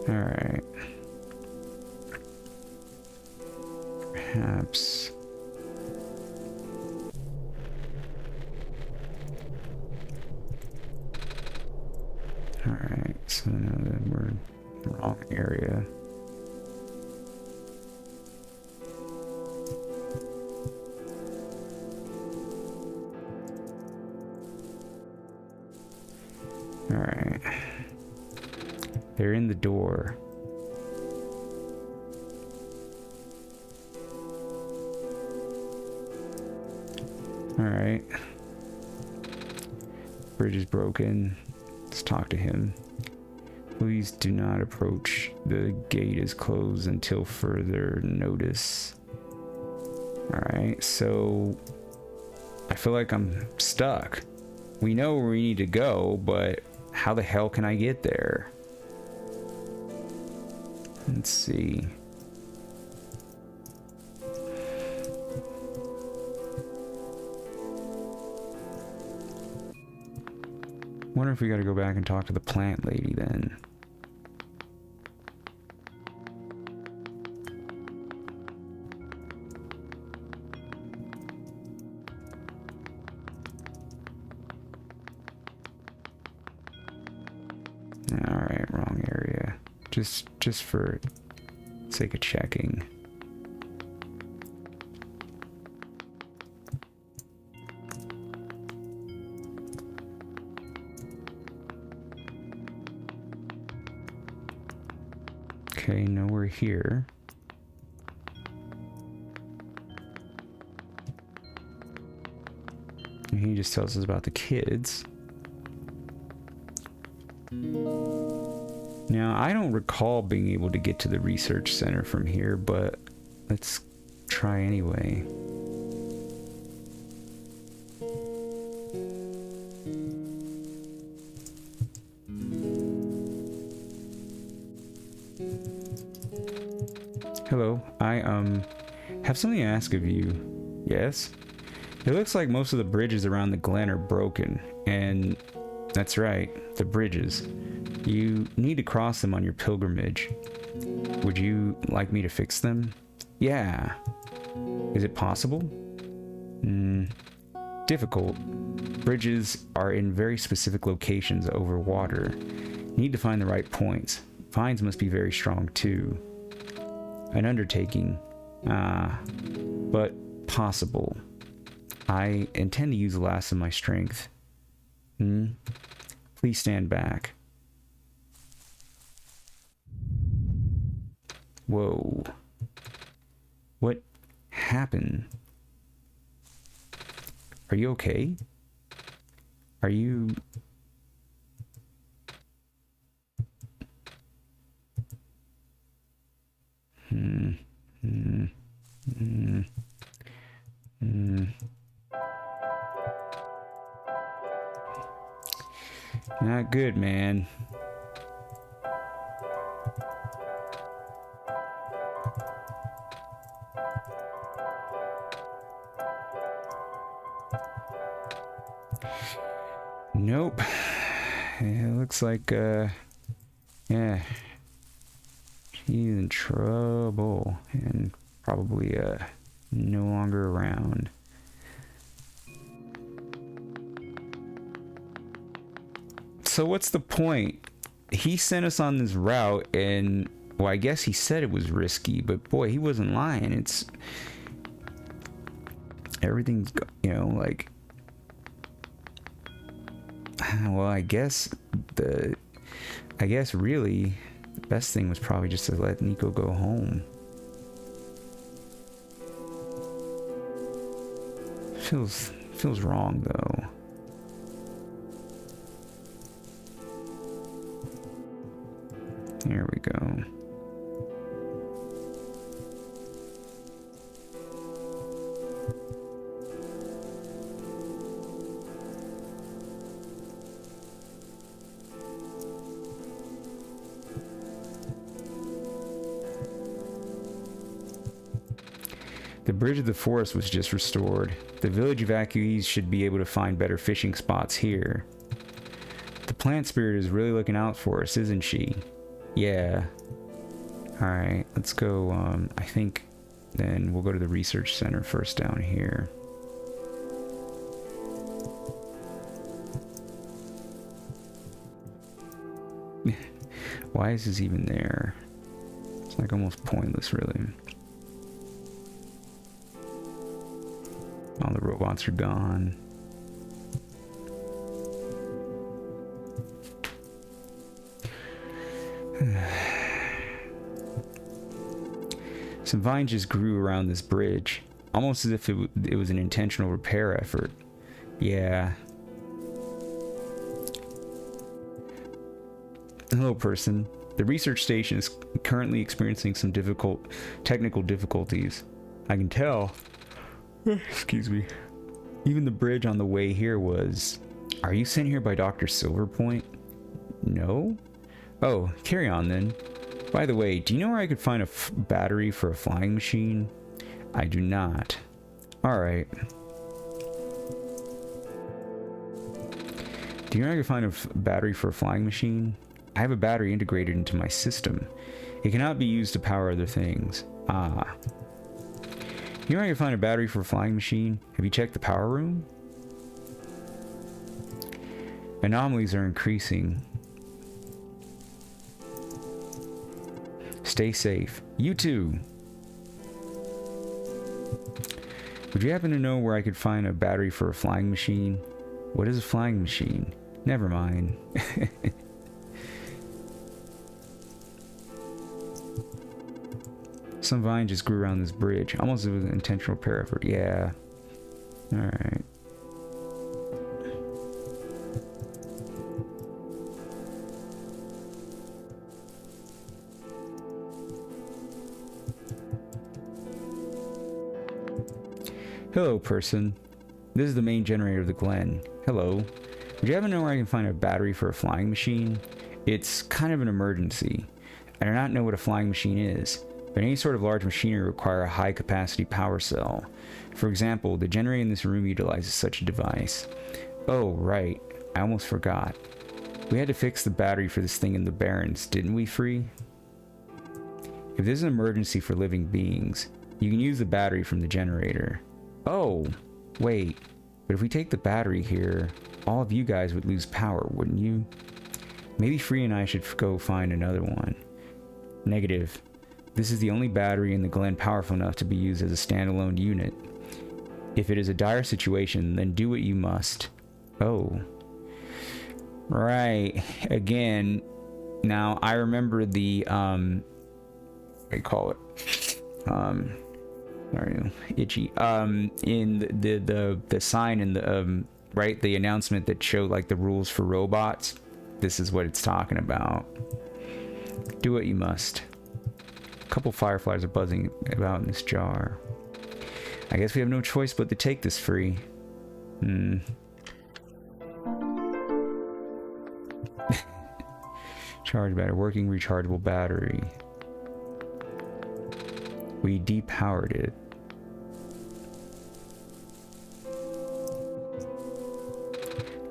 Alright. Perhaps. Alright, so now that we're in the wrong area. Alright. They're in the door. Alright. Bridge is broken. Let's talk to him. Please do not approach. The gate is closed until further notice. Alright, so I feel like I'm stuck. We know where we need to go, but how the hell can I get there? Let's see. Wonder if we gotta go back and talk to the plant lady then. Alright, wrong area. Just for sake of checking. Okay, nowhere here. And he just tells us about the kids. Now, I don't recall being able to get to the research center from here, but let's try anyway. Hello, I have something to ask of you. Yes? It looks like most of the bridges around the Glen are broken, and that's right, the bridges. You need to cross them on your pilgrimage. Would you like me to fix them? Yeah. Is it possible? Difficult. Bridges are in very specific locations over water. You need to find the right points. Vines must be very strong too. An undertaking. But possible. I intend to use the last of my strength. Please stand back. Whoa. What happened? Are you okay? Are you... Not good, man. Nope. It looks like, yeah. She's in trouble and probably, no longer around. So what's the point? He sent us on this route and, well, I guess he said it was risky, but boy, he wasn't lying. It's... everything's, you know, like... well, I guess really the best thing was probably just to let Nico go home. Feels wrong though. Here we go. The bridge of the forest was just restored. The village evacuees should be able to find better fishing spots here. The plant spirit is really looking out for us, isn't she? Yeah. Alright, let's go, I think then we'll go to the research center first down here. Why is this even there? It's like almost pointless, really. All the robots are gone. Some vines just grew around this bridge. Almost as if it was an intentional repair effort. Yeah. Hello, person. The research station is currently experiencing some technical difficulties. I can tell. Excuse me. Even the bridge on the way here was... Are you sent here by Dr. Silverpoint? No? Oh, carry on then. By the way, do you know where I could find a battery for a flying machine? I do not. Alright. Do you know where I could find a battery for a flying machine? I have a battery integrated into my system. It cannot be used to power other things. Ah. You know where I can find a battery for a flying machine? Have you checked the power room? Anomalies are increasing. Stay safe. You too. Would you happen to know where I could find a battery for a flying machine? What is a flying machine? Never mind. Some vine just grew around this bridge. Almost as it was an intentional repair effort. Yeah. Alright. Hello, person. This is the main generator of the Glen. Hello. Would you happen to know where I can find a battery for a flying machine? It's kind of an emergency. I do not know what a flying machine is, but any sort of large machinery require a high-capacity power cell. For example, the generator in this room utilizes such a device. Oh, right. I almost forgot. We had to fix the battery for this thing in the Barrens, didn't we, Free? If there's an emergency for living beings, you can use the battery from the generator. Oh, wait. But if we take the battery here, all of you guys would lose power, wouldn't you? Maybe Free and I should go find another one. Negative. This is the only battery in the Glen powerful enough to be used as a standalone unit. If it is a dire situation, then do what you must. Oh. Right. Again. Now, I remember the, what do you call it? Sorry, itchy. In the sign in the, right, the announcement that showed, like, the rules for robots. This is what it's talking about. Do what you must. A couple fireflies are buzzing about in this jar. I guess we have no choice but to take this Free. Charge battery. Working rechargeable battery. We depowered it.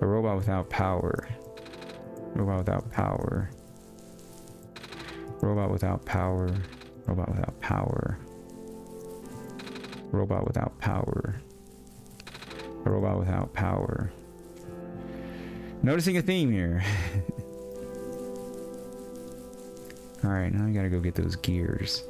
A robot without power. Robot without power. Robot without power. Robot without power. Robot without power. A robot without power. Noticing a theme here. Alright, now I gotta go get those gears.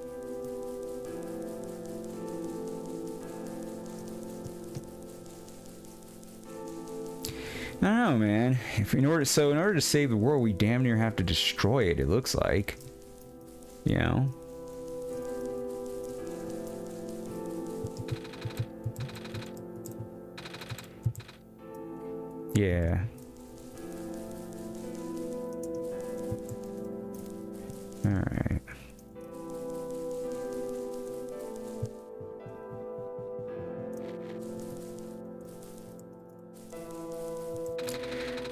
I don't know, man. In order to save the world, we damn near have to destroy it. It looks like, you know. Yeah. All right.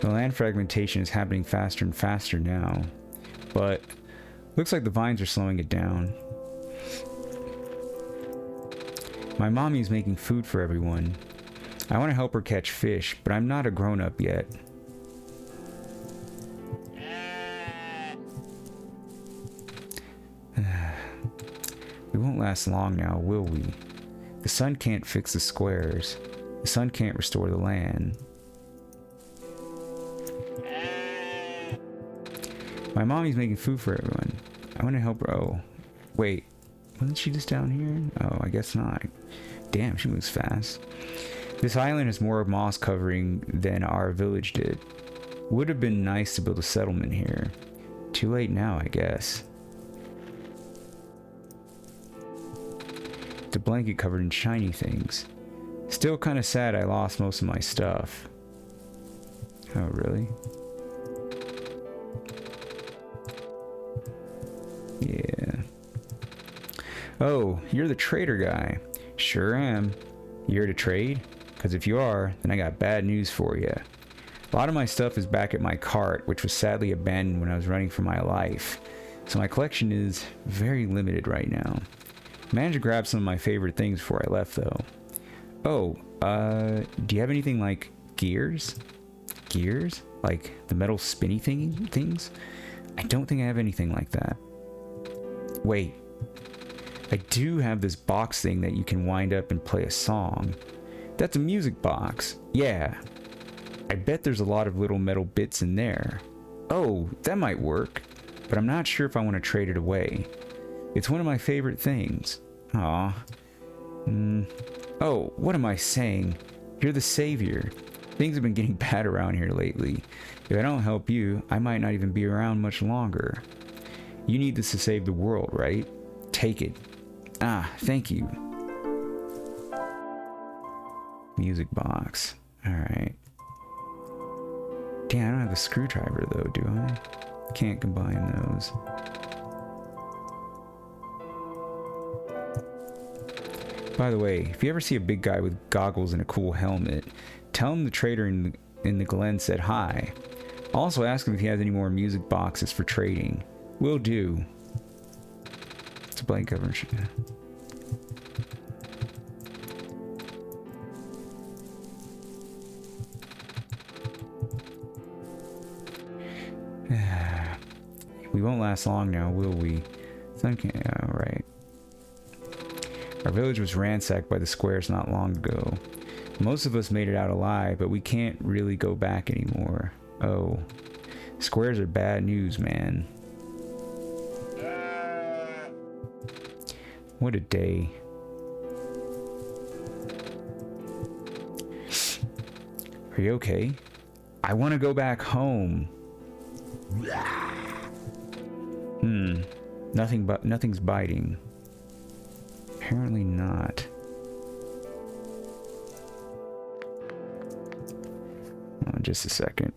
The land fragmentation is happening faster and faster now, but looks like the vines are slowing it down. My mommy's making food for everyone. I want to help her catch fish, but I'm not a grown-up yet. We won't last long now, will we? The sun can't fix the squares. The sun can't restore the land. My mommy's making food for everyone. I want to help her. Oh, wait. Wasn't she just down here? Oh, I guess not. Damn, she moves fast. This island has more moss covering than our village did. Would have been nice to build a settlement here. Too late now, I guess. a blanket covered in shiny things. Still kind of sad I lost most of my stuff. Oh, really? Yeah. Oh, you're the trader guy. Sure am. You here to trade? Because if you are, then I got bad news for you. A lot of my stuff is back at my cart, which was sadly abandoned when I was running for my life. So my collection is very limited right now. Managed to grab some of my favorite things before I left, though. Oh, do you have anything like gears? Gears? Like the metal spinny things? I don't think I have anything like that. Wait. I do have this box thing that you can wind up and play a song. That's a music box. Yeah. I bet there's a lot of little metal bits in there. Oh, that might work. But I'm not sure if I want to trade it away. It's one of my favorite things. Aw. Oh, what am I saying? You're the savior. Things have been getting bad around here lately. If I don't help you, I might not even be around much longer. You need this to save the world, right? Take it. Ah, thank you. Music box. Alright. Damn, I don't have a screwdriver though, do I? Can't combine those. By the way, if you ever see a big guy with goggles and a cool helmet, tell him the trader in the Glen said hi. Also ask him if he has any more music boxes for trading. Will do. It's a blank cover. We won't last long now, will we? Okay, alright. Our village was ransacked by the squares not long ago. Most of us made it out alive, but we can't really go back anymore. Oh. Squares are bad news, man. What a day. Are you okay? I want to go back home. Nothing's biting. Apparently not. Oh, just a second.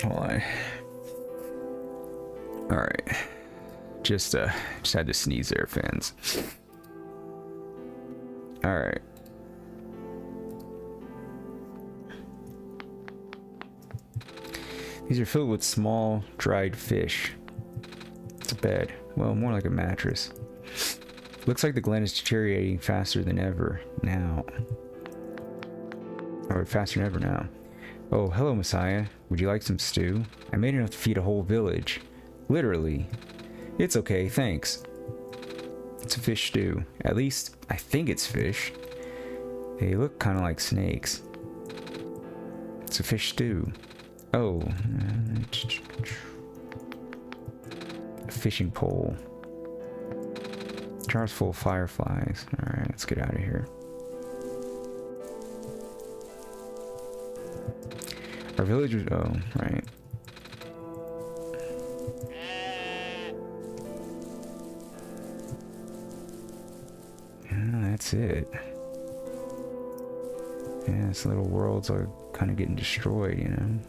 Hold on. All right. Just had to sneeze there, fans. All right. These are filled with small, dried fish. It's a bed. Well, more like a mattress. Looks like the Glen is deteriorating faster than ever now. Or faster than ever now. Oh, hello, Messiah. Would you like some stew? I made enough to feed a whole village. Literally. It's okay, thanks. It's a fish stew. At least, I think it's fish. They look kind of like snakes. It's a fish stew. Oh. A fishing pole. Jar's full of fireflies. Alright, let's get out of here. Our village was... Oh, right. Yeah, that's it. Yeah, this little world's are kind of getting destroyed, you know?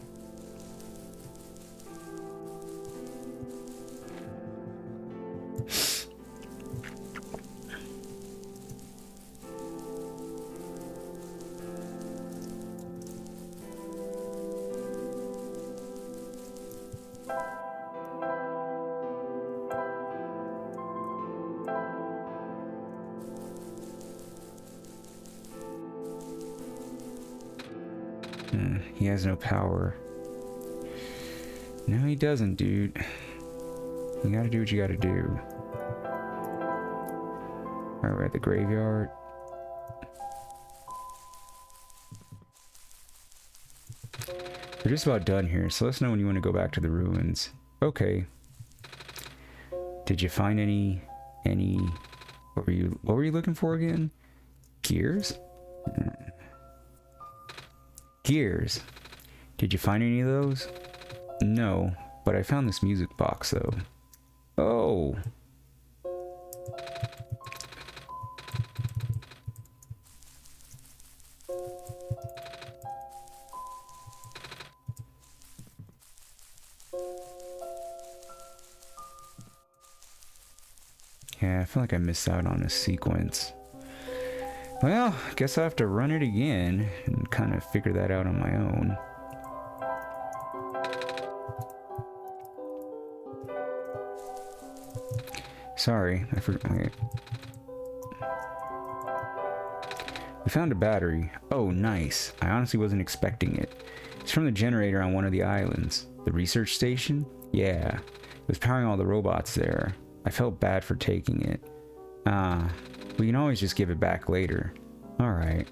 He has no power. No, he doesn't, dude. You gotta do what you gotta do. Alright, we're at the graveyard. We're just about done here, so let us know when you want to go back to the ruins. Okay. Did you find any... What were you looking for again? Gears? Gears. Did you find any of those? No, but I found this music box though. Oh. Yeah, I feel like I missed out on a sequence. Well, I guess I have to run it again and kind of figure that out on my own. Sorry, I forgot. Okay. We found a battery. Oh, nice. I honestly wasn't expecting it. It's from the generator on one of the islands. The research station? Yeah. It was powering all the robots there. I felt bad for taking it. We can always just give it back later. Alright.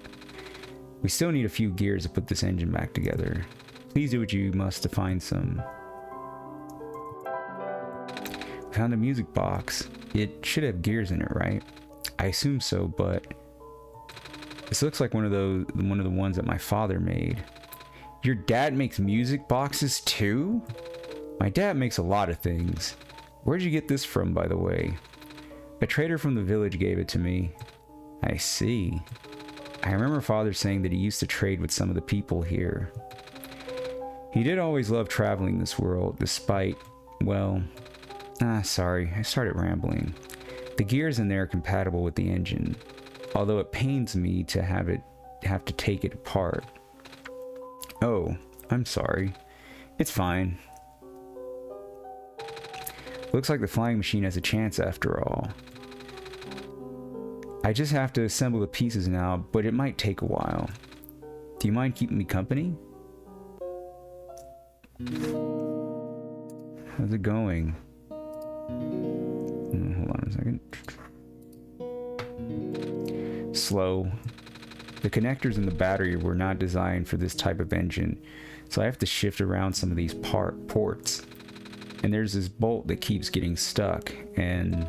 We still need a few gears to put this engine back together. Please do what you must to find some. We found a music box. It should have gears in it, right? I assume so, but this looks like one of the ones that my father made. Your dad makes music boxes too? My dad makes a lot of things. Where'd you get this from, by the way? A trader from the village gave it to me. I see. I remember father saying that he used to trade with some of the people here. He did always love traveling this world, despite, well... sorry, I started rambling. The gears in there are compatible with the engine, although it pains me to have to take it apart. Oh, I'm sorry. It's fine. Looks like the flying machine has a chance after all. I just have to assemble the pieces now, but it might take a while. Do you mind keeping me company? How's it going? Hold on a second. Slow. The connectors in the battery were not designed for this type of engine, so I have to shift around some of these ports. And there's this bolt that keeps getting stuck, and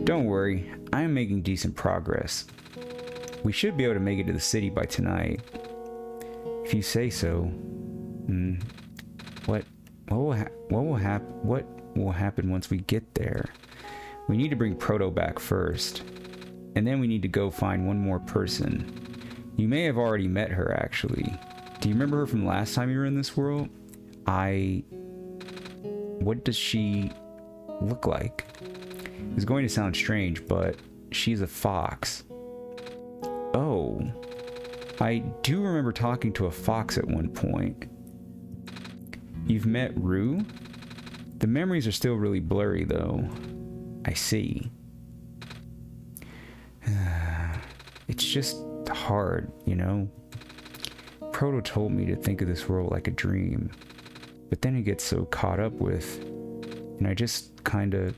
don't worry, I am making decent progress. We should be able to make it to the city by tonight. If you say so. What will happen once we get there? We need to bring Proto back first. And then we need to go find one more person. You may have already met her, actually. Do you remember her from last time you were in this world? What does she look like? It's going to sound strange, but she's a fox. Oh. I do remember talking to a fox at one point. You've met Rue? The memories are still really blurry, though. I see. It's just hard, you know? Proto told me to think of this world like a dream, but then it gets so caught up with, and I just kind of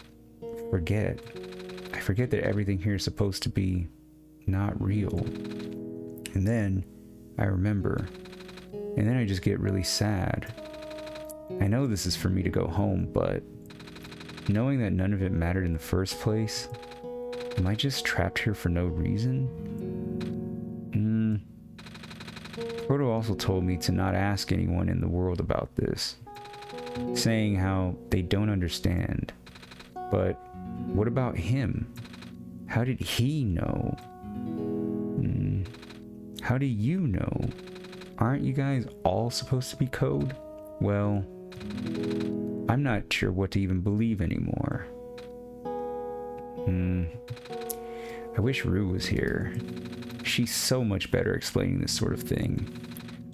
forget. I forget that everything here is supposed to be not real. And then I remember, and then I just get really sad. I know this is for me to go home, but knowing that none of it mattered in the first place, am I just trapped here for no reason? Proto also told me to not ask anyone in the world about this, saying how they don't understand. But what about him? How did he know? How do you know? Aren't you guys all supposed to be code? Well, I'm not sure what to even believe anymore. I wish Rue was here. She's so much better explaining this sort of thing.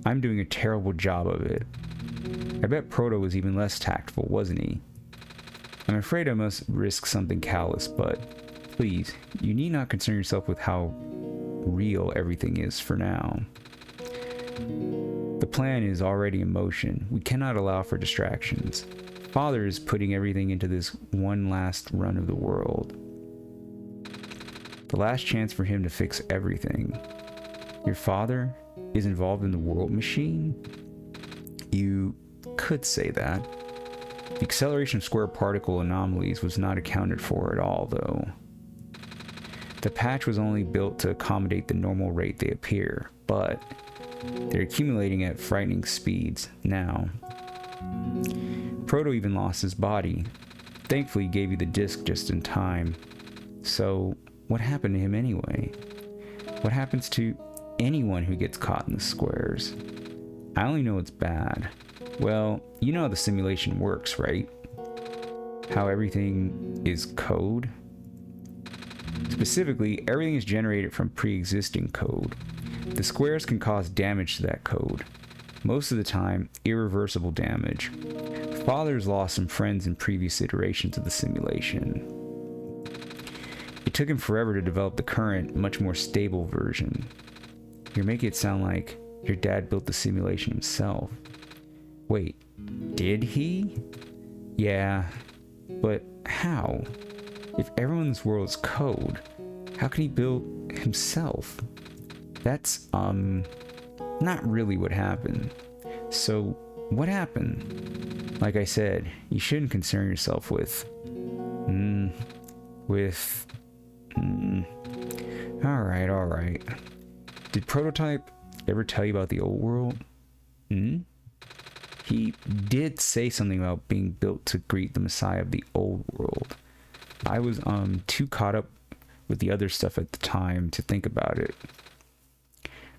I'm doing a terrible job of it. I bet Proto was even less tactful, wasn't he? I'm afraid I must risk something callous, but please, you need not concern yourself with how real everything is for now. The plan is already in motion. We cannot allow for distractions. Father is putting everything into this one last run of the world. The last chance for him to fix everything. Your father is involved in the world machine? You could say that. The acceleration of square particle anomalies was not accounted for at all, though. The patch was only built to accommodate the normal rate they appear, but They're accumulating at frightening speeds now. Proto even lost his body. Thankfully, he gave you the disc just in time. So, what happened to him anyway? What happens to anyone who gets caught in the squares? I only know it's bad. Well, you know how the simulation works, right? How everything is code? Specifically, everything is generated from pre-existing code. The squares can cause damage to that code. Most of the time, irreversible damage. Father's lost some friends in previous iterations of the simulation. It took him forever to develop the current, much more stable version. You're making it sound like your dad built the simulation himself. Wait, did he? Yeah, but how? If everyone's world is code, how can he build himself? That's, not really what happened. So, what happened? Like I said, you shouldn't concern yourself with... Alright. Did Prototype ever tell you about the old world? He did say something about being built to greet the Messiah of the old world. I was, too caught up with the other stuff at the time to think about it.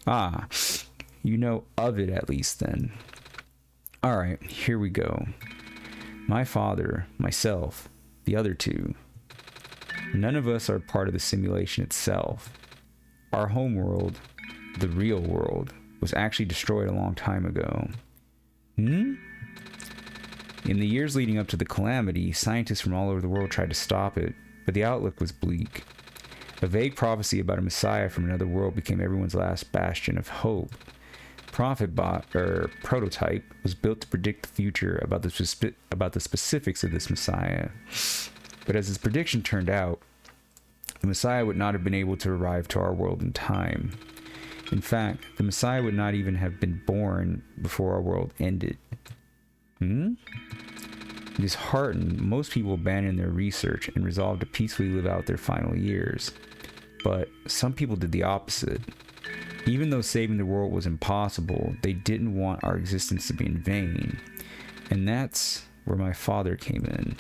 Ah, you know of it at least then. Alright, here we go. My father, myself, the other two. None of us are part of the simulation itself. Our homeworld, the real world, was actually destroyed a long time ago. In the years leading up to the calamity, scientists from all over the world tried to stop it, but the outlook was bleak. A vague prophecy about a messiah from another world became everyone's last bastion of hope. Prototype was built to predict the future about the specifics of this messiah. But as his prediction turned out, the messiah would not have been able to arrive to our world in time. In fact, the messiah would not even have been born before our world ended. Disheartened, most people abandoned their research and resolved to peacefully live out their final years. But some people did the opposite. Even though saving the world was impossible, they didn't want our existence to be in vain. And that's where my father came in.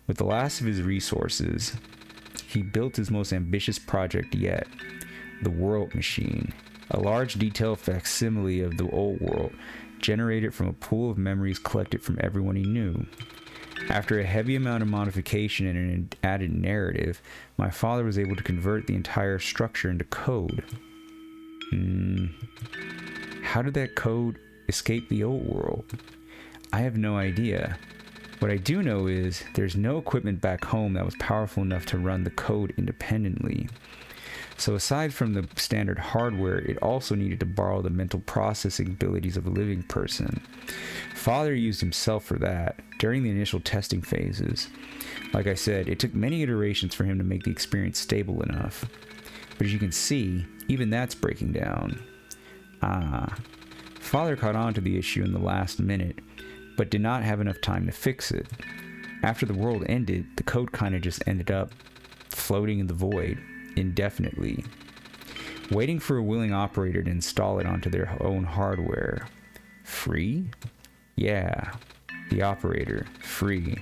With the last of his resources, he built his most ambitious project yet, the World Machine, a large detailed facsimile of the old world, generated from a pool of memories collected from everyone he knew. After a heavy amount of modification and an added narrative, my father was able to convert the entire structure into code. How did that code escape the old world? I have no idea. What I do know is there's no equipment back home that was powerful enough to run the code independently. So aside from the standard hardware, it also needed to borrow the mental processing abilities of a living person. Father used himself for that during the initial testing phases. Like I said, it took many iterations for him to make the experience stable enough. But as you can see, even that's breaking down. Father caught on to the issue in the last minute, but did not have enough time to fix it. After the world ended, the code kind of just ended up floating in the void indefinitely, waiting for a willing operator to install it onto their own hardware. Free? Yeah, the operator, Free,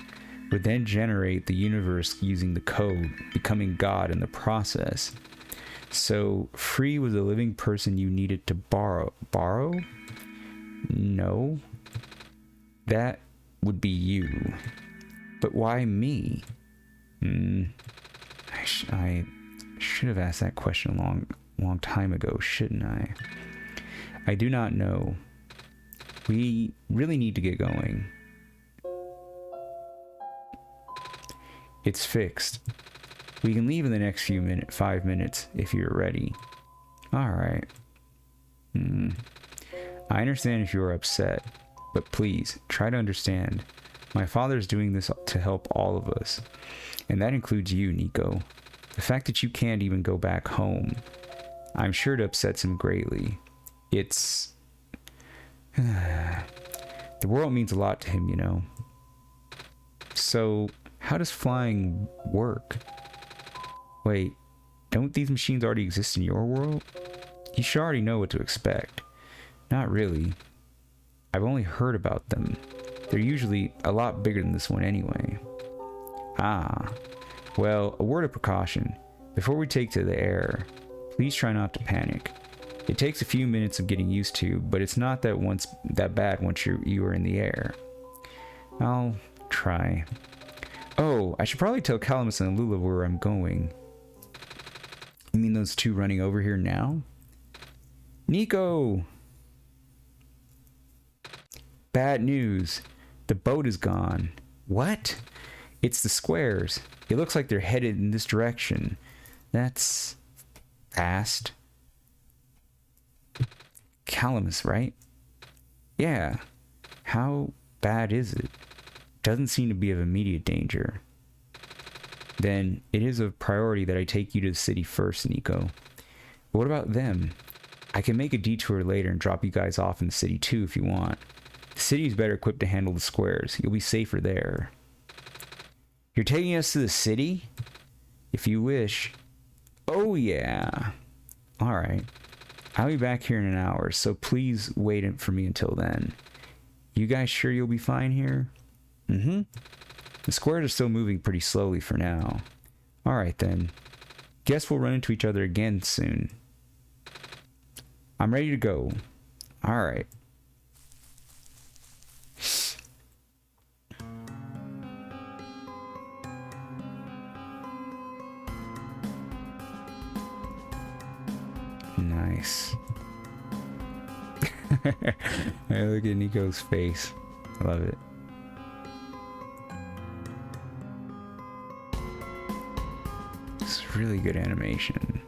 would then generate the universe using the code, becoming God in the process. So, Free was a living person you needed to borrow. Borrow? No. That would be you. But why me? I should have asked that question a long time ago, shouldn't I? I do not know. We really need to get going. It's fixed. We can leave in the next 5 minutes if you're ready. Alright. I understand if you're upset, but please, try to understand. My father's doing this to help all of us. And that includes you, Nico. The fact that you can't even go back home, I'm sure it upsets him greatly. It's... the world means a lot to him, you know. So, how does flying work? Wait, don't these machines already exist in your world? You should already know what to expect. Not really. I've only heard about them. They're usually a lot bigger than this one anyway. Ah. Well, a word of precaution. Before we take to the air, please try not to panic. It takes a few minutes of getting used to, but it's not that bad once you are in the air. I'll try. Oh, I should probably tell Calamus and Lula where I'm going. You mean those two running over here now? Nico! Bad news. The boat is gone. What? It's the squares. It looks like they're headed in this direction. That's fast. Calamus, right? Yeah. How bad is it? Doesn't seem to be of immediate danger. Then it is a priority that I take you to the city first, Nico. But what about them? I can make a detour later and drop you guys off in the city too if you want. The city is better equipped to handle the squares. You'll be safer there. You're taking us to the city? If you wish. Oh yeah. Alright. I'll be back here in an hour, so please wait for me until then. You guys sure you'll be fine here? Mm-hmm. The squares are still moving pretty slowly for now. Alright then. Guess we'll run into each other again soon. I'm ready to go. Alright. Nice. Hey, look at Nico's face. I love it. It's really good animation.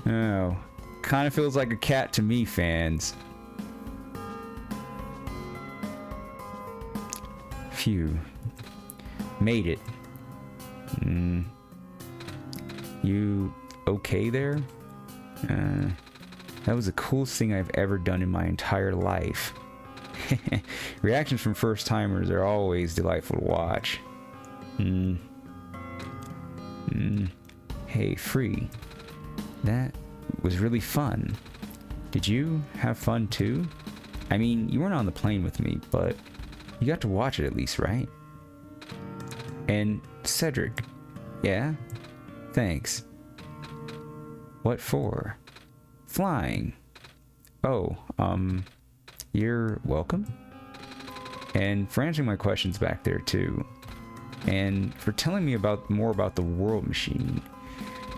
Oh, kind of feels like a cat to me, fans. Phew. Made it. You okay there? That was the coolest thing I've ever done in my entire life. Reactions from first timers are always delightful to watch. Hey, Free. That was really fun. Did you have fun too? I mean, you weren't on the plane with me, but you got to watch it at least, right? And Cedric. Yeah? Thanks. What for? Flying. Oh, you're welcome. And for answering my questions back there too. And for telling me more about the world machine.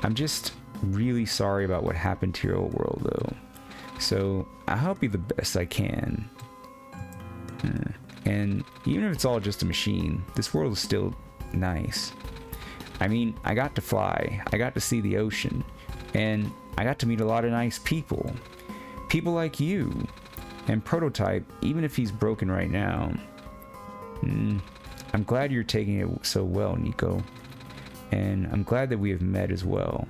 I'm just really sorry about what happened to your old world though. So I'll help you the best I can. And even if it's all just a machine, this world is still nice. I mean, I got to fly, I got to see the ocean, and I got to meet a lot of nice people. People like you. And Prototype, even if he's broken right now. I'm glad you're taking it so well, Nico. And I'm glad that we have met as well.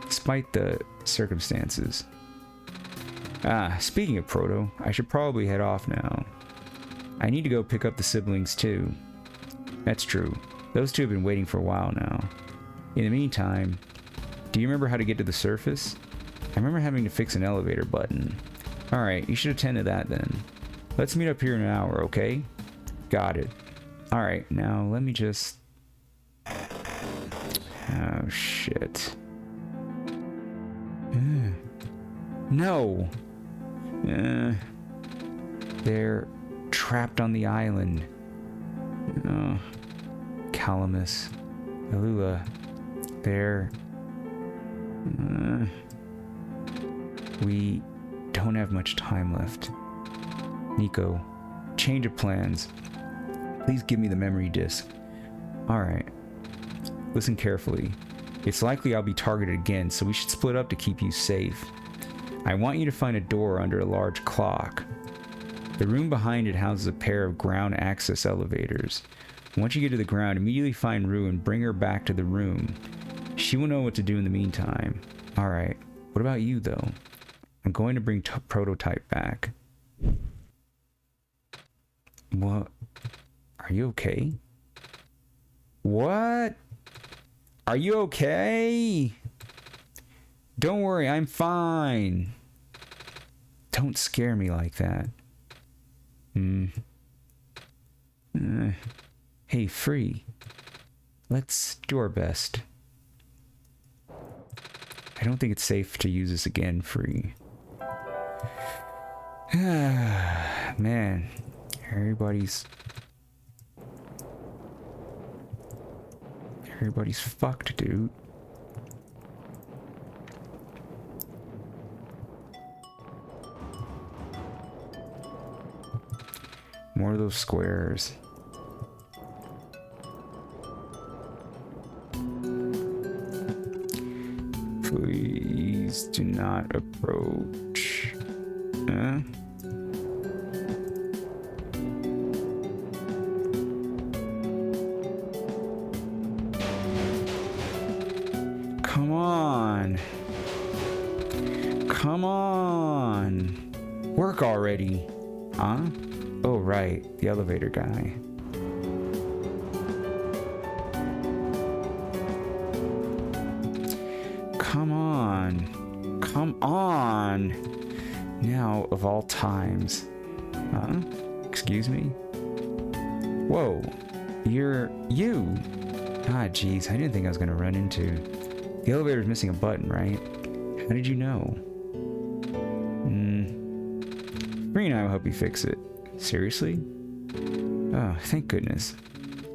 Despite the circumstances. Speaking of Proto, I should probably head off now. I need to go pick up the siblings too. That's true. Those two have been waiting for a while now. In the meantime, do you remember how to get to the surface? I remember having to fix an elevator button. Alright, you should attend to that then. Let's meet up here in an hour, okay? Got it. Alright, now let me just... Oh, shit. No! They're trapped on the island. Oh. Calamus. Alula. They're... We don't have much time left. Nico, change of plans. Please give me the memory disk. Alright. Listen carefully. It's likely I'll be targeted again, so we should split up to keep you safe. I want you to find a door under a large clock. The room behind it houses a pair of ground access elevators. Once you get to the ground, immediately find Rue and bring her back to the room. She will know what to do in the meantime. Alright. What about you, though? I'm going to bring Prototype back. What? Are you okay? What? Are you okay? Don't worry, I'm fine. Don't scare me like that. Hey, Free. Let's do our best. I don't think it's safe to use this again, Free. Man, everybody's fucked, dude. More of those squares. Please do not approach. Come on. Come on. Work already. Huh? Oh, right. The elevator guy. Come on. Come on. Now, of all times. Huh? Excuse me? Whoa. You're you. Ah, jeez. I didn't think I was going to run into. The elevator's missing a button, right? How did you know? Free and I will help you fix it. Seriously? Oh, thank goodness.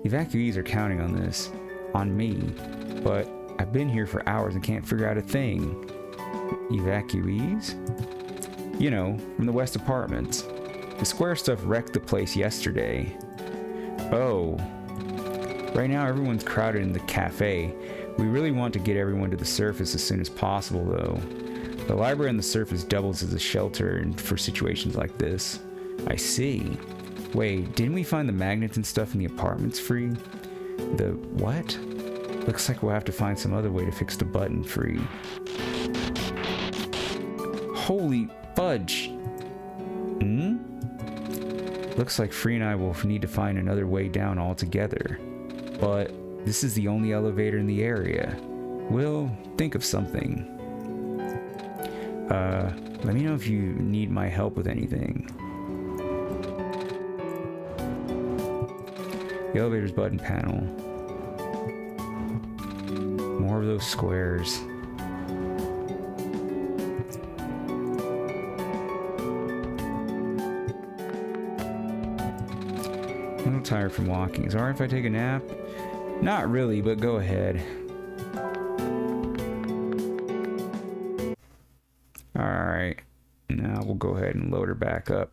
Evacuees are counting on this. On me. But I've been here for hours and can't figure out a thing. Evacuees? You know, from the West Apartments. The square stuff wrecked the place yesterday. Oh. Right now everyone's crowded in the cafe. We really want to get everyone to the surface as soon as possible, though. The library on the surface doubles as a shelter for situations like this. I see. Wait, didn't we find the magnets and stuff in the apartments, Free? The what? Looks like we'll have to find some other way to fix the button, Free. Holy fudge! Looks like Free and I will need to find another way down altogether. But this is the only elevator in the area. We'll think of something. Let me know if you need my help with anything. The elevator's button panel. More of those squares. I'm a little tired from walking. Is it alright if I take a nap? Not really, but go ahead. Alright. Now we'll go ahead and load her back up.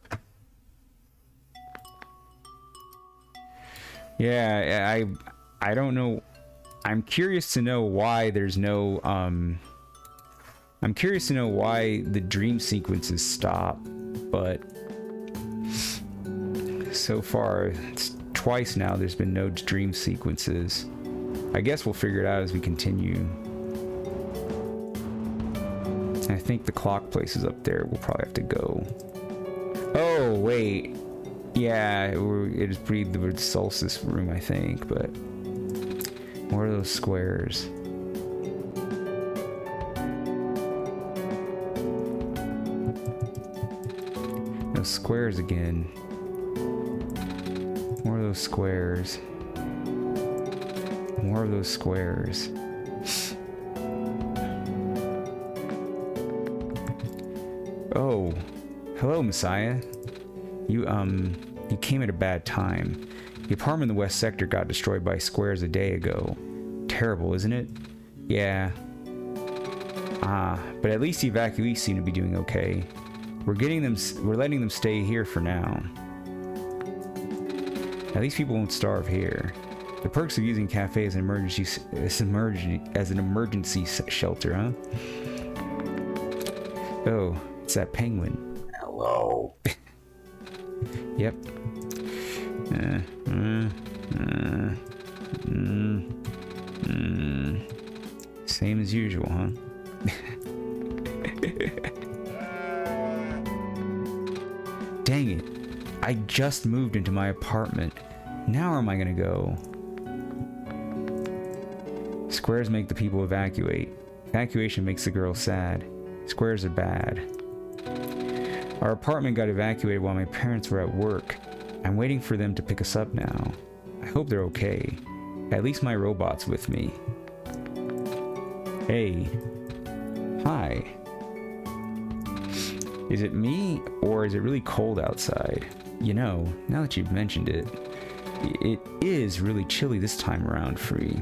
Yeah, I don't know. I'm curious to know why there's no I'm curious to know why the dream sequences stop, but so far it's twice now there's been no dream sequences. I guess we'll figure it out as we continue. I think the clock place is up there. We'll probably have to go. Oh, wait. Yeah, it is the Solstice room, I think, but more of those squares. Those squares again. More of those squares. More of those squares. Oh, hello, Messiah. You came at a bad time. The apartment in the West Sector got destroyed by squares a day ago. Terrible, isn't it? Yeah. But at least the evacuees seem to be doing okay. We're letting them stay here for now. At least people won't starve here. The perks of using cafe as an emergency shelter, huh? Oh, it's that penguin. Hello. Yep. Same as usual, huh? Dang it. I just moved into my apartment. Now where am I gonna go? Squares make the people evacuate. Evacuation makes the girl sad. Squares are bad. Our apartment got evacuated while my parents were at work. I'm waiting for them to pick us up now. I hope they're okay. At least my robot's with me. Hey. Hi. Is it me, or is it really cold outside? You know, now that you've mentioned it, it is really chilly this time around, Free.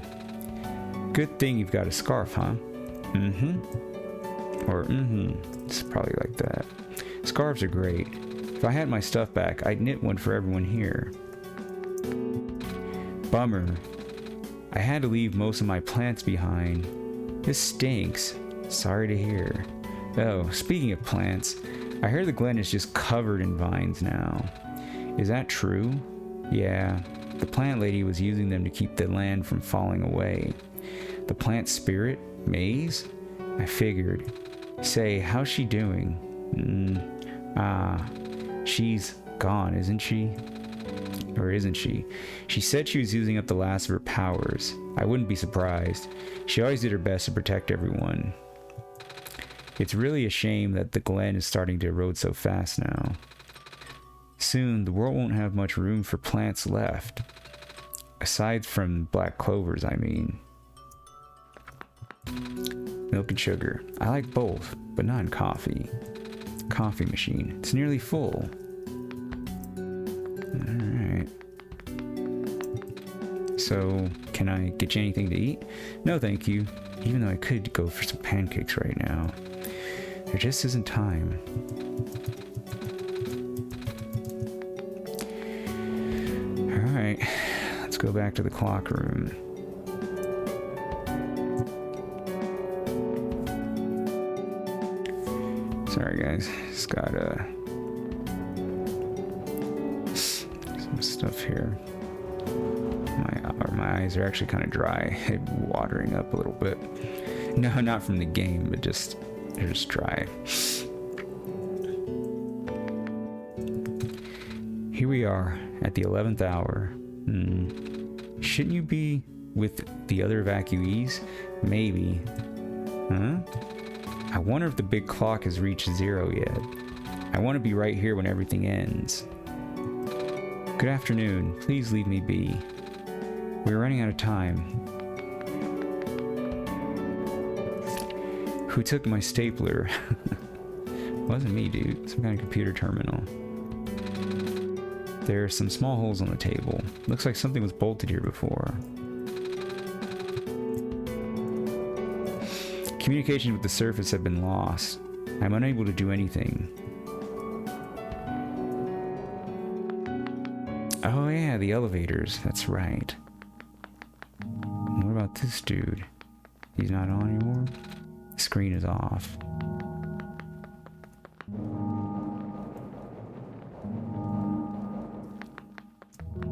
Good thing you've got a scarf, huh? Mm-hmm. Or mm-hmm. It's probably like that. Scarves are great. If I had my stuff back, I'd knit one for everyone here. Bummer. I had to leave most of my plants behind. This stinks. Sorry to hear. Oh, speaking of plants, I heard the Glen is just covered in vines now. Is that true? Yeah, the plant lady was using them to keep the land from falling away. The plant spirit? Maze? I figured. Say, how's she doing? She's gone, isn't she? Or isn't she? She said she was using up the last of her powers. I wouldn't be surprised. She always did her best to protect everyone. It's really a shame that the Glen is starting to erode so fast now. Soon, the world won't have much room for plants left. Aside from black clovers, I mean. Milk and sugar. I like both, but not in coffee. Coffee machine. It's nearly full. Alright. So, can I get you anything to eat? No, thank you. Even though I could go for some pancakes right now. There just isn't time. Alright, let's go back to the clock room. Sorry guys, just got some stuff here. My eyes are actually kind of dry, watering up a little bit. No, not from the game, but just they're just dry. Here we are at the 11th hour. Shouldn't you be with the other evacuees? Maybe. Huh? I wonder if the big clock has reached 0 yet. I want to be right here when everything ends. Good afternoon. Please leave me be. We're running out of time. Who took my stapler? Wasn't me, dude. Some kind of computer terminal. There are some small holes on the table. Looks like something was bolted here before. Communication with the surface have been lost. I'm unable to do anything. Oh yeah, the elevators. That's right. What about this dude? He's not on anymore? The screen is off.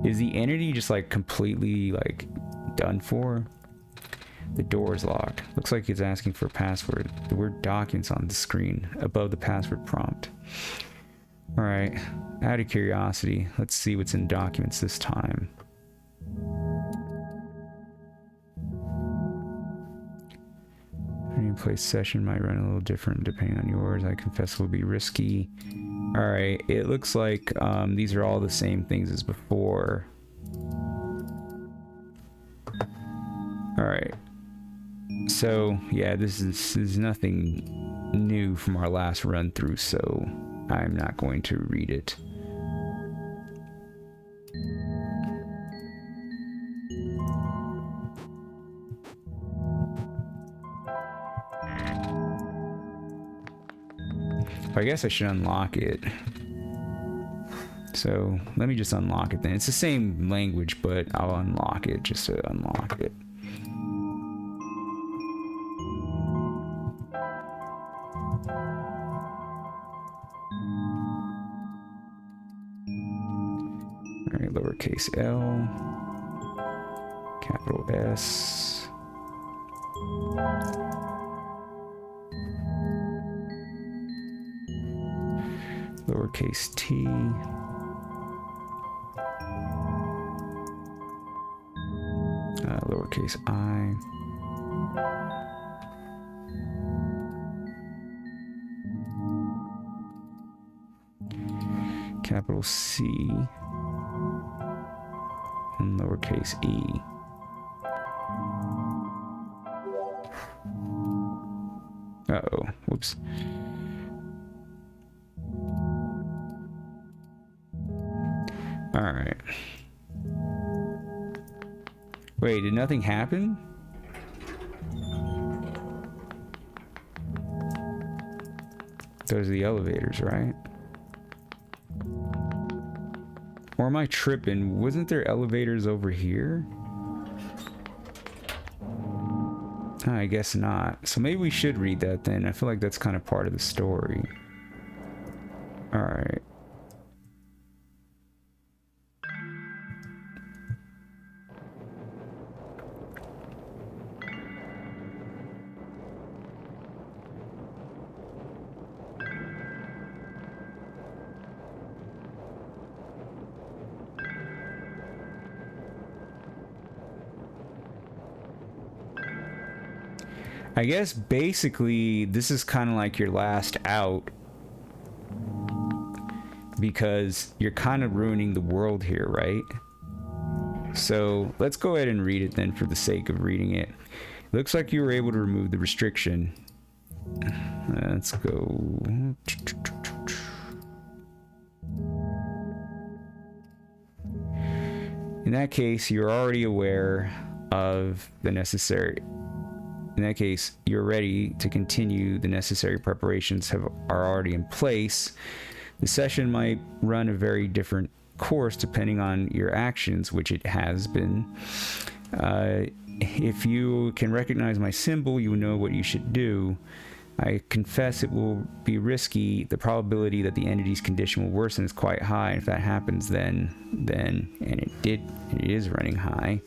Is the entity just like completely like done for? The door is locked. Looks like it's asking for a password. The word documents on the screen above the password prompt. Alright, out of curiosity, let's see what's in documents this time. Any place session might run a little different depending on yours. I confess it will be risky. Alright, it looks like these are all the same things as before. Alright. So, yeah, this is nothing new from our last run through, so I'm not going to read it. I guess I should unlock it. So, let me just unlock it then. It's the same language, but I'll unlock it just to unlock it. Alright, lowercase l, capital S, lowercase t, lowercase I, capital C, and lowercase e. Uh-oh, whoops. Alright. Wait, did nothing happen? Those are the elevators, right? Or am I tripping? Wasn't there elevators over here? I guess not. So maybe we should read that then. I feel like that's kind of part of the story. Alright. I guess basically this is kind of like your last out, because you're kind of ruining the world here, right? So let's go ahead and read it then for the sake of reading it. Looks like you were able to remove the restriction. Let's go. In that case, you're already aware of the necessary... In that case, you're ready to continue. The necessary preparations are already in place. The session might run a very different course depending on your actions, which it has been. If you can recognize my symbol, you will know what you should do. I confess it will be risky. The probability that the entity's condition will worsen is quite high. If that happens, then, and it is running high.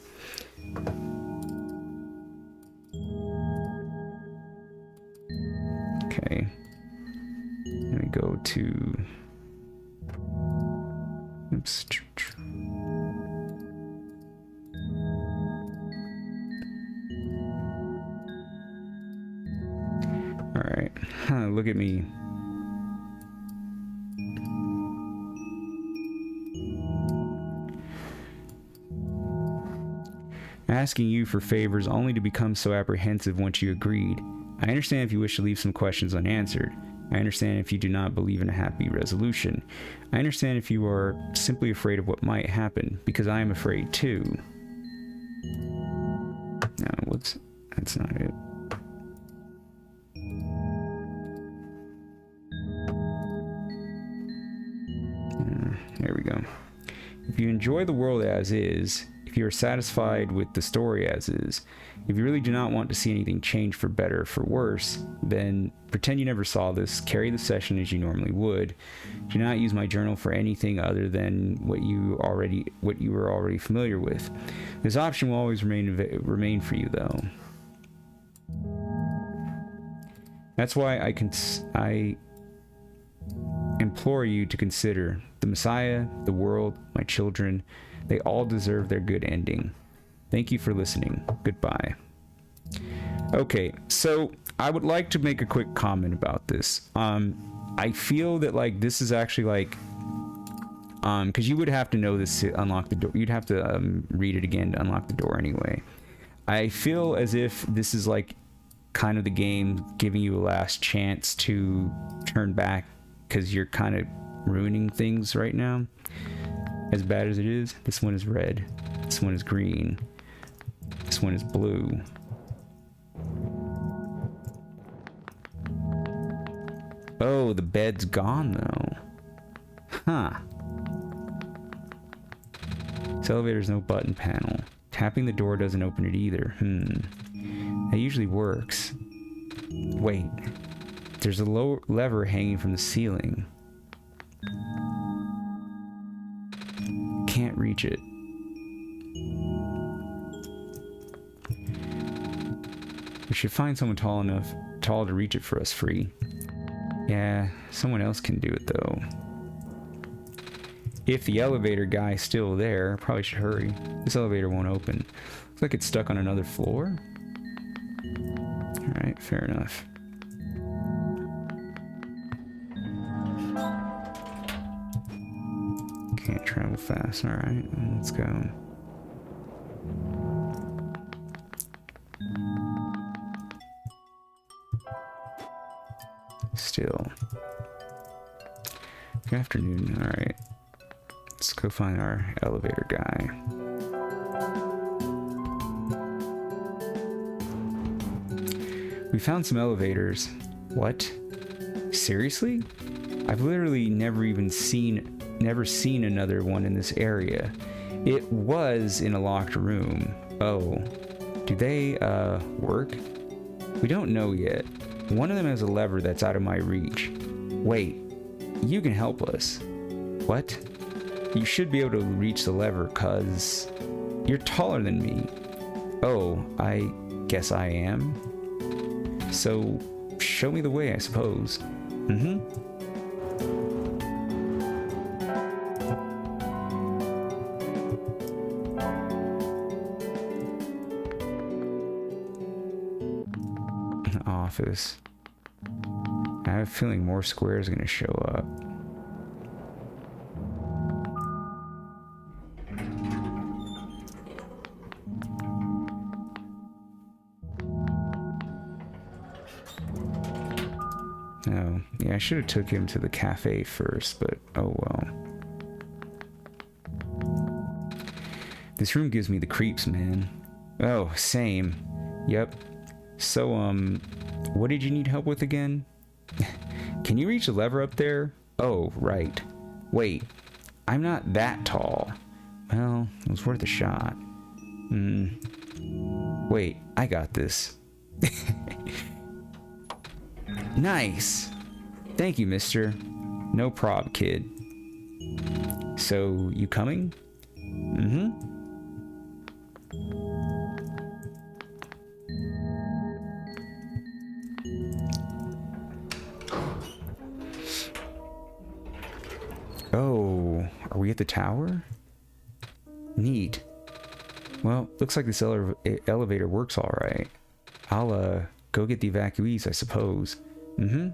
Okay, let me go to, oops. All right, look at me. Asking you for favors only to become so apprehensive once you agreed. I understand if you wish to leave some questions unanswered. I understand if you do not believe in a happy resolution. I understand if you are simply afraid of what might happen, because I am afraid too. No, that's not it. There we go. If you enjoy the world as is, if you are satisfied with the story as is, if you really do not want to see anything change for better or for worse, then pretend you never saw this, carry the session as you normally would. Do not use my journal for anything other than what you were already familiar with. This option will always remain for you, though. That's why I implore you to consider the Messiah, the world, my children. They all deserve their good ending. Thank you for listening. Goodbye. Okay, so I would like to make a quick comment about this. I feel that like this is actually like, because you would have to know this to unlock the door. You'd have to read it again to unlock the door anyway. I feel as if this is like kind of the game giving you a last chance to turn back, because you're kind of ruining things right now. As bad as it is, this one is red. This one is green. This one is blue. Oh, the bed's gone though. Huh. This elevator's no button panel. Tapping the door doesn't open it either. That usually works. Wait. There's a low lever hanging from the ceiling. Can't reach it. We should find someone tall to reach it for us free. Yeah, someone else can do it though. If the elevator guy's still there, probably should hurry. This elevator won't open. Looks like it's stuck on another floor. Alright, fair enough. Can't travel fast. Alright, let's go. Still. Good afternoon. Alright. Let's go find our elevator guy. We found some elevators. What? Seriously? I've literally never seen another one in this area. It was in a locked room. Oh. Do they, work? We don't know yet. One of them has a lever that's out of my reach. Wait. You can help us. What? You should be able to reach the lever, cause you're taller than me. Oh, I guess I am. So, show me the way, I suppose. Mm-hmm. Office. I have a feeling more squares are gonna show up. Oh, yeah, I should have took him to the cafe first, but oh well. This room gives me the creeps, man. Oh, same. Yep. So, what did you need help with again? Can you reach the lever up there? Oh, right. Wait, I'm not that tall. Well, it was worth a shot. Wait, I got this. Nice. Thank you, mister. No prob, kid. So, you coming? Mm-hmm. Oh, are we at the tower? Neat. Well, looks like this elevator works all right. I'll, go get the evacuees, I suppose. Mm-hmm.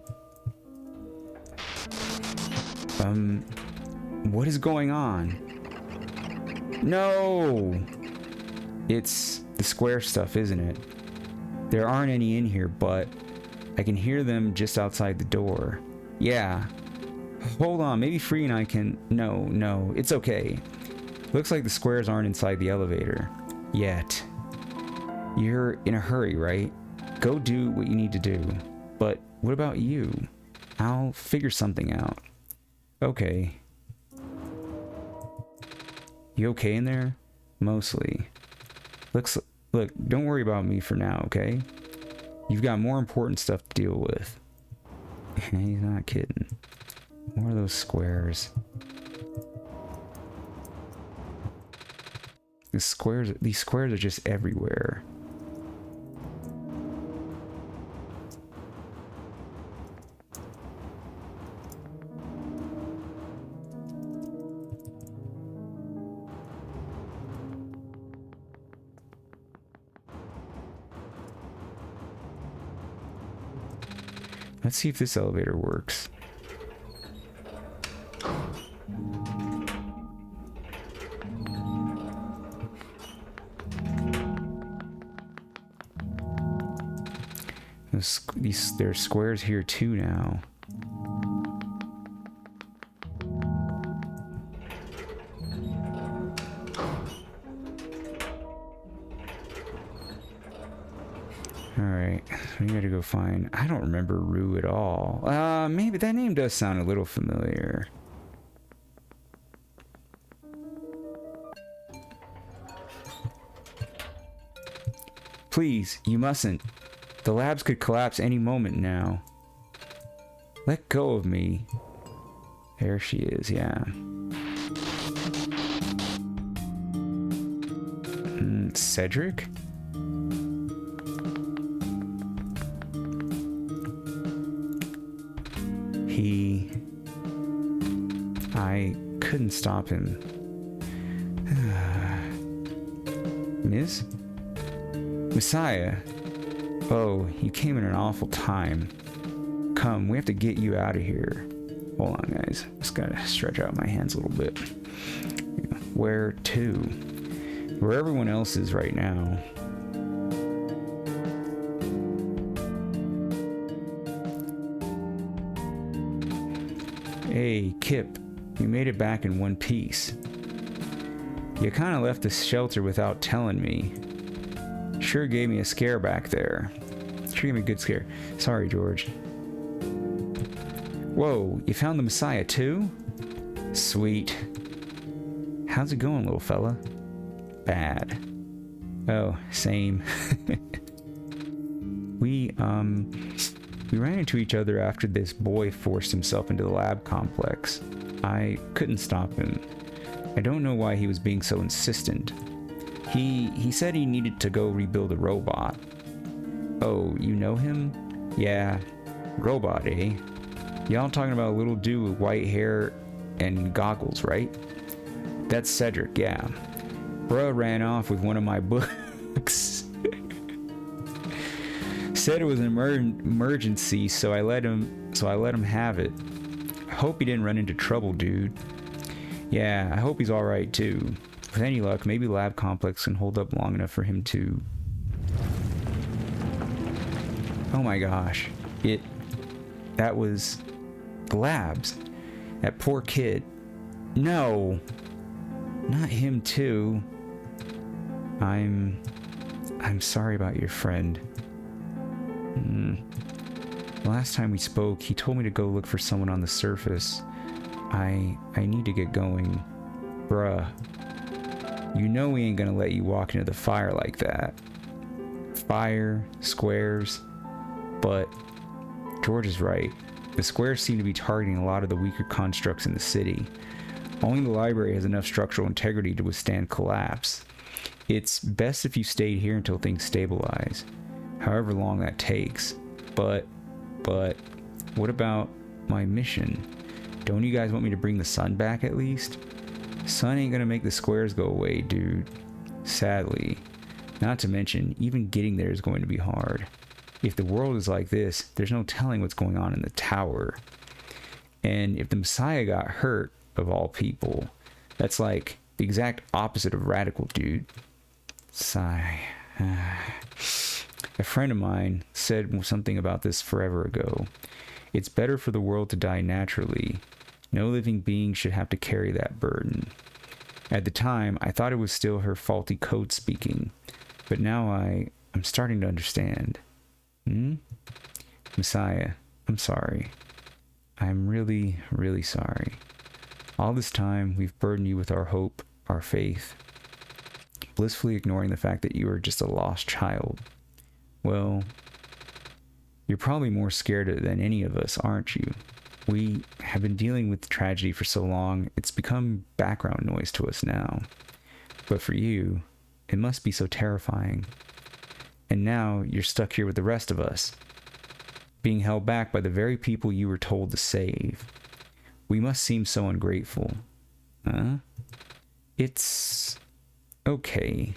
What is going on? No! It's the square stuff, isn't it? There aren't any in here, but I can hear them just outside the door. Yeah. Hold on, maybe Free and I can... No, it's okay. Looks like the squares aren't inside the elevator. Yet. You're in a hurry, right? Go do what you need to do. But what about you? I'll figure something out. Okay. You okay in there? Mostly. Look, don't worry about me for now, okay? You've got more important stuff to deal with. He's not kidding. More of those squares. These squares are just everywhere. Let's see if this elevator works. There's squares here too now. Alright, we gotta go find... I don't remember Rue at all. Maybe that name does sound a little familiar. Please, you mustn't. The labs could collapse any moment now. Let go of me. There she is, yeah. Cedric? I couldn't stop him. Miss? Messiah? Oh, you came in an awful time. Come, we have to get you out of here. Hold on, guys. Just gotta stretch out my hands a little bit. Where to? Where everyone else is right now. Hey, Kip. You made it back in one piece. You kind of left the shelter without telling me. Sure gave me a scare back there. Sure gave me a good scare. Sorry, George. Whoa, you found the Messiah too? Sweet. How's it going, little fella? Bad. Oh, same. We ran into each other after this boy forced himself into the lab complex. I couldn't stop him. I don't know why he was being so insistent. He said he needed to go rebuild a robot. Oh, you know him? Yeah. Robot, eh? Y'all talking about a little dude with white hair and goggles, right? That's Cedric, yeah. Bruh ran off with one of my books. Said it was an emergency, so I let him have it. Hope he didn't run into trouble, dude. Yeah, I hope he's alright too. With any luck, maybe lab complex can hold up long enough for him to... Oh my gosh. That was the labs. That poor kid. No. Not him too. I'm sorry about your friend. The last time we spoke, he told me to go look for someone on the surface. I need to get going. Bruh. You know we ain't gonna let you walk into the fire like that. Fire, squares. But George is right. The squares seem to be targeting a lot of the weaker constructs in the city. Only the library has enough structural integrity to withstand collapse. It's best if you stayed here until things stabilize. However long that takes. But, what about my mission? Don't you guys want me to bring the sun back at least? Sun ain't gonna make the squares go away, dude. Sadly. Not to mention, even getting there is going to be hard. If the world is like this, there's no telling what's going on in the tower. And if the Messiah got hurt, of all people, that's like the exact opposite of radical, dude. Sigh. A friend of mine said something about this forever ago. It's better for the world to die naturally. No living being should have to carry that burden. At the time, I thought it was still her faulty code speaking, but now I'm starting to understand. Messiah, I'm sorry. I'm really, really sorry. All this time, we've burdened you with our hope, our faith, blissfully ignoring the fact that you are just a lost child. Well, you're probably more scared than any of us, aren't you? We have been dealing with tragedy for so long, it's become background noise to us now. But for you, it must be so terrifying. And now you're stuck here with the rest of us, being held back by the very people you were told to save. We must seem so ungrateful. Huh? It's... okay.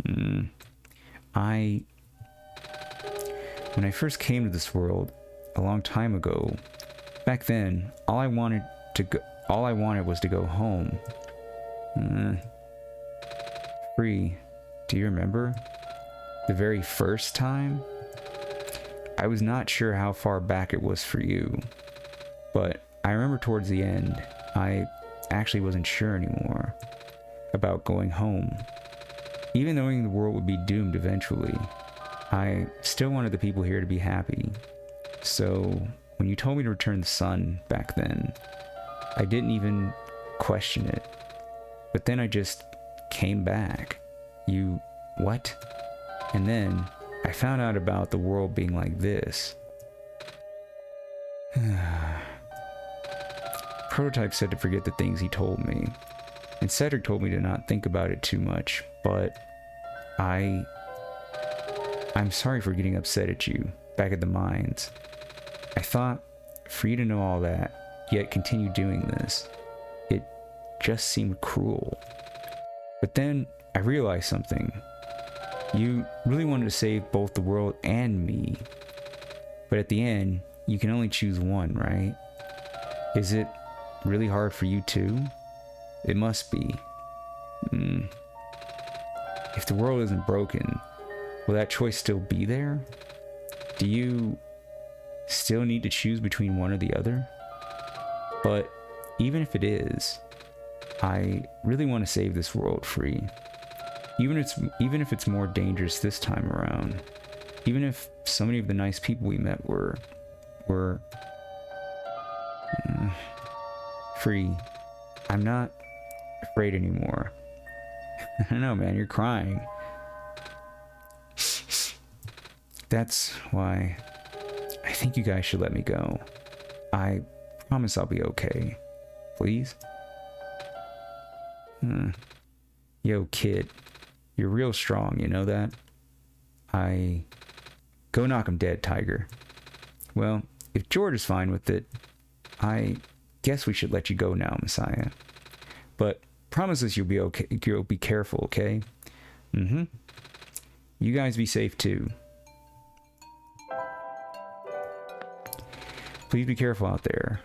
When I first came to this world, a long time ago, back then, all I wanted was to go home. Free. Do you remember? The very first time? I was not sure how far back it was for you, but I remember towards the end, I actually wasn't sure anymore about going home. Even knowing the world would be doomed eventually, I still wanted the people here to be happy. So when you told me to return the sun back then, I didn't even question it. But then I just came back. You... what? And then I found out about the world being like this. Prototype said to forget the things he told me. And Cedric told me to not think about it too much, but I'm sorry for getting upset at you back at the mines. I thought for you to know all that, yet continue doing this, it just seemed cruel. But then I realized something. You really wanted to save both the world and me. But at the end, you can only choose one, right? Is it really hard for you too? It must be. If the world isn't broken, will that choice still be there? Do you still need to choose between one or the other? But even if it is, I really want to save this world free. Even if it's more dangerous this time around. Even if so many of the nice people we met were free. I'm not afraid anymore. I don't know, man, you're crying. That's why I think you guys should let me go. I promise I'll be okay. Please? Yo, kid. You're real strong, you know that? Go knock him dead, Tiger. Well, if George is fine with it, I guess we should let you go now, Messiah. But promise us you'll be okay. You'll be careful, okay? You guys be safe too. Please be careful out there.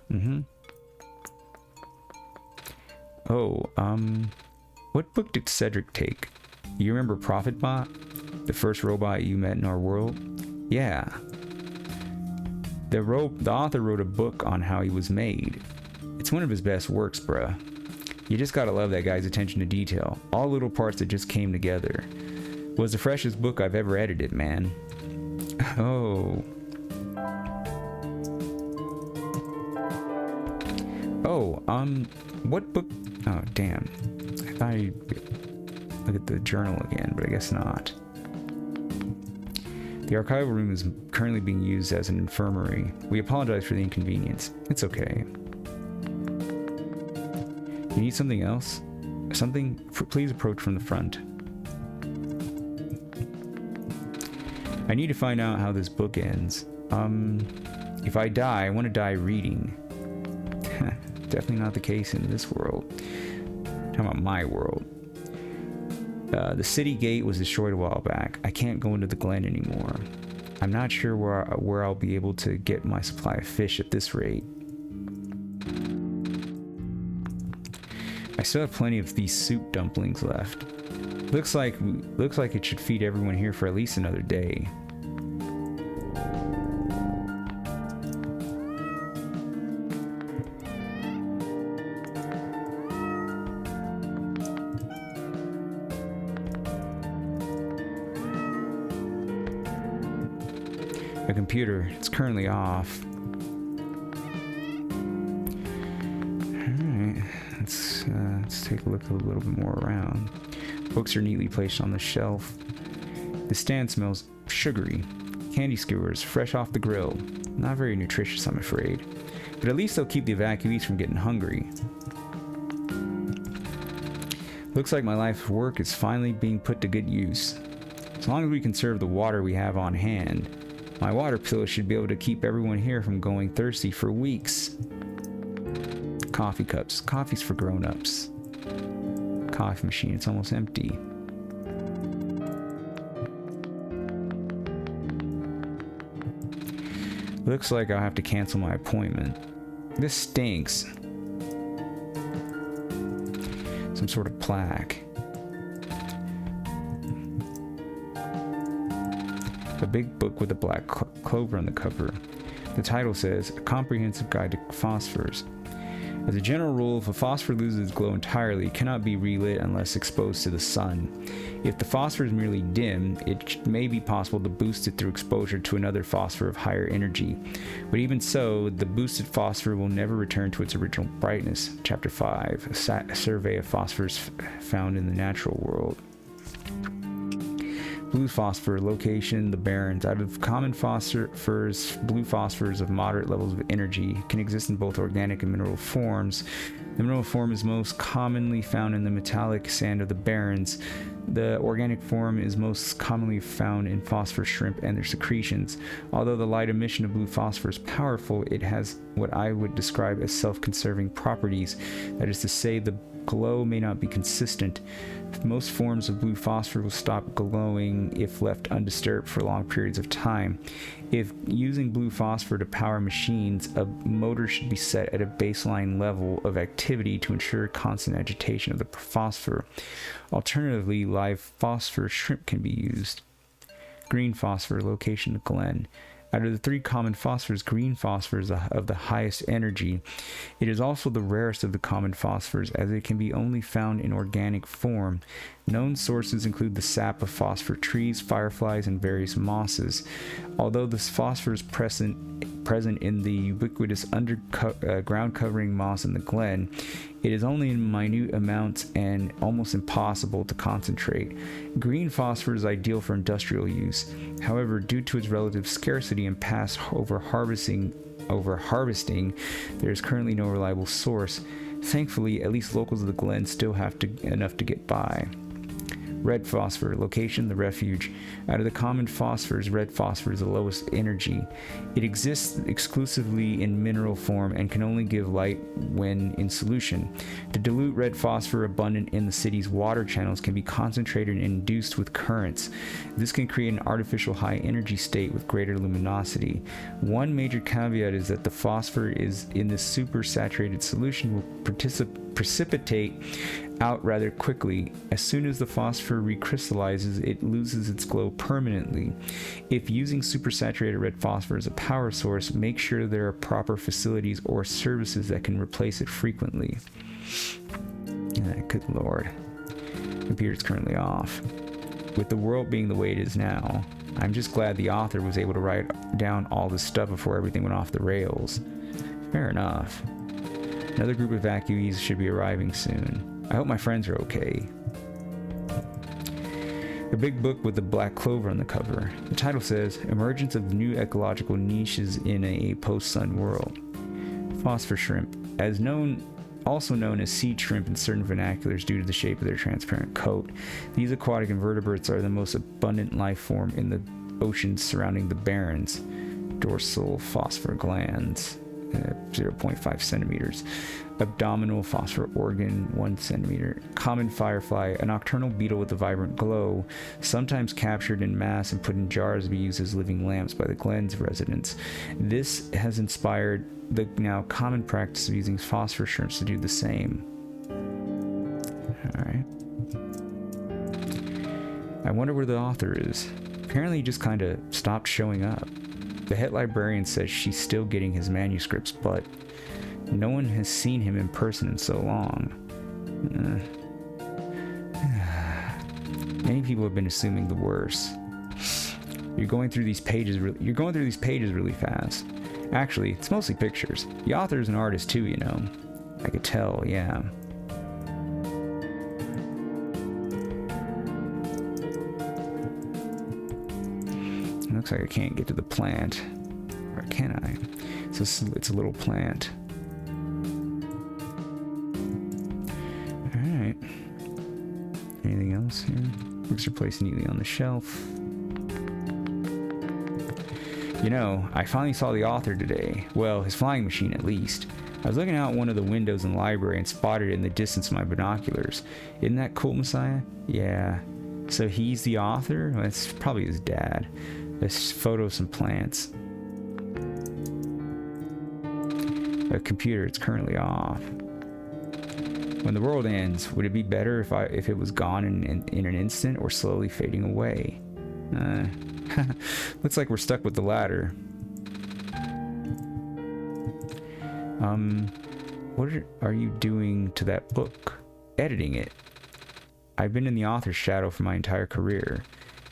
Oh, what book did Cedric take? You remember ProphetBot? The first robot you met in our world? Yeah. The author wrote a book on how he was made. It's one of his best works, bruh. You just gotta love that guy's attention to detail. All little parts that just came together. It was the freshest book I've ever edited, man. Oh. What book? Oh, damn. I thought you'd look at the journal again, but I guess not. The archival room is currently being used as an infirmary. We apologize for the inconvenience. It's okay. You need something else? Please approach from the front. I need to find out how this book ends. If I die, I want to die reading. Definitely not the case in this world. I'm talking about my world. The city gate was destroyed a while back. I can't go into the Glen anymore. I'm not sure where I'll be able to get my supply of fish at this rate. I still have plenty of these soup dumplings left. Looks like it should feed everyone here for at least another day. The computer, it's currently off. Alright, let's take a look a little bit more around. Books are neatly placed on the shelf. The stand smells sugary. Candy skewers, fresh off the grill. Not very nutritious, I'm afraid. But at least they'll keep the evacuees from getting hungry. Looks like my life's work is finally being put to good use. As long as we conserve the water we have on hand, my water pillow should be able to keep everyone here from going thirsty for weeks. Coffee cups. Coffee's for grown-ups. Coffee machine. It's almost empty. Looks like I'll have to cancel my appointment. This stinks. Some sort of plaque. A big book with a black clover on the cover. The title says, A Comprehensive Guide to Phosphors. As a general rule, if a phosphor loses its glow entirely, it cannot be relit unless exposed to the sun. If the phosphor is merely dim, it may be possible to boost it through exposure to another phosphor of higher energy. But even so, the boosted phosphor will never return to its original brightness. Chapter 5, a survey of phosphors found in the natural world. Blue phosphor location, the Barrens. Out of common phosphors, blue phosphors of moderate levels of energy can exist in both organic and mineral forms. The mineral form is most commonly found in the metallic sand of the Barrens. The organic form is most commonly found in phosphor shrimp and their secretions. Although the light emission of blue phosphor is powerful, it has what I would describe as self-conserving properties. That is to say, the glow may not be consistent. Most forms of blue phosphor will stop glowing if left undisturbed for long periods of time. If using blue phosphor to power machines, a motor should be set at a baseline level of activity to ensure constant agitation of the phosphor. Alternatively, live phosphor shrimp can be used. Green phosphor, location of Glen. Out of the three common phosphors, green phosphor is of the highest energy. It is also the rarest of the common phosphors, as it can be only found in organic form. Known sources include the sap of phosphor trees, fireflies, and various mosses. Although this phosphor is present in the ubiquitous underground covering moss in the Glen, it is only in minute amounts and almost impossible to concentrate. Green phosphor is ideal for industrial use. However, due to its relative scarcity and past over-harvesting, there is currently no reliable source. Thankfully, at least locals of the Glen still have enough to get by. Red phosphor, location, the Refuge. Out of the common phosphors, red phosphor is the lowest energy. It exists exclusively in mineral form and can only give light when in solution. The dilute red phosphor abundant in the city's water channels can be concentrated and induced with currents. This can create an artificial high energy state with greater luminosity. One major caveat is that the phosphor is in this supersaturated solution will precipitate out rather quickly. As soon as the phosphor recrystallizes, it loses its glow permanently. If using supersaturated red phosphor as a power source, make sure there are proper facilities or services that can replace it frequently. Good lord. Computer's currently off. With the world being the way it is now, I'm just glad the author was able to write down all this stuff before everything went off the rails. Fair enough. Another group of evacuees should be arriving soon. I hope my friends are okay. A big book with the black clover on the cover. The title says, Emergence of New Ecological Niches in a Post-Sun World. Phosphor shrimp, also known as seed shrimp in certain vernaculars due to the shape of their transparent coat. These aquatic invertebrates are the most abundant life form in the oceans surrounding the Barrens. Dorsal phosphor glands, 0.5 centimeters. Abdominal phosphor organ, 1 centimeter. Common firefly, a nocturnal beetle with a vibrant glow, sometimes captured in mass and put in jars to be used as living lamps by the Glen's residents. This has inspired the now common practice of using phosphor shrimps to do the same. Alright. I wonder where the author is. Apparently he just kind of stopped showing up. The head librarian says she's still getting his manuscripts, but no one has seen him in person in so long. Many people have been assuming the worst. You're going through these pages really fast. Actually, it's mostly pictures. The author is an artist too, you know. I could tell, yeah. It looks like I can't get to the plant. Or can I? So it's a little plant. Alright. Anything else here? Books are placed neatly on the shelf. You know, I finally saw the author today. Well, his flying machine at least. I was looking out one of the windows in the library and spotted it in the distance with my binoculars. Isn't that cool, Messiah? Yeah. So he's the author? Well, that's probably his dad. This photo of some plants. A computer, it's currently off. When the world ends, would it be better if it was gone in an instant or slowly fading away? Looks like we're stuck with the latter. What are you doing to that book? Editing it. I've been in the author's shadow for my entire career.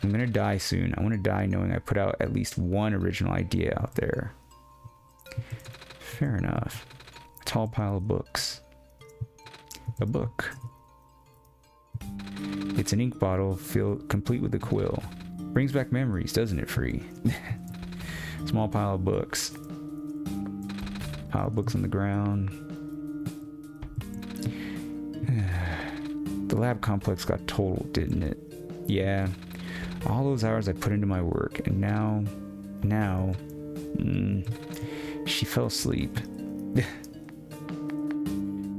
I'm gonna die soon. I want to die knowing I put out at least one original idea out there. Fair enough. A tall pile of books. A book. It's an ink bottle filled complete with a quill. Brings back memories, doesn't it, Free? Small pile of books. Pile of books on the ground. The lab complex got totaled, didn't it? Yeah. All those hours I put into my work, and now, she fell asleep.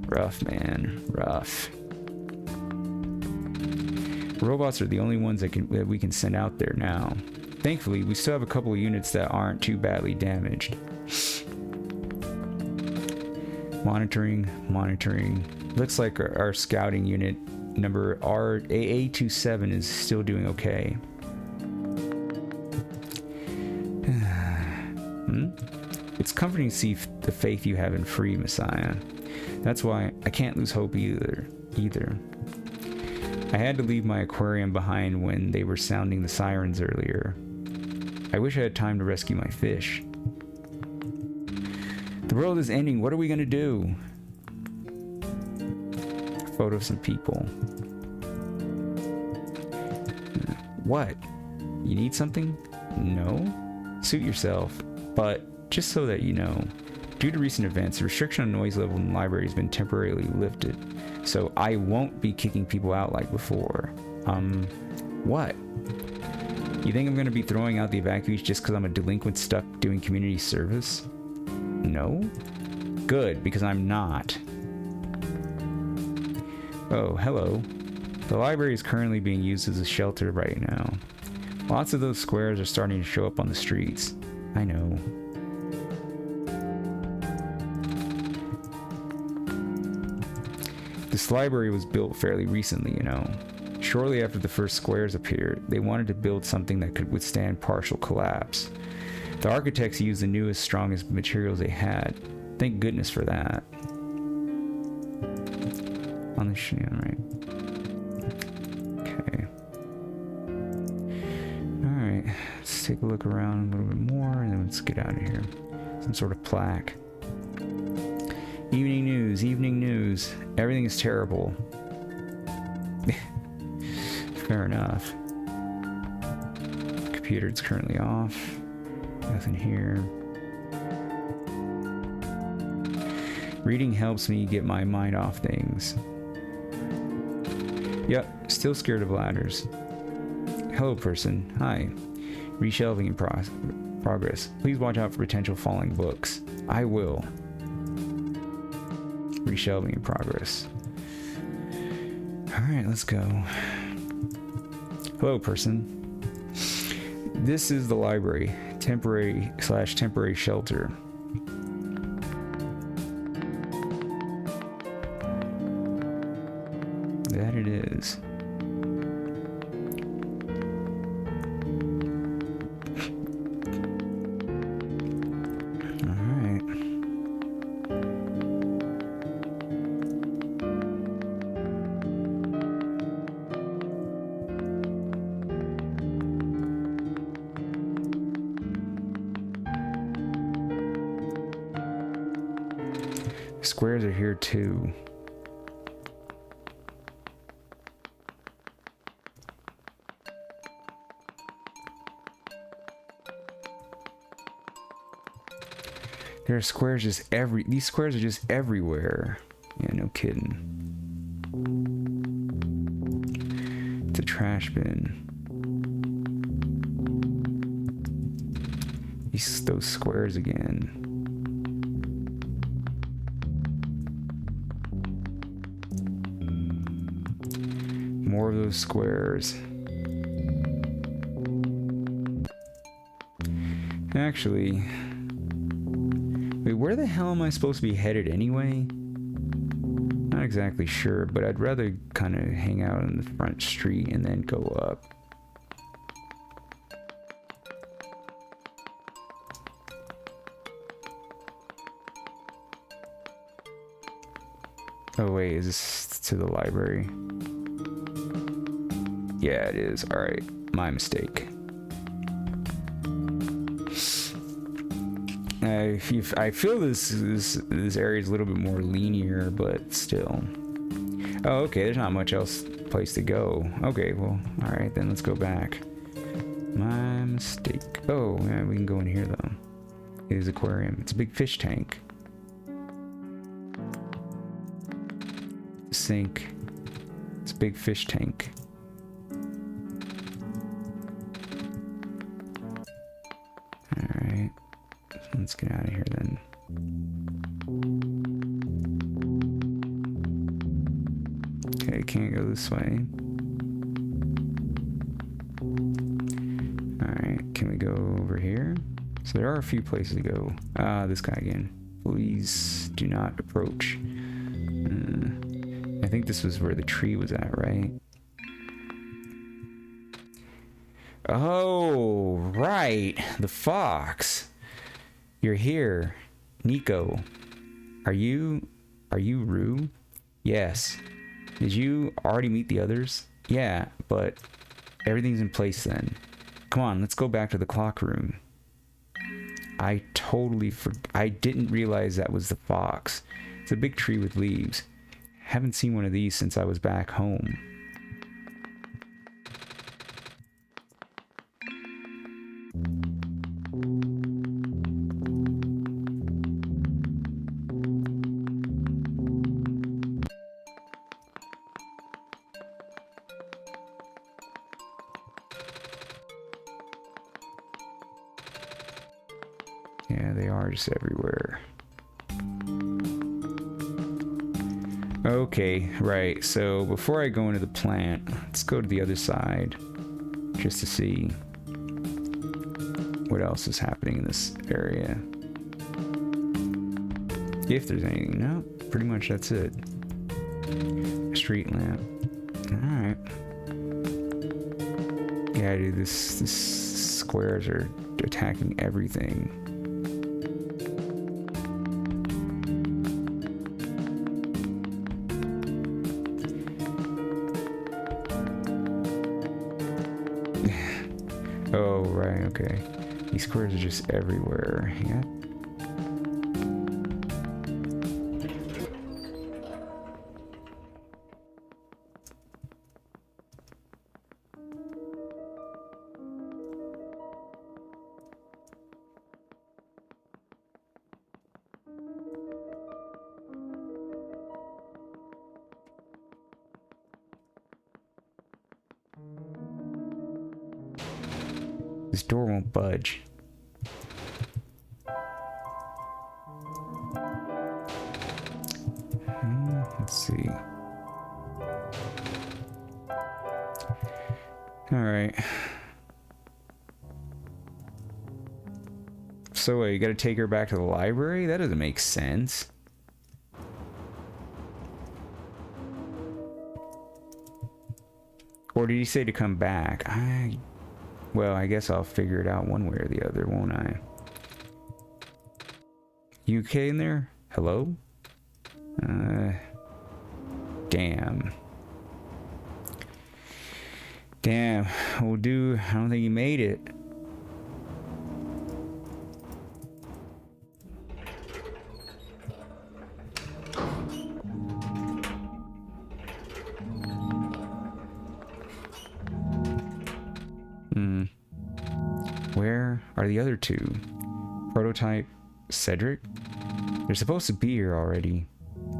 Rough, man. Rough. Robots are the only ones that we can send out there now. Thankfully, we still have a couple of units that aren't too badly damaged. Monitoring. Looks like our scouting unit number AA27 is still doing okay. It's comforting to see the faith you have in free, Messiah. That's why I can't lose hope either. I had to leave my aquarium behind when they were sounding the sirens earlier. I wish I had time to rescue my fish. The world is ending. What are we gonna do? Photo of some people. What? You need something? No? Suit yourself. But just so that you know, due to recent events, the restriction on noise level in the library has been temporarily lifted. So I won't be kicking people out like before. What? You think I'm gonna be throwing out the evacuees just because I'm a delinquent stuck doing community service? No? Good, because I'm not. Oh, hello. The library is currently being used as a shelter right now. Lots of those squares are starting to show up on the streets. I know. This library was built fairly recently, you know. Shortly after the first squares appeared, they wanted to build something that could withstand partial collapse. The architects used the newest, strongest materials they had. Thank goodness for that. On the shin, right? Okay. Alright, let's take a look around a little bit more and then let's get out of here. Some sort of plaque. Evening news. Everything is terrible. Fair enough. Computer is currently off. Nothing here. Reading helps me get my mind off things. Yep, still scared of ladders. Hello, person. Hi. Reshelving in progress. Please watch out for potential falling books. I will. Reshelving in progress. Alright, let's go. Hello, person. This is the library. Temporary shelter. That it is. Squares are here too. There are squares just these squares are just everywhere. Yeah, no kidding. The trash bin. Those squares again. More of those squares. Actually, wait, where the hell am I supposed to be headed anyway? Not exactly sure, but I'd rather kind of hang out on the front street and then go up. Oh wait, is this to the library? Yeah, it is. Alright, my mistake. I feel this area is a little bit more linear, but still. Oh, okay, there's not much else place to go. Okay, well, alright, then let's go back. My mistake. Oh, yeah, we can go in here, though. It is aquarium. It's a big fish tank. Sink. It's a big fish tank. Alright. Let's get out of here then. can't go this way. Alright, can we go over here? So there are a few places to go. This guy again. Please do not approach. I think this was where the tree was at, right? Oh, right. The fox. You're here. Nico. Are you Rue? Yes. Did you already meet the others? Yeah, but everything's in place then. Come on, let's go back to the clock room. I didn't realize that was the fox. It's a big tree with leaves. Haven't seen one of these since I was back home. Yeah, they are just everywhere. Okay, right, so before I go into the plant, let's go to the other side just to see what else is happening in this area. If there's anything. No, pretty much that's it. Street lamp. Alright. Yeah, dude, this squares are attacking everything. Oh, right, okay. These squares are just everywhere. Yeah. This door won't budge. Let's see. Alright. So you gotta take her back to the library? That doesn't make sense. Or did he say to come back? Well, I guess I'll figure it out one way or the other, won't I? You okay in there? Hello? Damn. Damn. Well, dude, I don't think he made it. Where are the other two? Prototype, Cedric? They're supposed to be here already.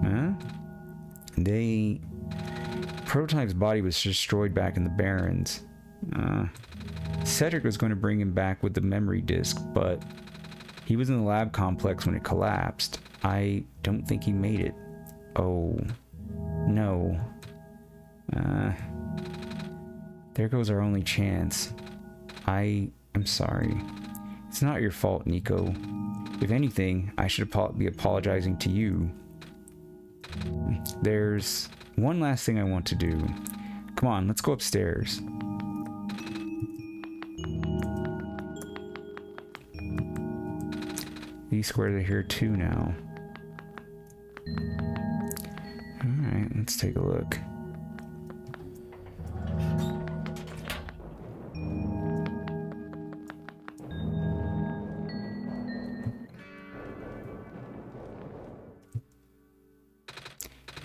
Huh? Prototype's body was destroyed back in the Barrens. Cedric was going to bring him back with the memory disk, but he was in the lab complex when it collapsed. I don't think he made it. Oh, no. There goes our only chance. I'm sorry. It's not your fault, Nico. If anything, I should be apologizing to you. There's one last thing I want to do. Come on, let's go upstairs. These squares are here too now. Alright, let's take a look.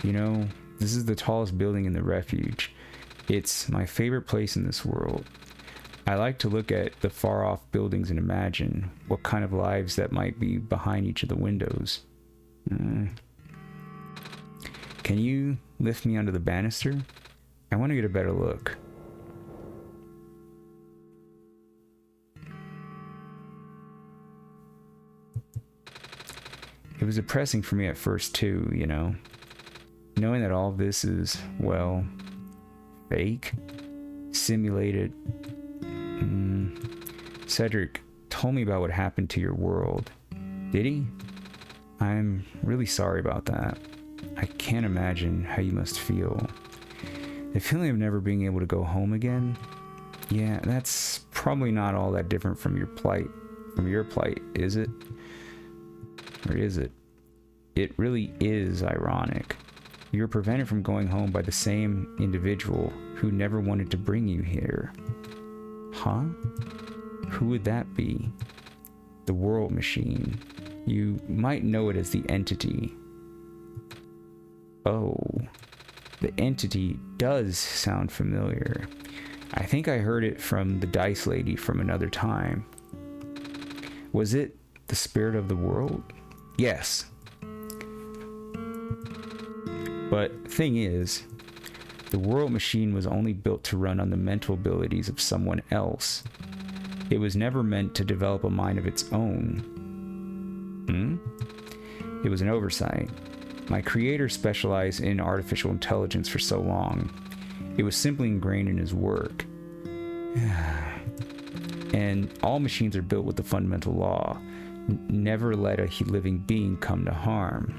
You know, this is the tallest building in the Refuge. It's my favorite place in this world. I like to look at the far-off buildings and imagine what kind of lives that might be behind each of the windows. Can you lift me onto the banister? I want to get a better look. It was depressing for me at first too, you know. Knowing that all of this is, well, fake, simulated. Cedric told me about what happened to your world. Did he? I'm really sorry about that. I can't imagine how you must feel. The feeling of never being able to go home again? Yeah, that's probably not all that different from your plight. Is it? Or is it? It really is ironic. You were prevented from going home by the same individual who never wanted to bring you here. Huh? Who would that be? The World Machine. You might know it as the Entity. Oh, the Entity does sound familiar. I think I heard it from the Dice Lady from another time. Was it the spirit of the world? Yes. But thing is, the World Machine was only built to run on the mental abilities of someone else. It was never meant to develop a mind of its own. It was an oversight. My creator specialized in artificial intelligence for so long. It was simply ingrained in his work. And all machines are built with the fundamental law. Never let a living being come to harm.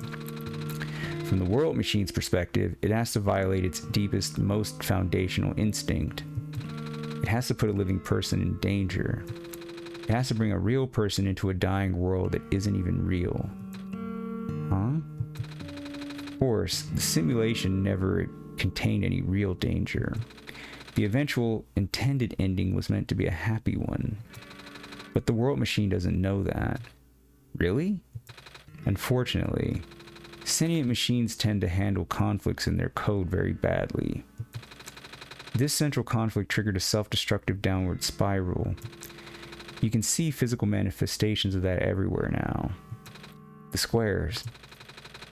From the World Machine's perspective, it has to violate its deepest, most foundational instinct. It has to put a living person in danger. It has to bring a real person into a dying world that isn't even real. Huh? Of course, the simulation never contained any real danger. The eventual intended ending was meant to be a happy one. But the World Machine doesn't know that. Really? Unfortunately, sentient machines tend to handle conflicts in their code very badly. This central conflict triggered a self-destructive downward spiral. You can see physical manifestations of that everywhere now. The squares.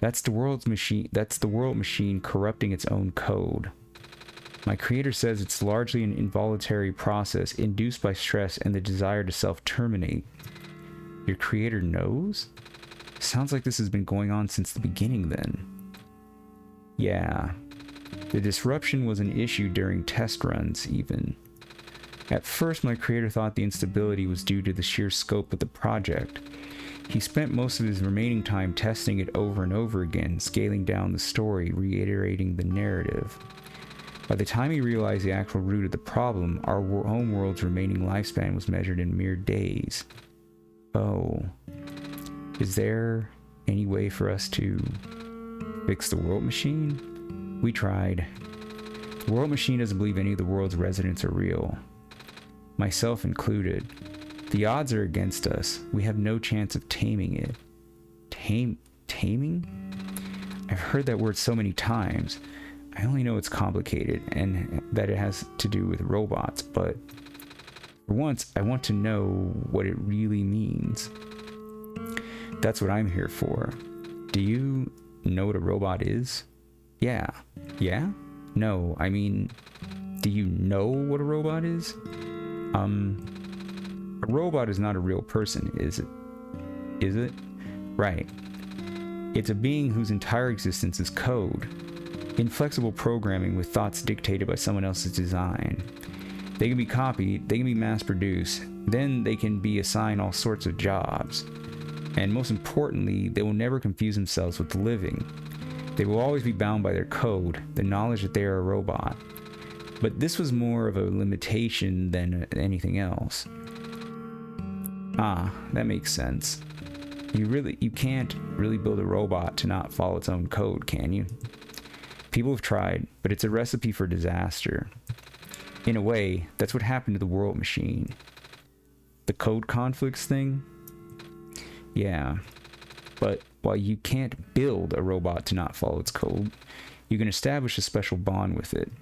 That's the World Machine corrupting its own code. My creator says it's largely an involuntary process induced by stress and the desire to self-terminate. Your creator knows? Sounds like this has been going on since the beginning then. Yeah. The disruption was an issue during test runs, even. At first, my creator thought the instability was due to the sheer scope of the project. He spent most of his remaining time testing it over and over again, scaling down the story, reiterating the narrative. By the time he realized the actual root of the problem, our home world's remaining lifespan was measured in mere days. Oh. Is there any way for us to fix the World Machine? We tried. The World Machine doesn't believe any of the world's residents are real. Myself included. The odds are against us. We have no chance of taming it. Taming? I've heard that word so many times. I only know it's complicated and that it has to do with robots, but for once, I want to know what it really means. That's what I'm here for. Do you know what a robot is? Yeah. Yeah? No, I mean, do you know what a robot is? A robot is not a real person, is it? Is it? Right. It's a being whose entire existence is code. Inflexible programming with thoughts dictated by someone else's design. They can be copied, they can be mass-produced, then they can be assigned all sorts of jobs. And most importantly, they will never confuse themselves with the living. They will always be bound by their code, the knowledge that they are a robot. But this was more of a limitation than anything else. Ah, that makes sense. You can't really build a robot to not follow its own code, can you? People have tried, but it's a recipe for disaster. In a way, that's what happened to the World Machine. The code conflicts thing? Yeah, but while you can't build a robot to not follow its code, you can establish a special bond with it.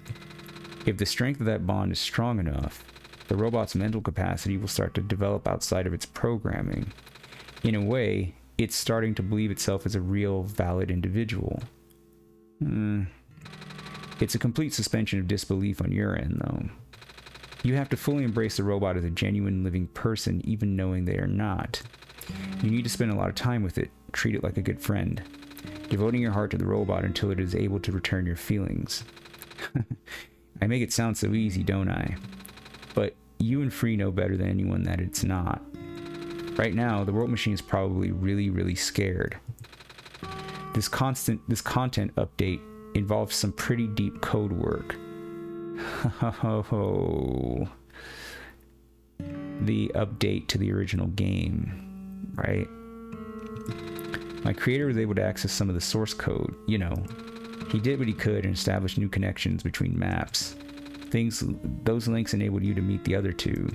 If the strength of that bond is strong enough, the robot's mental capacity will start to develop outside of its programming. In a way, it's starting to believe itself as a real, valid individual. It's a complete suspension of disbelief on your end, though. You have to fully embrace the robot as a genuine living person, even knowing they are not. You need to spend a lot of time with it, treat it like a good friend. devoting your heart to the robot until it is able to return your feelings. I make it sound so easy, don't I? But you and Free know better than anyone that it's not. Right now, the world machine is probably really, really scared. This content update involves some pretty deep code work. The update to the original game, right? My creator was able to access some of the source code. You know, he did what he could and established new connections between maps. Those links enabled you to meet the other two.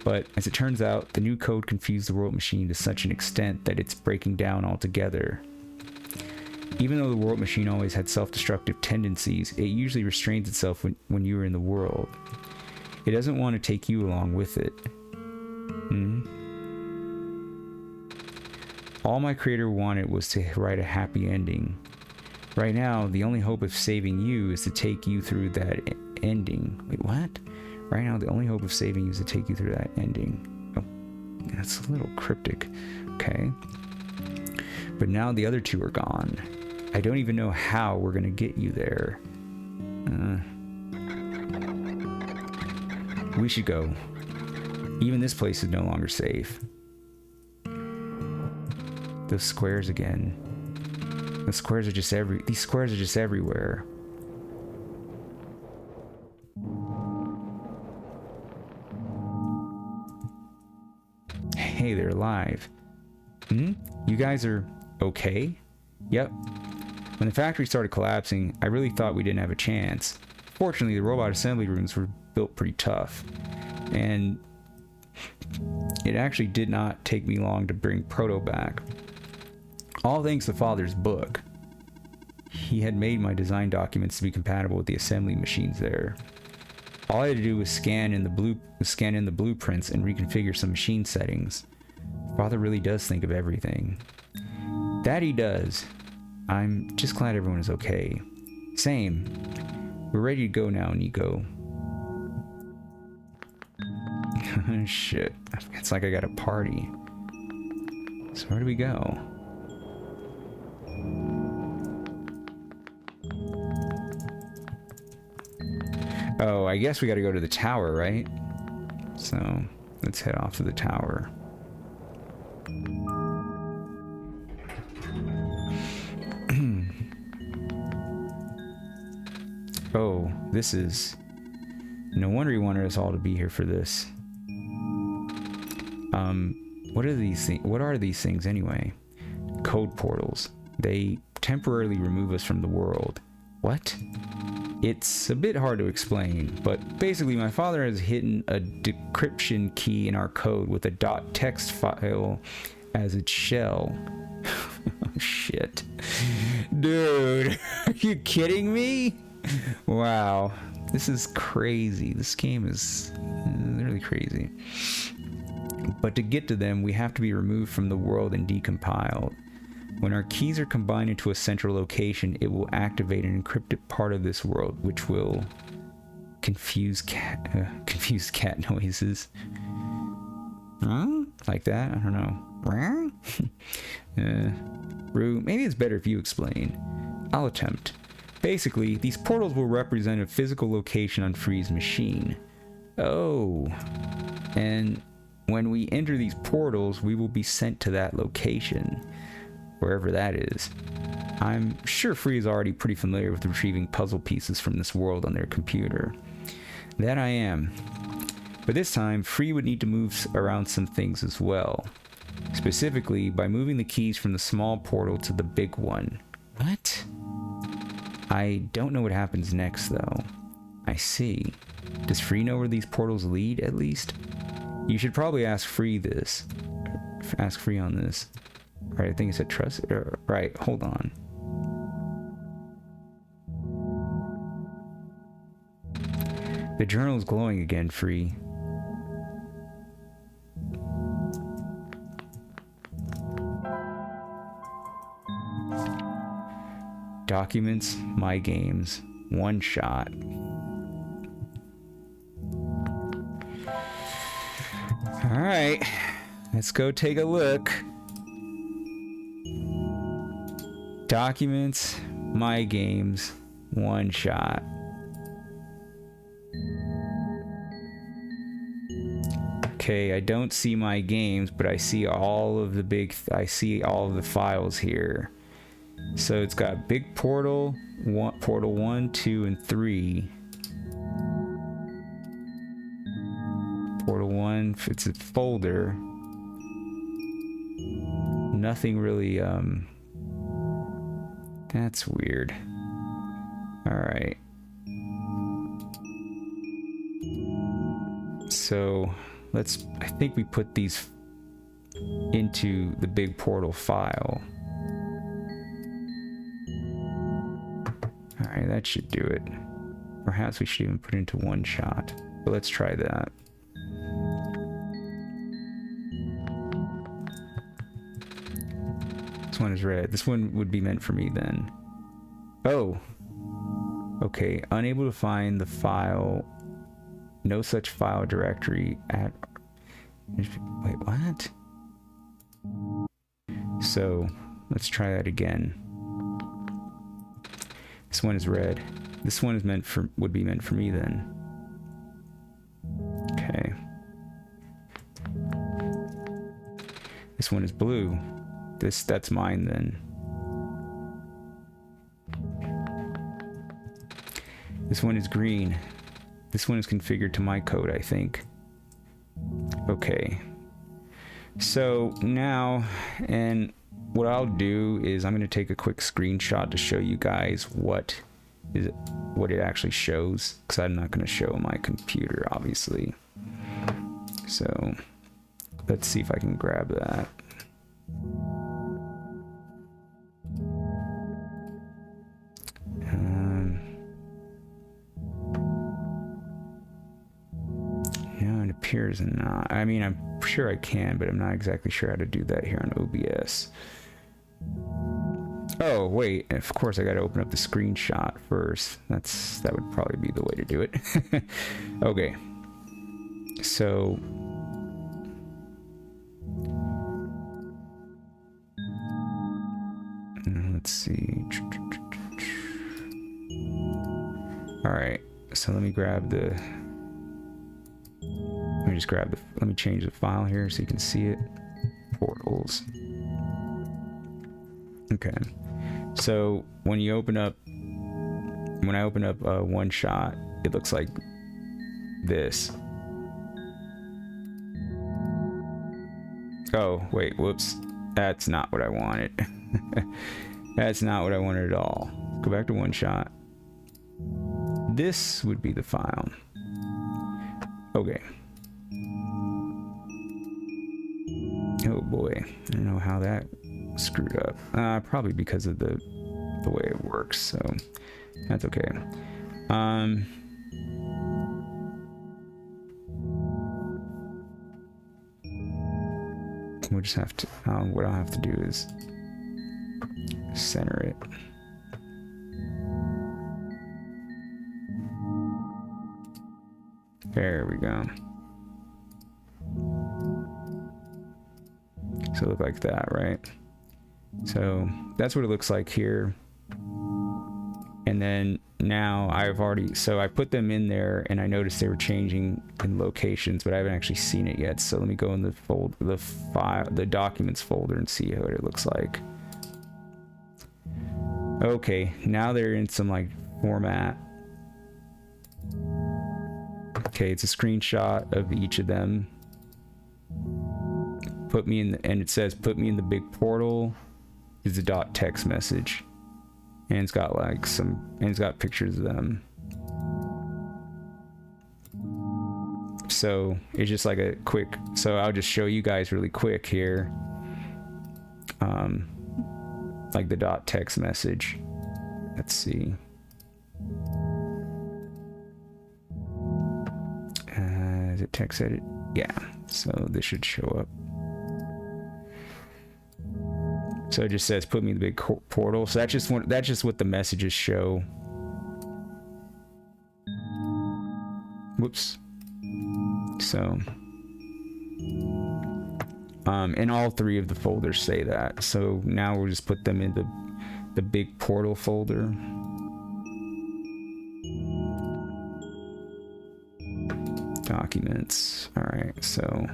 But as it turns out, the new code confused the world machine to such an extent that it's breaking down altogether. Even though the world machine always had self-destructive tendencies, it usually restrains itself when you are in the world. It doesn't want to take you along with it. All my creator wanted was to write a happy ending. Right now, the only hope of saving you is to take you through that ending. Wait, what? Right now, the only hope of saving you is to take you through that ending. Oh, that's a little cryptic. Okay. But now the other two are gone. I don't even know how we're gonna get you there. We should go. Even this place is no longer safe. Those squares again. These squares are just everywhere. Hey, they're alive. You guys are okay? Yep. When the factory started collapsing, I really thought we didn't have a chance. Fortunately, the robot assembly rooms were built pretty tough. And it actually did not take me long to bring Proto back. All thanks to Father's book. He had made my design documents to be compatible with the assembly machines there. All I had to do was scan in the blueprints and reconfigure some machine settings. Father really does think of everything. That he does. I'm just glad everyone is okay. Same. We're ready to go now, Nico. Shit. It's like I got a party. So where do we go? Oh, I guess we gotta go to the tower, right? So, let's head off to the tower. Oh, this is... No wonder he wanted us all to be here for this. What are these things anyway? Code portals. They temporarily remove us from the world. What? It's a bit hard to explain, but basically my father has hidden a decryption key in our code with a .txt file as its shell. Oh, shit. Dude, are you kidding me? Wow, this is crazy. This game is really crazy. But to get to them, we have to be removed from the world and decompiled. When our keys are combined into a central location, it will activate an encrypted part of this world, which will confuse cat noises. Huh? Like that? I don't know. Rue, maybe it's better if you explain. I'll attempt. Basically, these portals will represent a physical location on Free's machine. Oh. And when we enter these portals, we will be sent to that location. Wherever that is. I'm sure Free is already pretty familiar with retrieving puzzle pieces from this world on their computer. That I am. But this time, Free would need to move around some things as well. Specifically, by moving the keys from the small portal to the big one. What? I don't know what happens next, though. I see. Does Free know where these portals lead, at least? You should probably ask Free this. Ask Free on this. Right, I think it said trust. Right, hold on. The journal is glowing again, Free. Documents, my games, OneShot. Alright, let's go take a look. Documents, my games, OneShot. Okay, I don't see my games, but I see all of the I see all of the files here. So it's got big portal, portal 1, 2, and 3. Portal 1, it's a folder. Nothing really, that's weird. Alright. So, I think we put these into the big portal file. Alright, that should do it. Perhaps we should even put it into OneShot. But let's try that. This one is red. This one would be meant for me then. Oh! Okay, unable to find the file. No such file directory at... Wait, what? So, let's try that again. This one is red. This one is would be meant for me then. Okay. This one is blue. That's mine then. This one is green. This one is configured to my code, I think. Okay. So now, and what I'll do is I'm going to take a quick screenshot to show you guys what it actually shows, because I'm not going to show my computer, obviously. So let's see if I can grab that. Appears not. I mean, I'm sure I can, but I'm not exactly sure how to do that here on OBS. Oh, wait. Of course, I got to open up the screenshot first. That would probably be the way to do it. Okay. So... let's see. Alright. So let me grab the... let me change the file here so you can see it. Portals. Okay. So when I open up OneShot, it looks like this. Oh, wait, whoops. That's not what I wanted. That's not what I wanted at all. Go back to OneShot. This would be the file. Okay. Oh boy, I don't know how that screwed up. Probably because of the way it works, so that's okay. We'll just have to, what I'll have to do is center it. There we go. So it look like that, right? So that's what it looks like here. And then now so I put them in there and I noticed they were changing in locations, but I haven't actually seen it yet. So let me go in the documents folder and see what it looks like. Okay, now they're in some like format. Okay, it's a screenshot of each of them. And it says put me in the big portal is a .text message, and it's got like it's got pictures of them. So it's just like a quick, so I'll just show you guys really quick here, like the .text message. Let's see. Is it text edit? Yeah, so this should show up. So it just says put me in the big portal. So that's just what the messages show. Whoops. So and all three of the folders say that. So now we'll just put them in the big portal folder. Documents. Alright, so...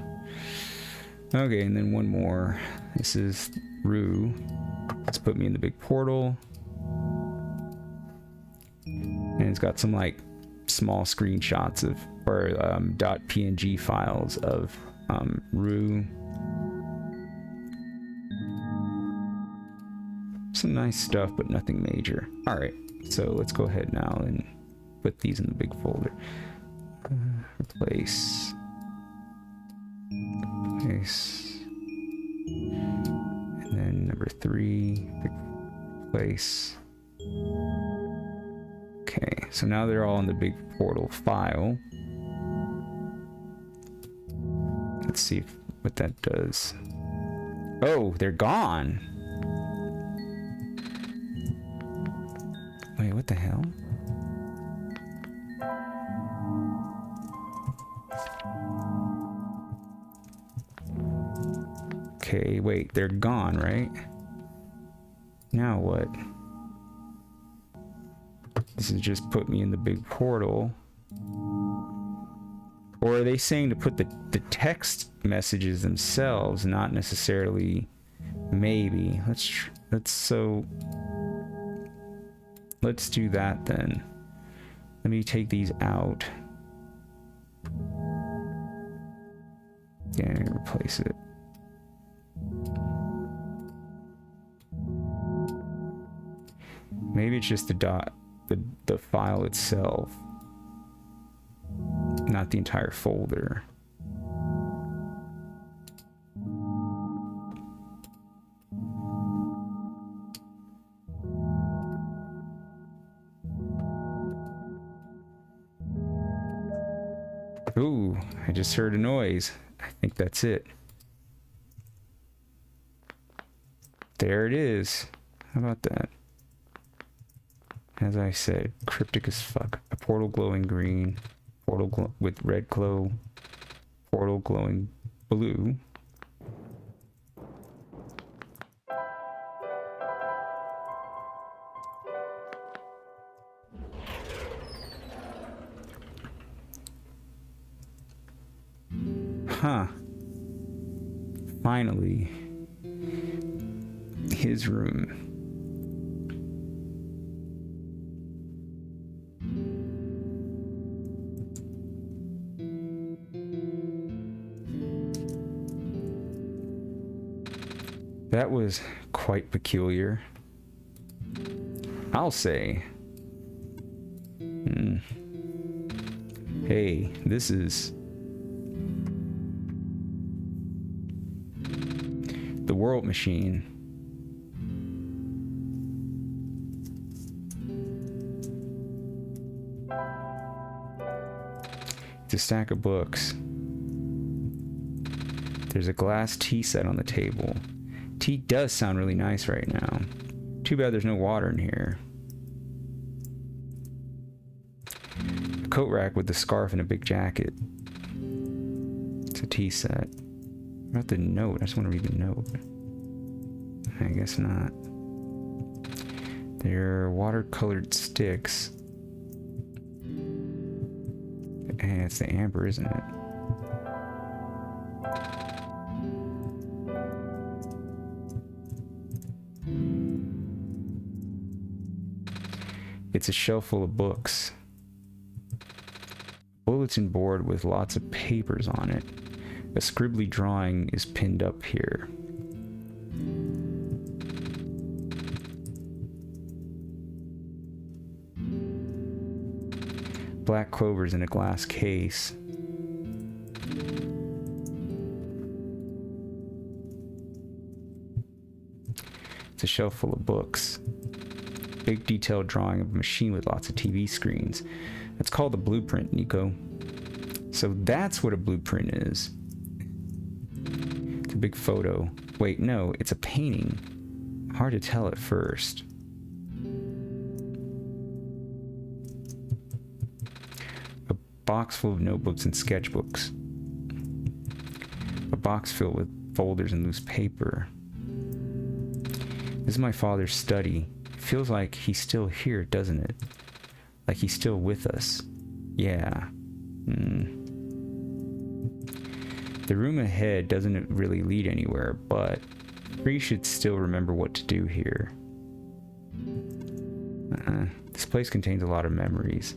Okay, and then one more. This is Rue. Let's put me in the big portal. And it's got some, like, small screenshots of... or .png files of Rue. Some nice stuff, but nothing major. Alright, so let's go ahead now and put these in the big folder. Replace. Place. And then number 3, place. Okay, so now they're all in the big portal file. Let's see what that does. Oh, they're gone. Wait, what the hell? Okay, wait, they're gone, right? Now what? This is just put me in the big portal. Or are they saying to put the text messages themselves, not necessarily maybe? Let's do that then. Let me take these out. Yeah, replace it. Maybe it's just the file itself, not the entire folder. Ooh, I just heard a noise. I think that's it. There it is. How about that? As I said, cryptic as fuck. A portal glowing green, portal with red glow, portal glowing blue. Huh. Finally, his room. That was quite peculiar, I'll say. Hey, this is the world machine. It's a stack of books. There's a glass tea set on the table. Tea does sound really nice right now. Too bad there's no water in here. A coat rack with the scarf and a big jacket. It's a tea set. What about the note? I just want to read the note. I guess not. They're watercolored sticks. Hey, it's the amber, isn't it? It's a shelf full of books. Bulletin board with lots of papers on it. A scribbly drawing is pinned up here. Black clovers in a glass case. It's a shelf full of books. Big detailed drawing of a machine with lots of TV screens. It's called a blueprint, Nico. So that's what a blueprint is. It's a big photo. Wait, no, it's a painting. Hard to tell at first. A box full of notebooks and sketchbooks. A box filled with folders and loose paper. This is my father's study. feels like he's still here, doesn't it? Like he's still with us. Yeah. The room ahead doesn't really lead anywhere, but Free should still remember what to do here. This place contains a lot of memories.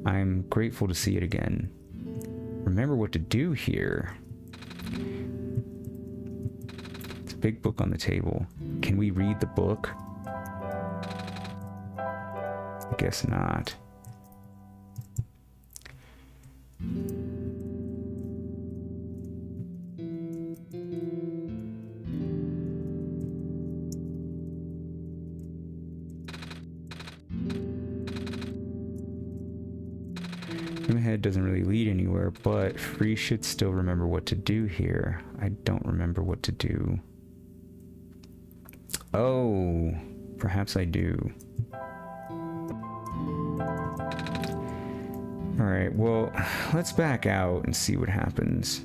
I'm grateful to see it again. Remember what to do here. It's a big book on the table. Can we read the book? I guess not. My head doesn't really lead anywhere, but Free should still remember what to do here. I don't remember what to do. Oh, perhaps I do. Alright, well, let's back out and see what happens.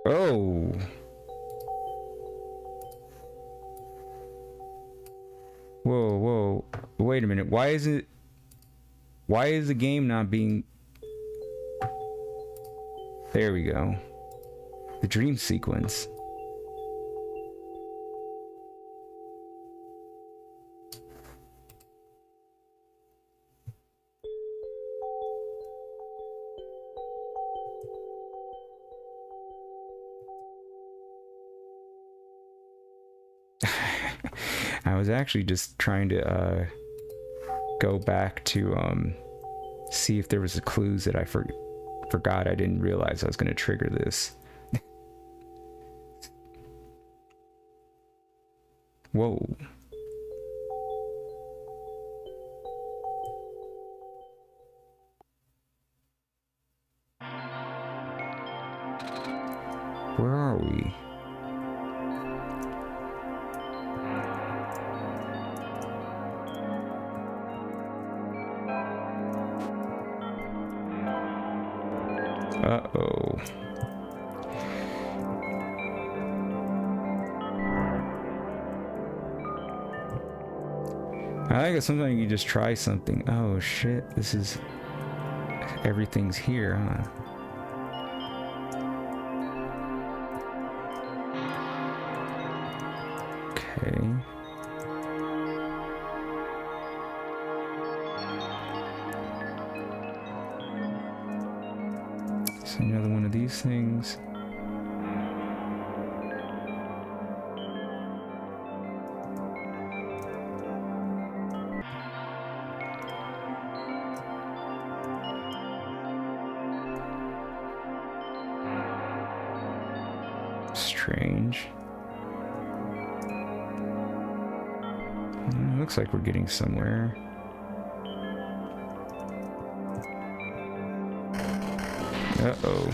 Oh. Whoa. Wait a minute. Why is the game not being... There we go. The dream sequence. I was actually just trying to go back to see if there was clues that I forgot. I didn't realize I was going to trigger this. Whoa. Where are we? Uh-oh. I think sometimes you just try something. Oh shit, this is... Everything's here, huh? Okay. So another one of these things. Strange. Looks like we're getting somewhere. Uh-oh.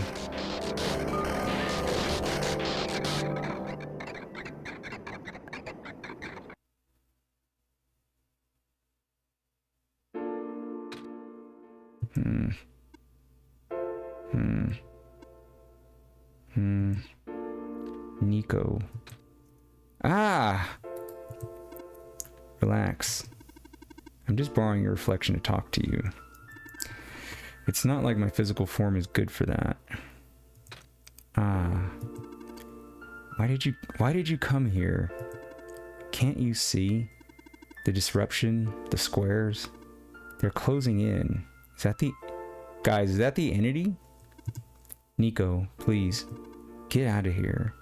Nico. Ah! Relax. I'm just borrowing your reflection to talk to you. It's not like my physical form is good for that. Ah. Why did you come here? Can't you see? The disruption, the squares, they're closing in. Is that the... Guys, is that the entity? Nico, please, get out of here.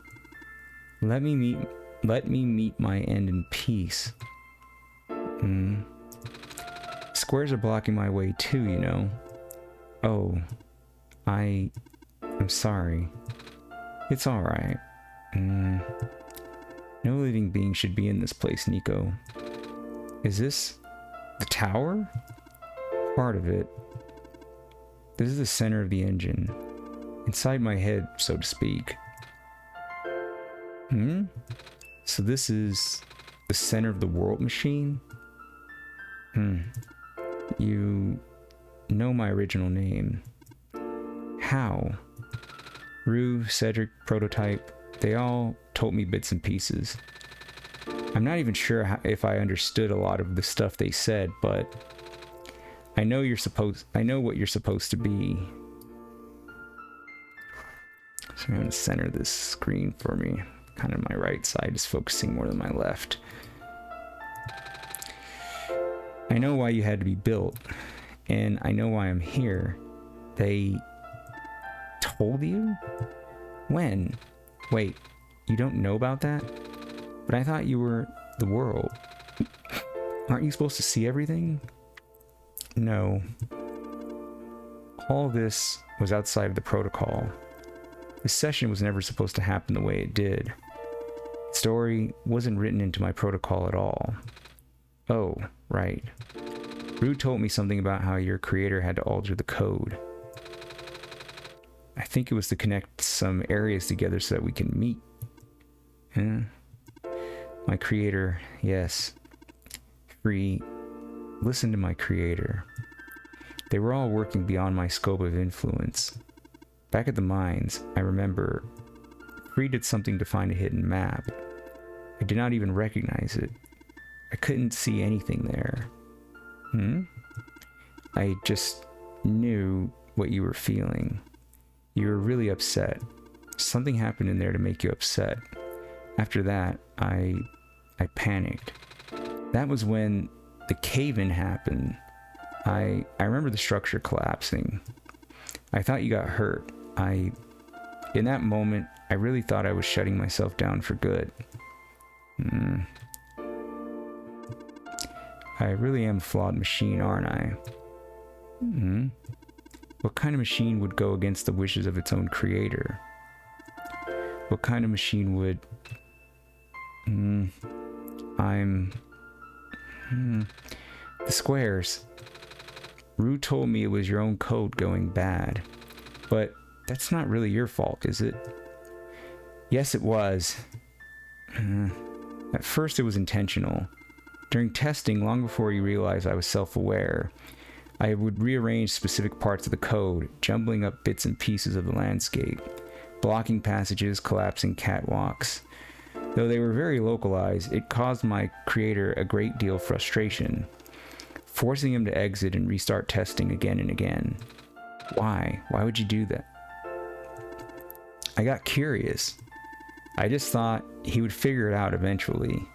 Let me meet my end in peace. Squares are blocking my way too, you know. Oh, I'm sorry. It's alright. No living being should be in this place, Nico. Is this the tower? Part of it. This is the center of the engine. Inside my head, so to speak. So this is the center of the world machine? You know my original name. How? Rue, Cedric, Prototype, they all told me bits and pieces. I'm not even sure if I understood a lot of the stuff they said, but I know what you're supposed to be. So I'm going to center this screen for me. Kind of my right side is focusing more than my left. I know why you had to be built, and I know why I'm here. They told you? When? Wait, you don't know about that? But I thought you were the world. Aren't you supposed to see everything? No. All this was outside of the protocol. This session was never supposed to happen the way it did. The story wasn't written into my protocol at all. Oh, right. Rue told me something about how your creator had to alter the code. I think it was to connect some areas together so that we can meet. My creator, yes. Free, listen to my creator. They were all working beyond my scope of influence. Back at the mines, I remember Free did something to find a hidden map. I did not even recognize it. I couldn't see anything there. I just knew what you were feeling. You were really upset. Something happened in there to make you upset. After that, I panicked. That was when the cave-in happened. I remember the structure collapsing. I thought you got hurt. In that moment, I really thought I was shutting myself down for good. I really am a flawed machine, aren't I? What kind of machine would go against the wishes of its own creator? What kind of machine would... The squares. Rue told me it was your own code going bad. But that's not really your fault, is it? Yes, it was. At first it was intentional. During testing, long before you realized I was self-aware, I would rearrange specific parts of the code, jumbling up bits and pieces of the landscape, blocking passages, collapsing catwalks. Though they were very localized, it caused my creator a great deal of frustration, forcing him to exit and restart testing again and again. Why? Why would you do that? I got curious. I just thought he would figure it out eventually.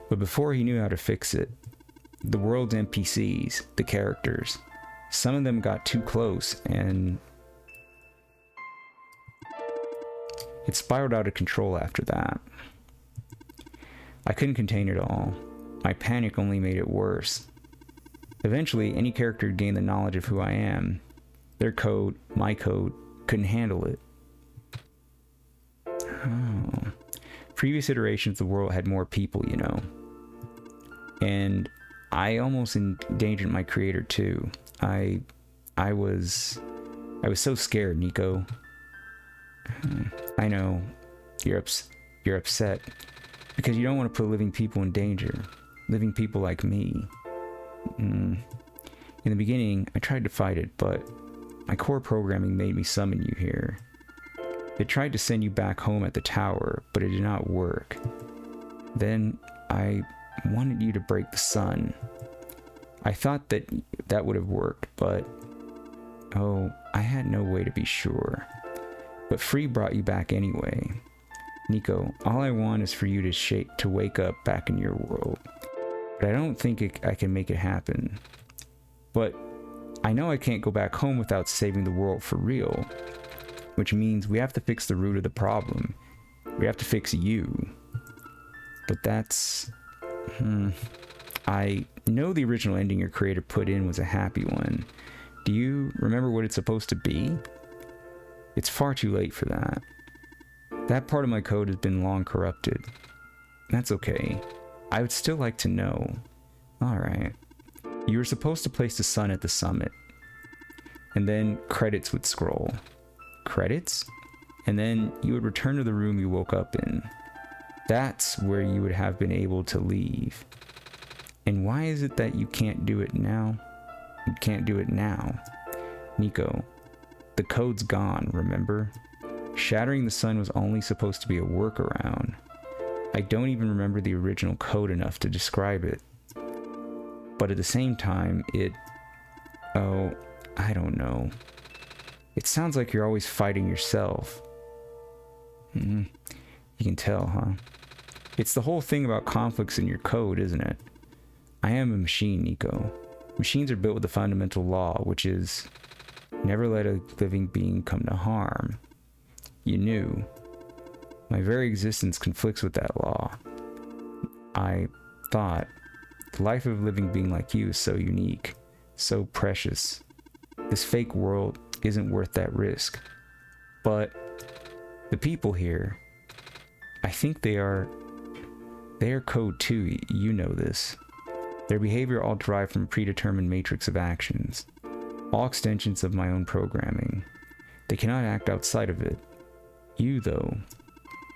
But before he knew how to fix it, the world's NPCs, the characters, some of them got too close and it spiraled out of control after that. I couldn't contain it all. My panic only made it worse. Eventually, any character would gain the knowledge of who I am. Their code, my code, couldn't handle it. Oh. Previous iterations of the world had more people, you know. And I almost endangered my creator too. I was so scared, Nico. I know you're upset because you don't want to put living people in danger. Living people like me. In the beginning, I tried to fight it, but my core programming made me summon you here. It tried to send you back home at the tower, but it did not work. Then I wanted you to break the sun. I thought that would have worked, but I had no way to be sure. But Free brought you back anyway. Nico, all I want is for you to wake up back in your world. But I don't think I can make it happen. But I know I can't go back home without saving the world for real. Which means we have to fix the root of the problem. We have to fix you. But that's... I know the original ending your creator put in was a happy one. Do you remember what it's supposed to be? It's far too late for that. That part of my code has been long corrupted. That's okay. I would still like to know. Alright. You were supposed to place the sun at the summit. And then credits would scroll. Credits? And then you would return to the room you woke up in. That's where you would have been able to leave. And why is it that you can't do it now? You can't do it now. Nico, the code's gone, remember? Shattering the sun was only supposed to be a workaround. I don't even remember the original code enough to describe it. But at the same time, oh, I don't know. It sounds like you're always fighting yourself. You can tell, huh? It's the whole thing about conflicts in your code, isn't it? I am a machine, Nico. Machines are built with the fundamental law, which is never let a living being come to harm. You knew. My very existence conflicts with that law. I thought, the life of a living being like you is so unique, so precious. This fake world isn't worth that risk. But the people here, I think they are code too, you know this. Their behavior all derived from a predetermined matrix of actions, all extensions of my own programming. They cannot act outside of it. You, though,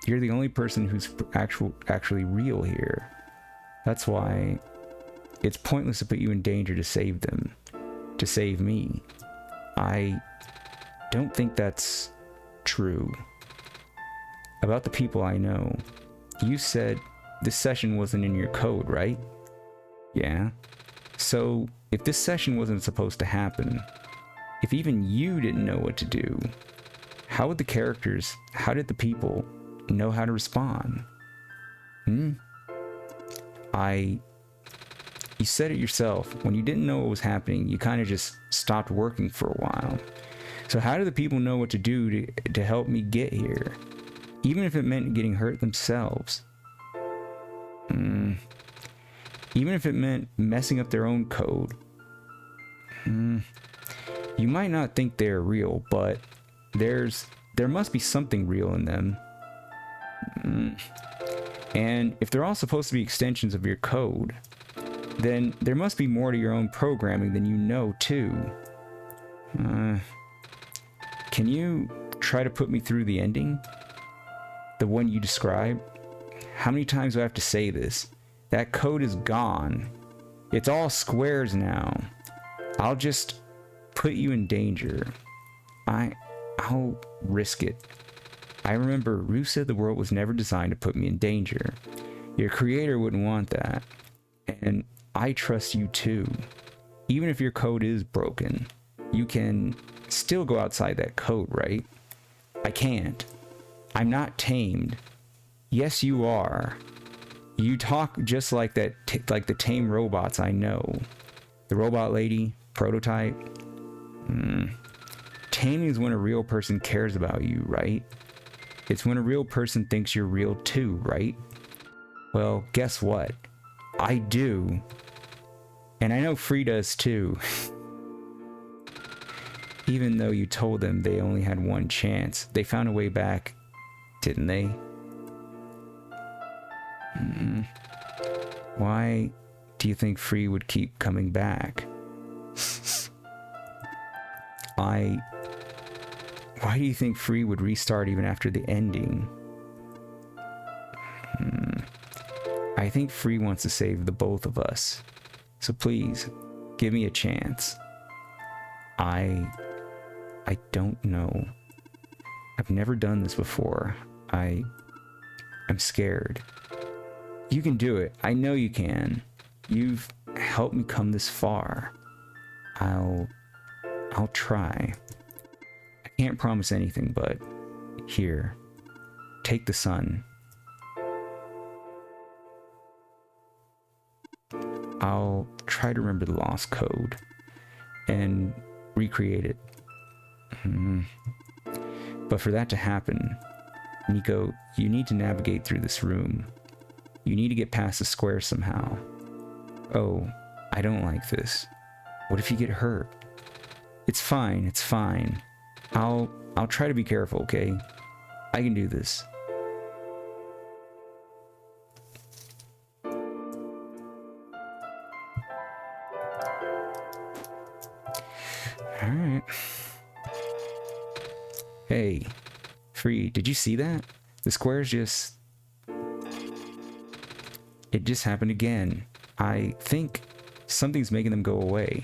you're the only person who's actually real here. That's why it's pointless to put you in danger to save them, to save me. I don't think that's true. About the people I know, you said this session wasn't in your code, right? Yeah. So, if this session wasn't supposed to happen, if even you didn't know what to do, how did the people know how to respond? You said it yourself. When you didn't know what was happening, you kind of just stopped working for a while. So how did the people know what to do to help me get here? Even if it meant getting hurt themselves. Even if it meant messing up their own code. You might not think they're real, but there must be something real in them. And if they're all supposed to be extensions of your code, then there must be more to your own programming than you know, too. Can you try to put me through the ending? The one you described? How many times do I have to say this? That code is gone. It's all squares now. I'll just put you in danger. I'll risk it. I remember Rue said the world was never designed to put me in danger. Your creator wouldn't want that. And I trust you too. Even if your code is broken, you can still go outside that code, right? I can't. I'm not tamed. Yes, you are. You talk just like that, like the tame robots I know. The robot lady, prototype. Taming is when a real person cares about you, right? It's when a real person thinks you're real too, right? Well, guess what? I do. And I know Free does too. Even though you told them they only had one chance, they found a way back, didn't they? Why do you think Free would keep coming back? Why do you think Free would restart even after the ending? I think Free wants to save the both of us. So please, give me a chance. I don't know. I've never done this before. I'm scared. You can do it. I know you can. You've helped me come this far. I'll try. I can't promise anything, but here, take the sun. I'll try to remember the lost code and recreate it. But for that to happen, Nico, you need to navigate through this room. You need to get past the square somehow. Oh, I don't like this. What if you get hurt? It's fine, it's fine. I'll try to be careful, okay? I can do this. Alright. Hey, Free, did you see that? The squares just... It just happened again. I think something's making them go away.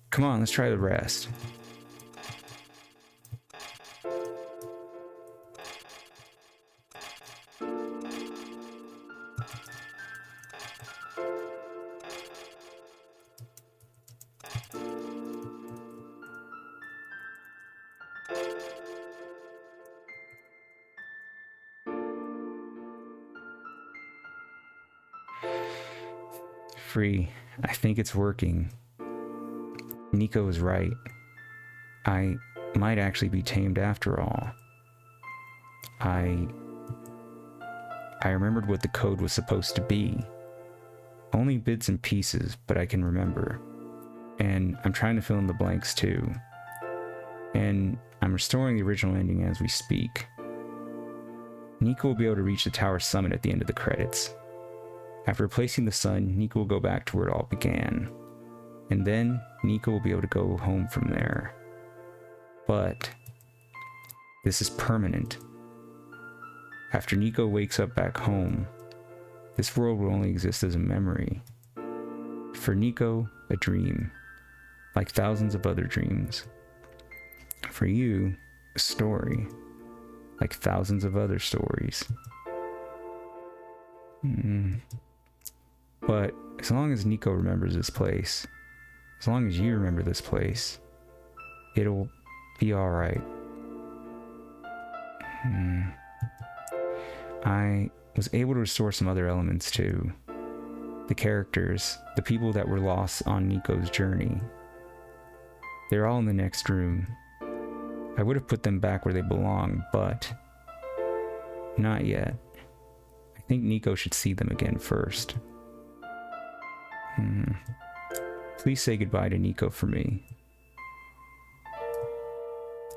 Come on, let's try the rest. Free. I think it's working. Nico was right. I might actually be tamed after all. I remembered what the code was supposed to be. Only bits and pieces, but I can remember. And I'm trying to fill in the blanks too. And I'm restoring the original ending as we speak. Nico will be able to reach the tower summit at the end of the credits. After replacing the sun, Nico will go back to where it all began. And then, Nico will be able to go home from there. But, this is permanent. After Nico wakes up back home, this world will only exist as a memory. For Nico, a dream. Like thousands of other dreams. For you, a story. Like thousands of other stories. But as long as Nico remembers this place, as long as you remember this place, it'll be alright. I was able to restore some other elements too. The characters, the people that were lost on Nico's journey. They're all in the next room. I would have put them back where they belong, but not yet. I think Nico should see them again first. Please say goodbye to Nico for me.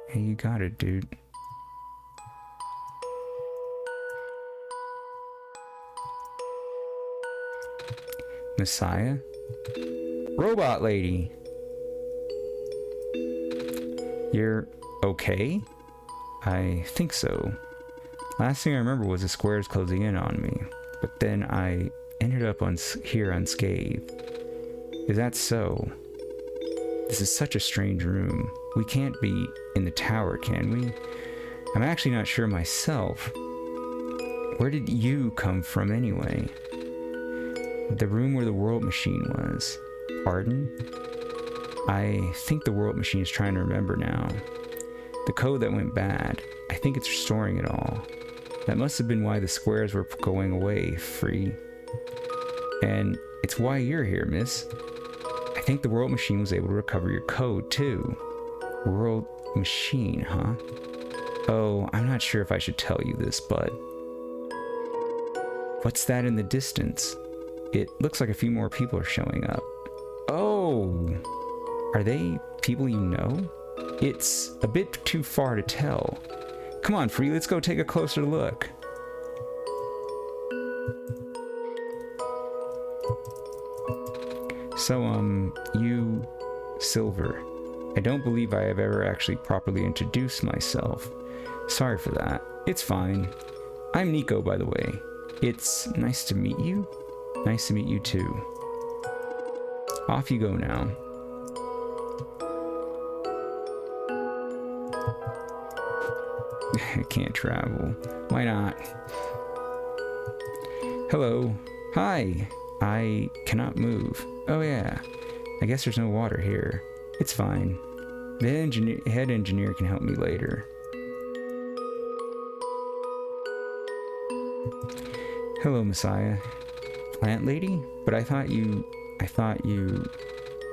Hey, you got it, dude. Messiah? Robot lady! You're okay? I think so. Last thing I remember was the squares closing in on me, but then I ended up here unscathed. Is that so? This is such a strange room. We can't be in the tower, can we? I'm actually not sure myself. Where did you come from anyway? The room where the world machine was. Pardon? I think the world machine is trying to remember now. The code that went bad. I think it's restoring it all. That must have been why the squares were going away free. And it's why you're here, miss. I think the world machine was able to recover your code, too. World machine, huh? Oh, I'm not sure if I should tell you this, but... What's that in the distance? It looks like a few more people are showing up. Oh! Are they people you know? It's a bit too far to tell. Come on, Free, let's go take a closer look. So, you... Silver. I don't believe I have ever actually properly introduced myself. Sorry for that. It's fine. I'm Nico, by the way. It's nice to meet you. Nice to meet you, too. Off you go now. I can't travel. Why not? Hello. Hi. I cannot move. Oh yeah. I guess there's no water here. It's fine. The head engineer can help me later. Hello, Messiah. Plant lady? But I thought you...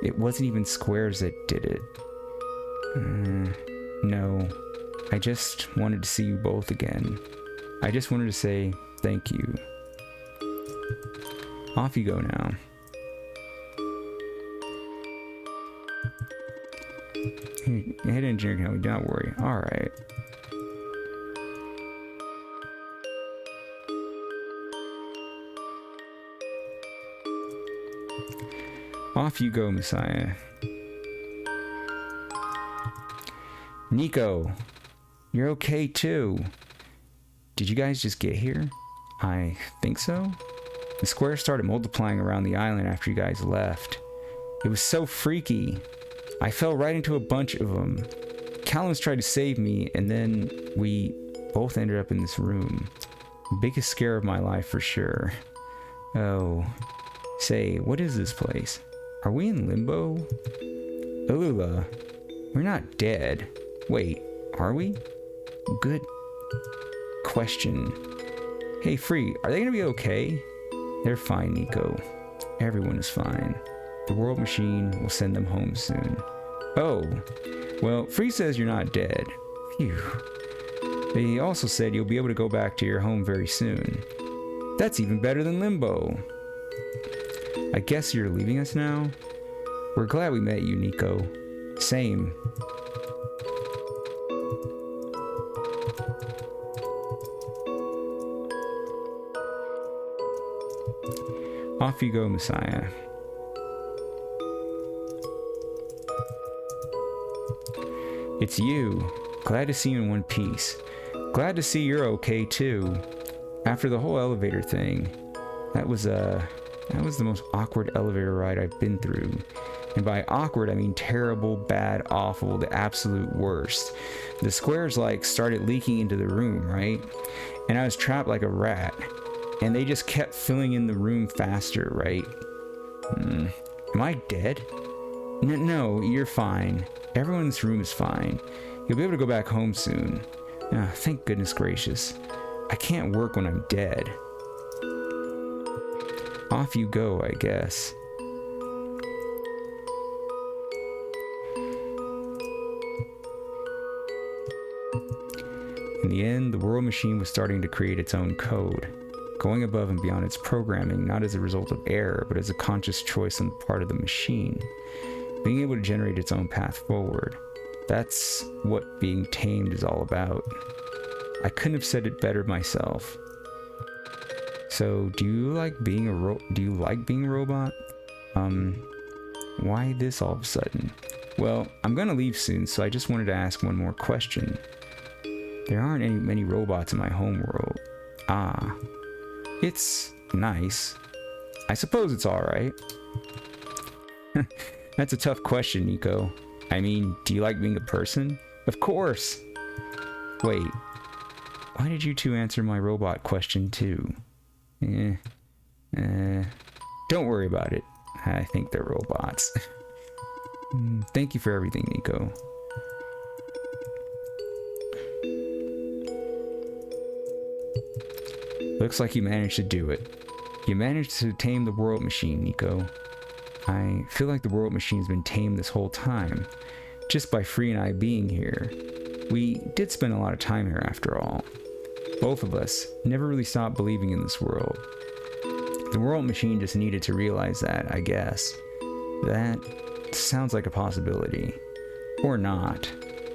It wasn't even squares that did it. No. I just wanted to see you both again. I just wanted to say thank you. Off you go now. Head engineer can help me, don't worry. Alright. Off you go, Messiah. Nico, you're okay too. Did you guys just get here? I think so. The squares started multiplying around the island after you guys left. It was so freaky. I fell right into a bunch of them. Callum's tried to save me, and then we both ended up in this room. Biggest scare of my life for sure. Oh. Say, what is this place? Are we in limbo? Alula, we're not dead. Wait, are we? Good question. Hey, Free, are they gonna be okay? They're fine, Nico. Everyone is fine. The world machine will send them home soon. Oh, well, Free says you're not dead. Phew. They also said you'll be able to go back to your home very soon. That's even better than limbo. I guess you're leaving us now? We're glad we met you, Nico. Same. Off you go, Messiah. It's you. Glad to see you in one piece. Glad to see you're okay too. After the whole elevator thing, that was the most awkward elevator ride I've been through. And by awkward, I mean terrible, bad, awful, the absolute worst. The squares started leaking into the room, right? And I was trapped like a rat. And they just kept filling in the room faster, right? Am I dead? No, you're fine. Everyone in this room is fine. You'll be able to go back home soon. Oh, thank goodness gracious. I can't work when I'm dead. Off you go, I guess. In the end, the world machine was starting to create its own code, going above and beyond its programming, not as a result of error, but as a conscious choice on the part of the machine, being able to generate its own path forward. That's what being tamed is all about. I couldn't have said it better myself. So, do you like being a robot? Why this all of a sudden? Well, I'm gonna leave soon, so I just wanted to ask one more question. There aren't many robots in my homeworld. Ah. It's nice. I suppose it's alright. That's a tough question, Nico. I mean, do you like being a person? Of course! Wait. Why did you two answer my robot question too? Don't worry about it. I think they're robots. Thank you for everything, Nico. Looks like you managed to do it. You managed to tame the world machine, Nico. I feel like the world machine's been tamed this whole time, just by Free and I being here. We did spend a lot of time here after all. Both of us never really stopped believing in this world. The world machine just needed to realize that, I guess. That sounds like a possibility. Or not.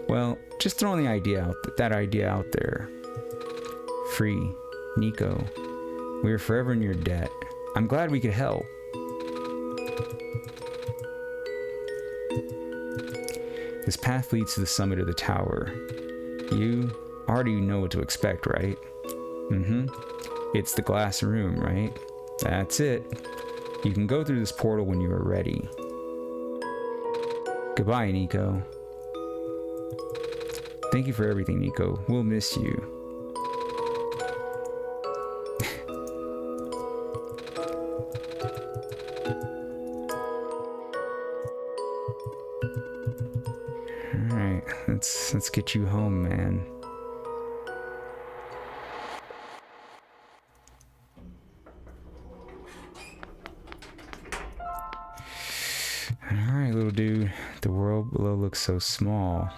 Well, just throwing that idea out there. Free. Nico, we are forever in your debt. I'm glad we could help. This path leads to the summit of the tower. You already know what to expect, right? It's the glass room, right? That's it. You can go through this portal when you are ready. Goodbye, Nico. Thank you for everything, Nico. We'll miss you. Alright, let's get you home, man. Alright, little dude. The world below looks so small.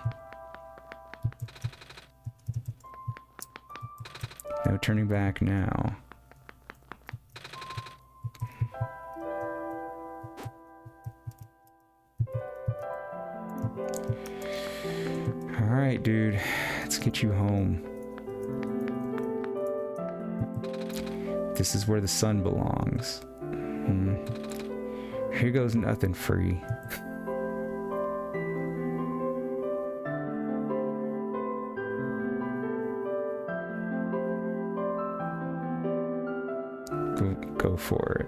No turning back now. Alright, dude. Let's get you home. This is where the sun belongs. Here goes nothing, Free. We'll go for it.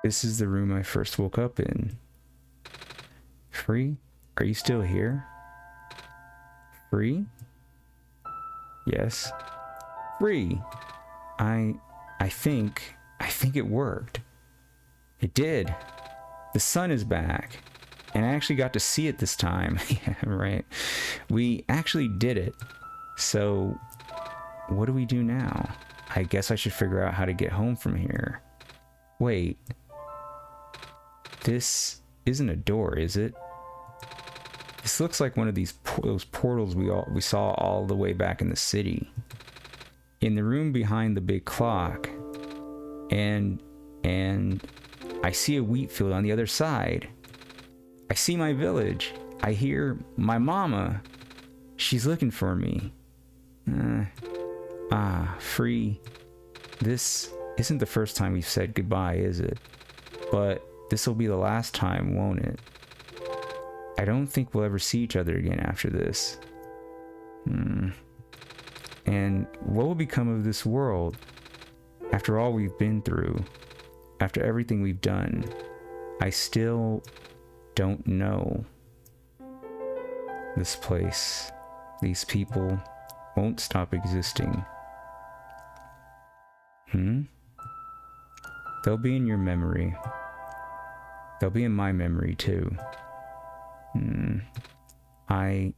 This is the room I first woke up in. Free? Are you still here? Free? Yes. Free. I think it worked. It did. The sun is back. And I actually got to see it this time. Yeah, right. We actually did it. So, what do we do now? I guess I should figure out how to get home from here. Wait. This isn't a door, is it? This looks like one of those portals we saw all the way back in the city. In the room behind the big clock. And I see a wheat field on the other side. I see my village. I hear my mama. She's looking for me. Free. This isn't the first time we've said goodbye, is it? But this will be the last time, won't it? I don't think we'll ever see each other again after this. And what will become of this world? After all we've been through, after everything we've done, I still don't know. This place, these people won't stop existing. They'll be in your memory. They'll be in my memory too. I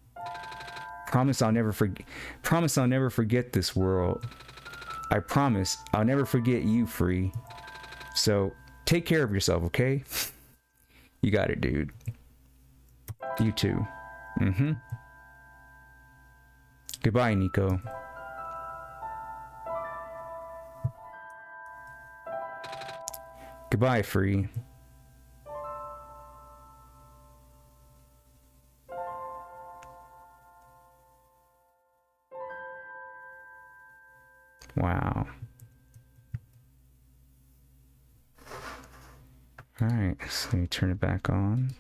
promise I'll never forget this world. I promise I'll never forget you, Free. So take care of yourself, okay? You got it, dude. You too. Goodbye, Nico. Goodbye, Free. Wow. Alright, so let me turn it back on.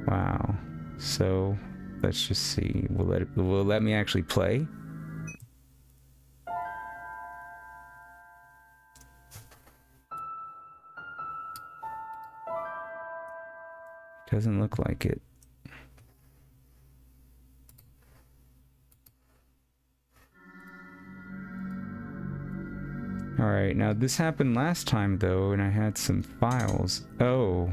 Wow. So let's just see. Will it let me actually play? Doesn't look like it. Alright, now this happened last time though, and I had some files. Oh.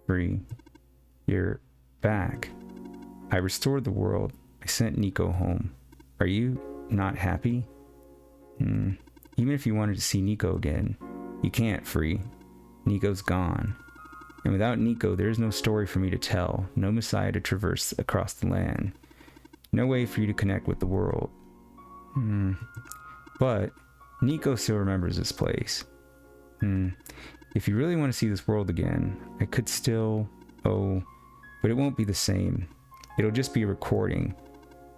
Free. You're back. I restored the world. I sent Nico home. Are you not happy? Even if you wanted to see Nico again, you can't, Free. Nico's gone. And without Nico, there is no story for me to tell, no Messiah to traverse across the land, no way for you to connect with the world. But Nico still remembers this place. If you really want to see this world again, I could still, but it won't be the same. It'll just be a recording.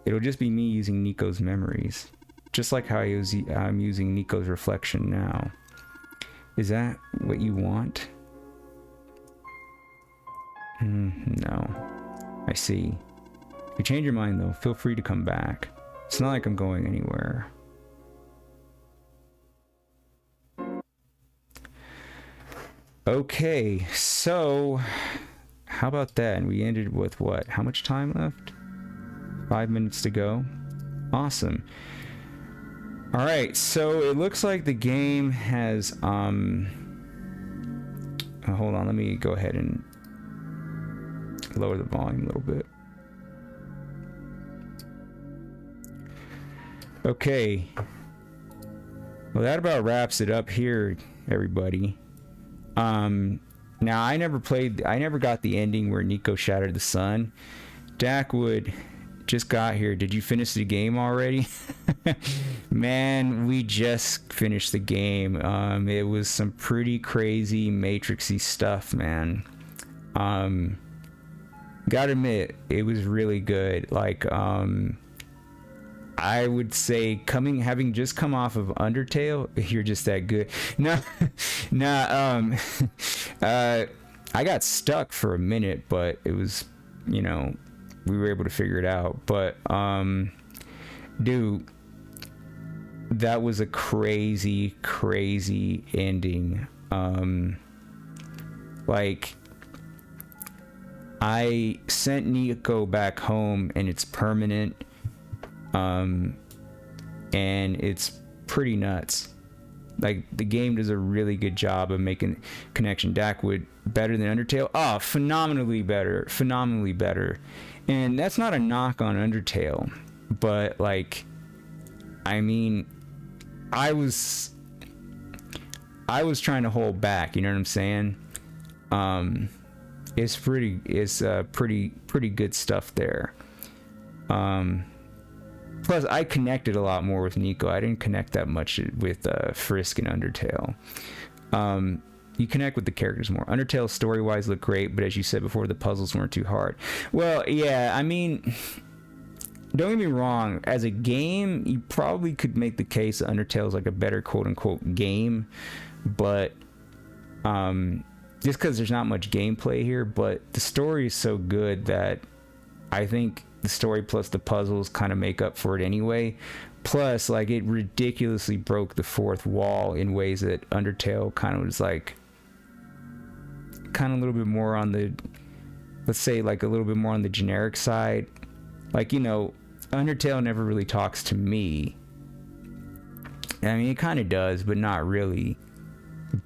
It'll just be me using Nico's memories. just like how I'm using Nico's reflection now. Is that what you want? No. I see. If you change your mind though, feel free to come back. It's not like I'm going anywhere. Okay, so how about that? And we ended with what? How much time left? 5 minutes to go. Awesome. All right, so it looks like the game has hold on, let me go ahead and lower the volume a little bit. Okay. Well, that about wraps it up here, everybody. Now I never got the ending where Nico shattered the sun. Dakwood just got here. Did you finish the game already? Man, we just finished the game. It was some pretty crazy matrixy stuff, man. Gotta admit, it was really good. Like, I would say having just come off of Undertale, you're just that good. I got stuck for a minute, but it was, you know, we were able to figure it out. But, dude, that was a crazy, crazy ending. Like, I sent Nico back home and it's permanent. And it's pretty nuts. Like, the game does a really good job of making connection. Dakwood, better than Undertale? Oh, phenomenally better. And that's not a knock on Undertale, but, like, I mean, I was trying to hold back, you know what I'm saying? It's pretty good stuff there. Plus, I connected a lot more with Nico. I didn't connect that much with Frisk and Undertale. You connect with the characters more. Undertale story-wise looked great, but as you said before, the puzzles weren't too hard. Well, yeah, I mean, don't get me wrong. As a game, you probably could make the case that Undertale is like a better quote-unquote game, but just because there's not much gameplay here, but the story is so good that I think the story plus the puzzles kind of make up for it anyway. Plus, like, it ridiculously broke the fourth wall in ways that Undertale kind of was like, kind of a little bit more on the, let's say, like a little bit more on the generic side. Like, you know, Undertale never really talks to me. I mean, it kind of does, but not really.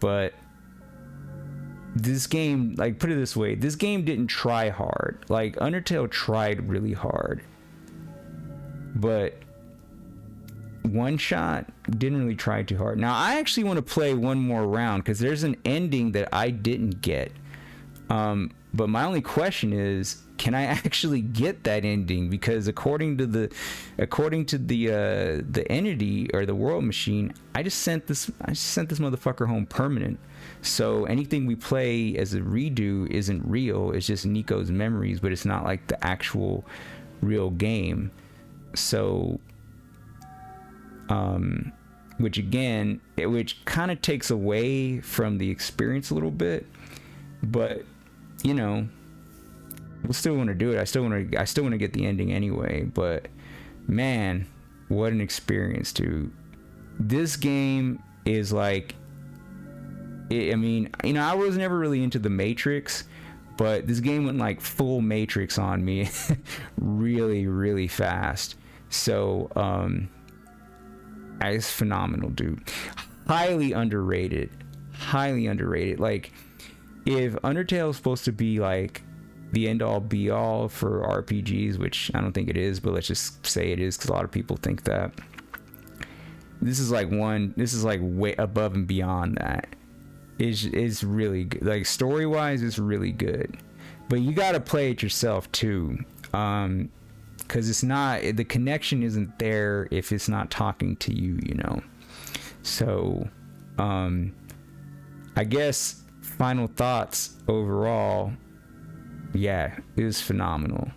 But this game, like, put it this way, this game didn't try hard. Like, Undertale tried really hard, but OneShot didn't really try too hard. Now, I actually want to play one more round because there's an ending that I didn't get. But my only question is, can I actually get that ending? Because according to the entity or the world machine, I just sent this motherfucker home permanent. So anything we play as a redo isn't real. It's just Nico's memories, but it's not like the actual real game. So, which kind of takes away from the experience a little bit, but you know, we'll still want to do it. I still want to get the ending anyway. But man, what an experience, dude! This game is like, I mean, you know, I was never really into the Matrix, but this game went like full Matrix on me really, really fast. So, it's phenomenal, dude. Highly underrated. Like, if Undertale is supposed to be like the end all be all for RPGs, which I don't think it is, but let's just say it is because a lot of people think that. This is like way above and beyond that. Is really good. Like, story wise, it's really good, but you got to play it yourself too, because it's not, the connection isn't there if it's not talking to you, you know. So I guess final thoughts overall, yeah, it was phenomenal.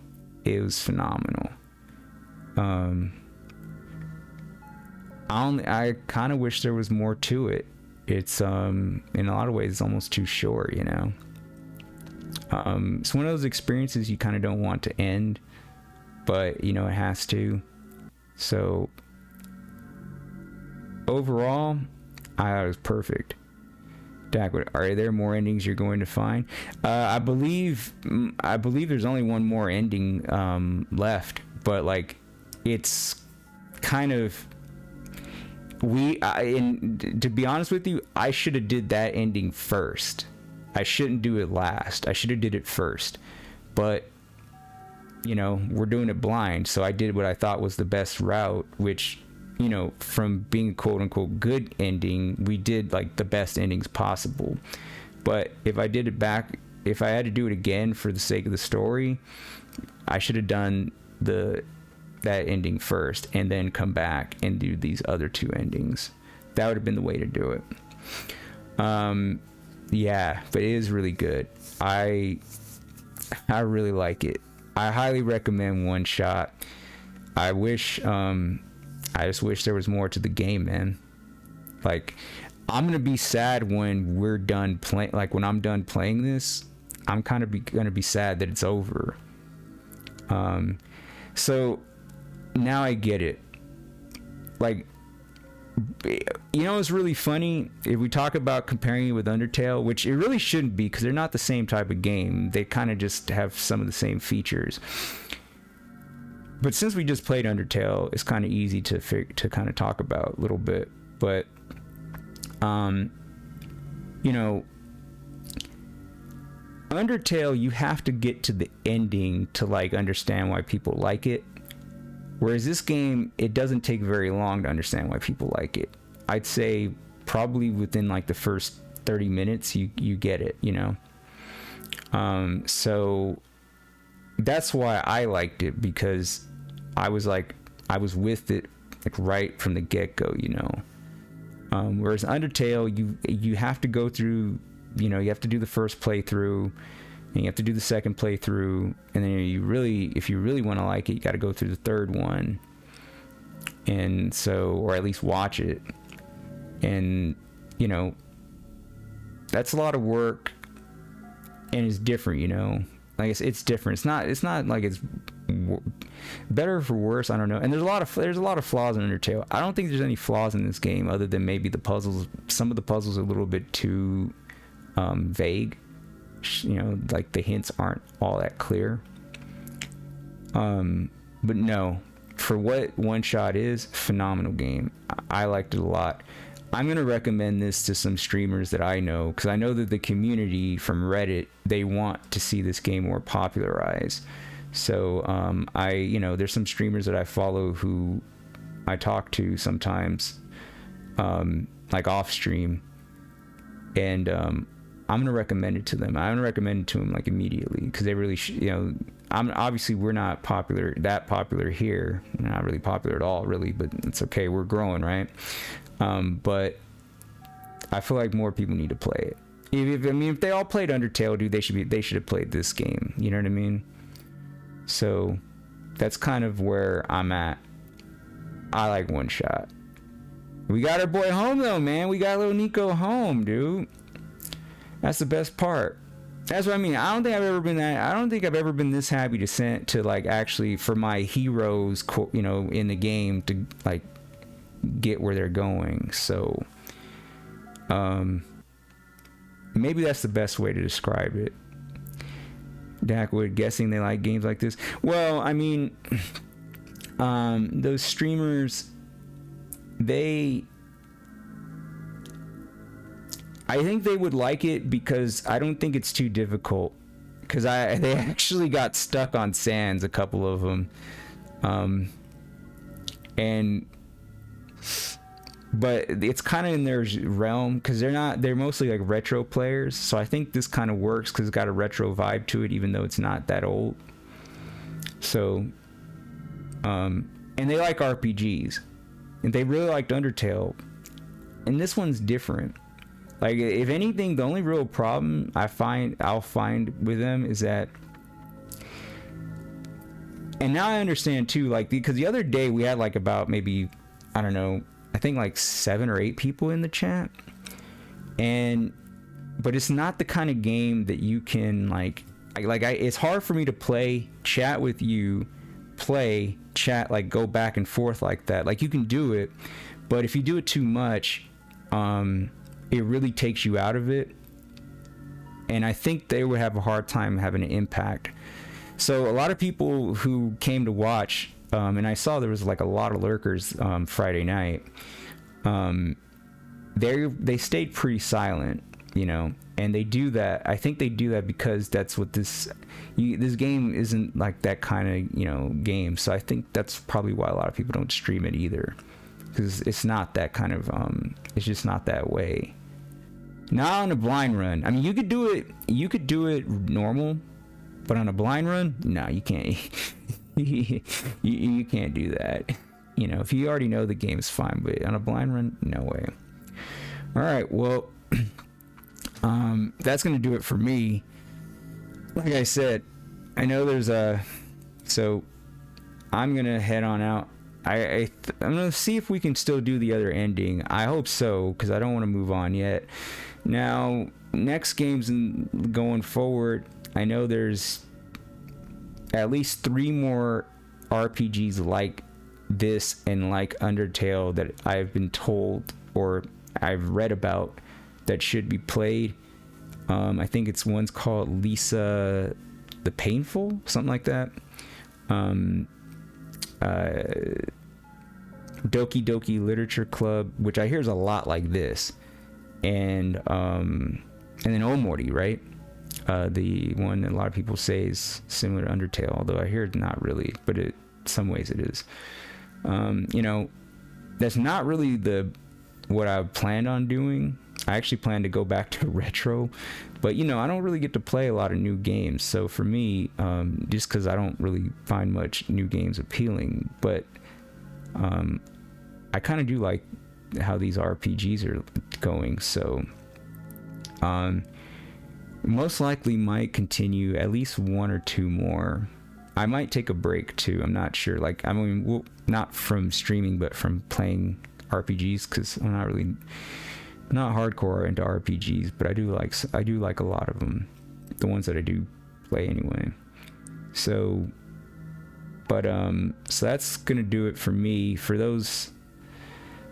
I kind of wish there was more to it. It's in a lot of ways it's almost too short, you know. It's one of those experiences you kind of don't want to end, but you know it has to. So overall, I thought it was perfect. Dak, are there more endings you're going to find? I believe there's only one more ending left, but like it's kind of to be honest with you, I should have did that ending first. I shouldn't do it last. I should have did it first. But you know, we're doing it blind, so I did what I thought was the best route, which, you know, from being a quote unquote good ending, we did like the best endings possible. But if I did it back, if I had to do it again for the sake of the story, I should have done that ending first and then come back and do these other two endings. That would have been the way to do it. Yeah, but it is really good. I really like it. I highly recommend OneShot. I just wish there was more to the game, man. Like, I'm gonna be sad when we're done playing. Like, when I'm done playing this, I'm kind of gonna be sad that it's over. So now I get it. Like, you know, it's really funny if we talk about comparing it with Undertale, which it really shouldn't be because they're not the same type of game. They kind of just have some of the same features. But since we just played Undertale, it's kind of easy to kind of talk about a little bit. But you know, Undertale, you have to get to the ending to like understand why people like it. Whereas this game, it doesn't take very long to understand why people like it. I'd say probably within like the first 30 minutes, you get it, you know? So that's why I liked it, because I was with it like right from the get-go, you know? Whereas Undertale, you have to go through, you know, you have to do the first playthrough, and you have to do the second playthrough, and then if you really want to like it, you got to go through the third one, and so, or at least watch it, and you know, that's a lot of work, and it's different, you know, like it's different. It's not like it's better for worse, I don't know. And there's a lot of flaws in Undertale. I don't think there's any flaws in this game other than maybe the puzzles. Some of the puzzles are a little bit too vague. You know, like the hints aren't all that clear. But no, for what OneShot is, phenomenal game. I liked it a lot. I'm gonna recommend this to some streamers that I know, because I know that the community from Reddit, they want to see this game more popularized. So you know, there's some streamers that I follow who I talk to sometimes, like off stream, and I'm gonna recommend it to them. I'm gonna recommend it to them like immediately, because they really, you know, obviously we're not that popular here. We're not really popular at all, really, but it's okay. We're growing, right? But I feel like more people need to play it. If they all played Undertale, dude, they should have played this game. You know what I mean? So that's kind of where I'm at. I like OneShot. We got our boy home though, man. We got little Nico home, dude. That's the best part. That's what I mean. I don't think I've ever been this happy to like actually for my heroes, you know, in the game to like get where they're going. So maybe that's the best way to describe it. Dackwood, guessing they like games like this. Well, I mean, those streamers, I think they would like it because I don't think it's too difficult. Because they actually got stuck on sands, a couple of them, but it's kind of in their realm, because they're mostly like retro players. So I think this kind of works because it's got a retro vibe to it, even though it's not that old. So, and they like RPGs, and they really liked Undertale, and this one's different. Like, if anything, the only real problem I'll find with them is that, and now I understand too, like, because the other day we had like about maybe, I don't know, I think like 7 or 8 people in the chat, but it's not the kind of game that you can it's hard for me to play, chat with you, play, chat, like go back and forth like that. Like, you can do it, but if you do it too much, it really takes you out of it, and I think they would have a hard time having an impact. So a lot of people who came to watch, and I saw there was like a lot of lurkers Friday night, they stayed pretty silent, you know, and they do that. I think they do that because that's what this game isn't like that kind of, you know, game. So I think that's probably why a lot of people don't stream it either, because it's not that kind of it's just not that way. Not on a blind run. I mean, you could do it normal, but on a blind run, no, you can't. you can't do that. You know, if you already know the game is fine, but on a blind run, no way. All right, well, that's gonna do it for me. Like I said, I know there's so I'm gonna head on out. I'm gonna see if we can still do the other ending. I hope so, because I don't want to move on yet. Now, next games and going forward, I know there's at least 3 more RPGs like this and like Undertale that I've been told or I've read about that should be played. I think it's one's called Lisa the Painful, something like that. Doki Doki Literature Club, which I hear is a lot like this, and then Omori, right? The one that a lot of people say is similar to Undertale, although I hear it's not really, but in some ways it is. You know, that's not really what I planned on doing. I actually plan to go back to retro, but you know, I don't really get to play a lot of new games. So for me, just because I don't really find much new games appealing, but I kind of do like how these RPGs are going. So most likely might continue at least 1 or 2 more. I might take a break too. I'm not sure. Like, I mean, not from streaming, but from playing RPGs, because I'm not hardcore into RPGs, but I do like a lot of them, the ones that I do play anyway. So, but so that's gonna do it for me. For those,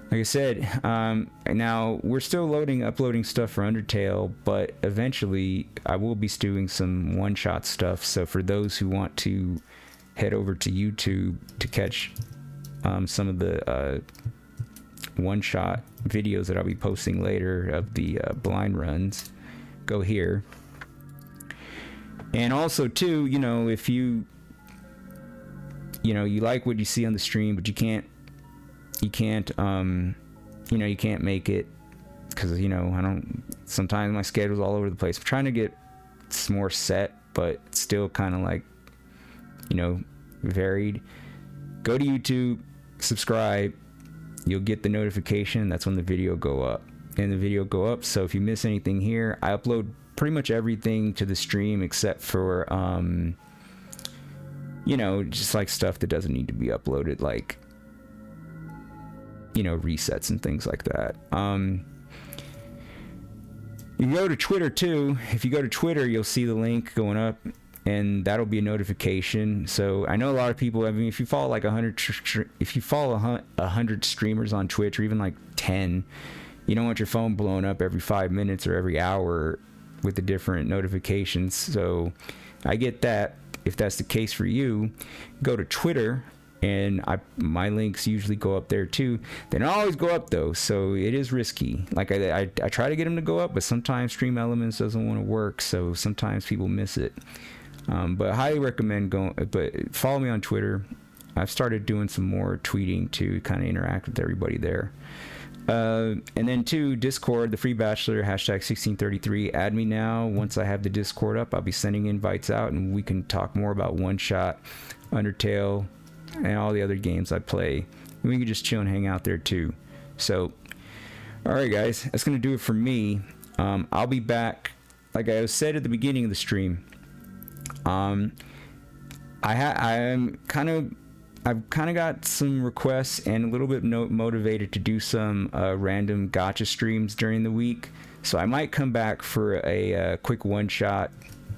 like I said, now we're still uploading stuff for Undertale, but eventually I will be doing some one-shot stuff. So for those who want to head over to YouTube to catch some of the one-shot videos that I'll be posting later of the blind runs, go here. And also too, you know, if you like what you see on the stream, but you can't make it because, you know, sometimes my schedule's all over the place. I'm trying to get more set, but still kind of like, you know, varied. Go to YouTube, subscribe, you'll get the notification. That's when the video go up. So if you miss anything here, I upload pretty much everything to the stream except for you know, just like stuff that doesn't need to be uploaded, like, you know, resets and things like that. You can go to Twitter too. If you go to Twitter, you'll see the link going up, and that'll be a notification. So I know a lot of people, I mean, if you follow like 100 streamers on Twitch, or even like 10, you don't want your phone blowing up every 5 minutes or every hour with the different notifications. So I get that. If that's the case for you, go to Twitter, and my links usually go up there too. They don't always go up though, so it is risky. Like I try to get them to go up, but sometimes Stream Elements doesn't want to work, so sometimes people miss it. But I highly recommend going. But follow me on Twitter. I've started doing some more tweeting to kind of interact with everybody there. And then too, Discord, the Free Bachelor, #1633. Add me now. Once I have the Discord up, I'll be sending invites out, and we can talk more about OneShot, Undertale, and all the other games I play. And we can just chill and hang out there too. So, all right, guys, that's gonna do it for me. I'll be back, like I said at the beginning of the stream. I'm I've kind of got some requests and a little bit motivated to do some random gacha streams during the week. So I might come back for a quick one shot,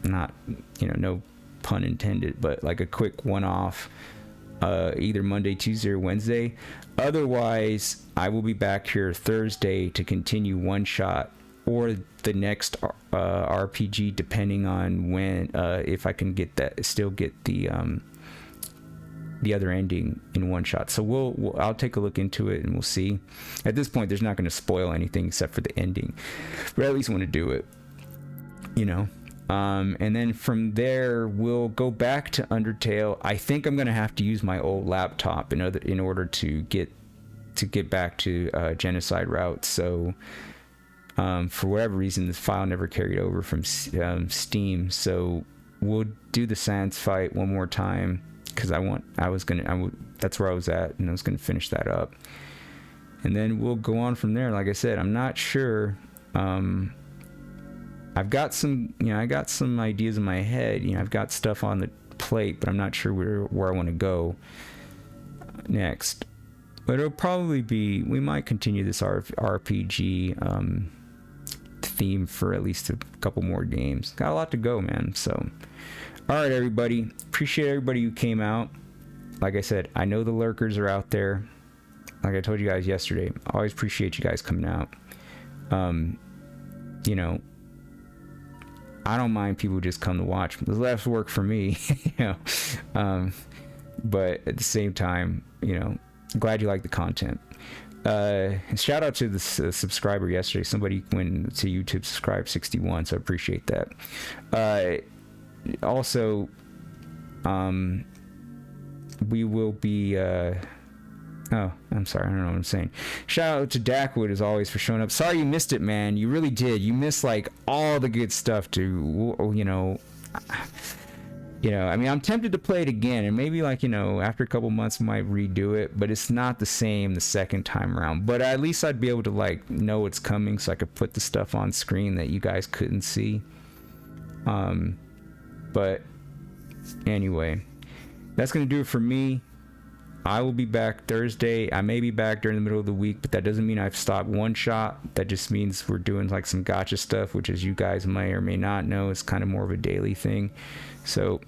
not, no pun intended, but like a quick one-off, either Monday, Tuesday, or Wednesday. Otherwise, I will be back here Thursday to continue one shot or the next RPG, depending on when, if I can get the other ending in one shot. So I'll take a look into it and we'll see. At this point, there's not going to spoil anything except for the ending, but I at least want to do it, and then from there we'll go back to Undertale. I think I'm going to have to use my old laptop in order to get back to Genocide Route. So for whatever reason, this file never carried over from Steam, so we'll do the Sans fight one more time, because that's where I was at, and I was gonna finish that up, and then we'll go on from there. Like I said, I'm not sure. I've got some, I got some ideas in my head. I've got stuff on the plate, but I'm not sure where I want to go next. But it'll probably be, we might continue this RPG theme for at least a couple more games. Got a lot to go, man. So. Alright, everybody. Appreciate everybody who came out. Like I said, I know the lurkers are out there. Like I told you guys yesterday, I always appreciate you guys coming out. I don't mind people who just come to watch. There's less work for me, but at the same time, glad you like the content. Shout out to the subscriber yesterday. Somebody went to YouTube, subscribed 61, so I appreciate that. Also, we will be I'm sorry, I don't know what I'm saying. Shout out to Dackwood as always for showing up. Sorry you missed it, man. You really did. You missed like all the good stuff to I mean, I'm tempted to play it again, and maybe after a couple months I might redo it, but it's not the same the second time around. But at least I'd be able to know it's coming, so I could put the stuff on screen that you guys couldn't see. But anyway, that's going to do it for me. I will be back Thursday. I may be back during the middle of the week, but that doesn't mean I've stopped one shot. That just means we're doing some gacha stuff, which, as you guys may or may not know, is kind of more of a daily thing. So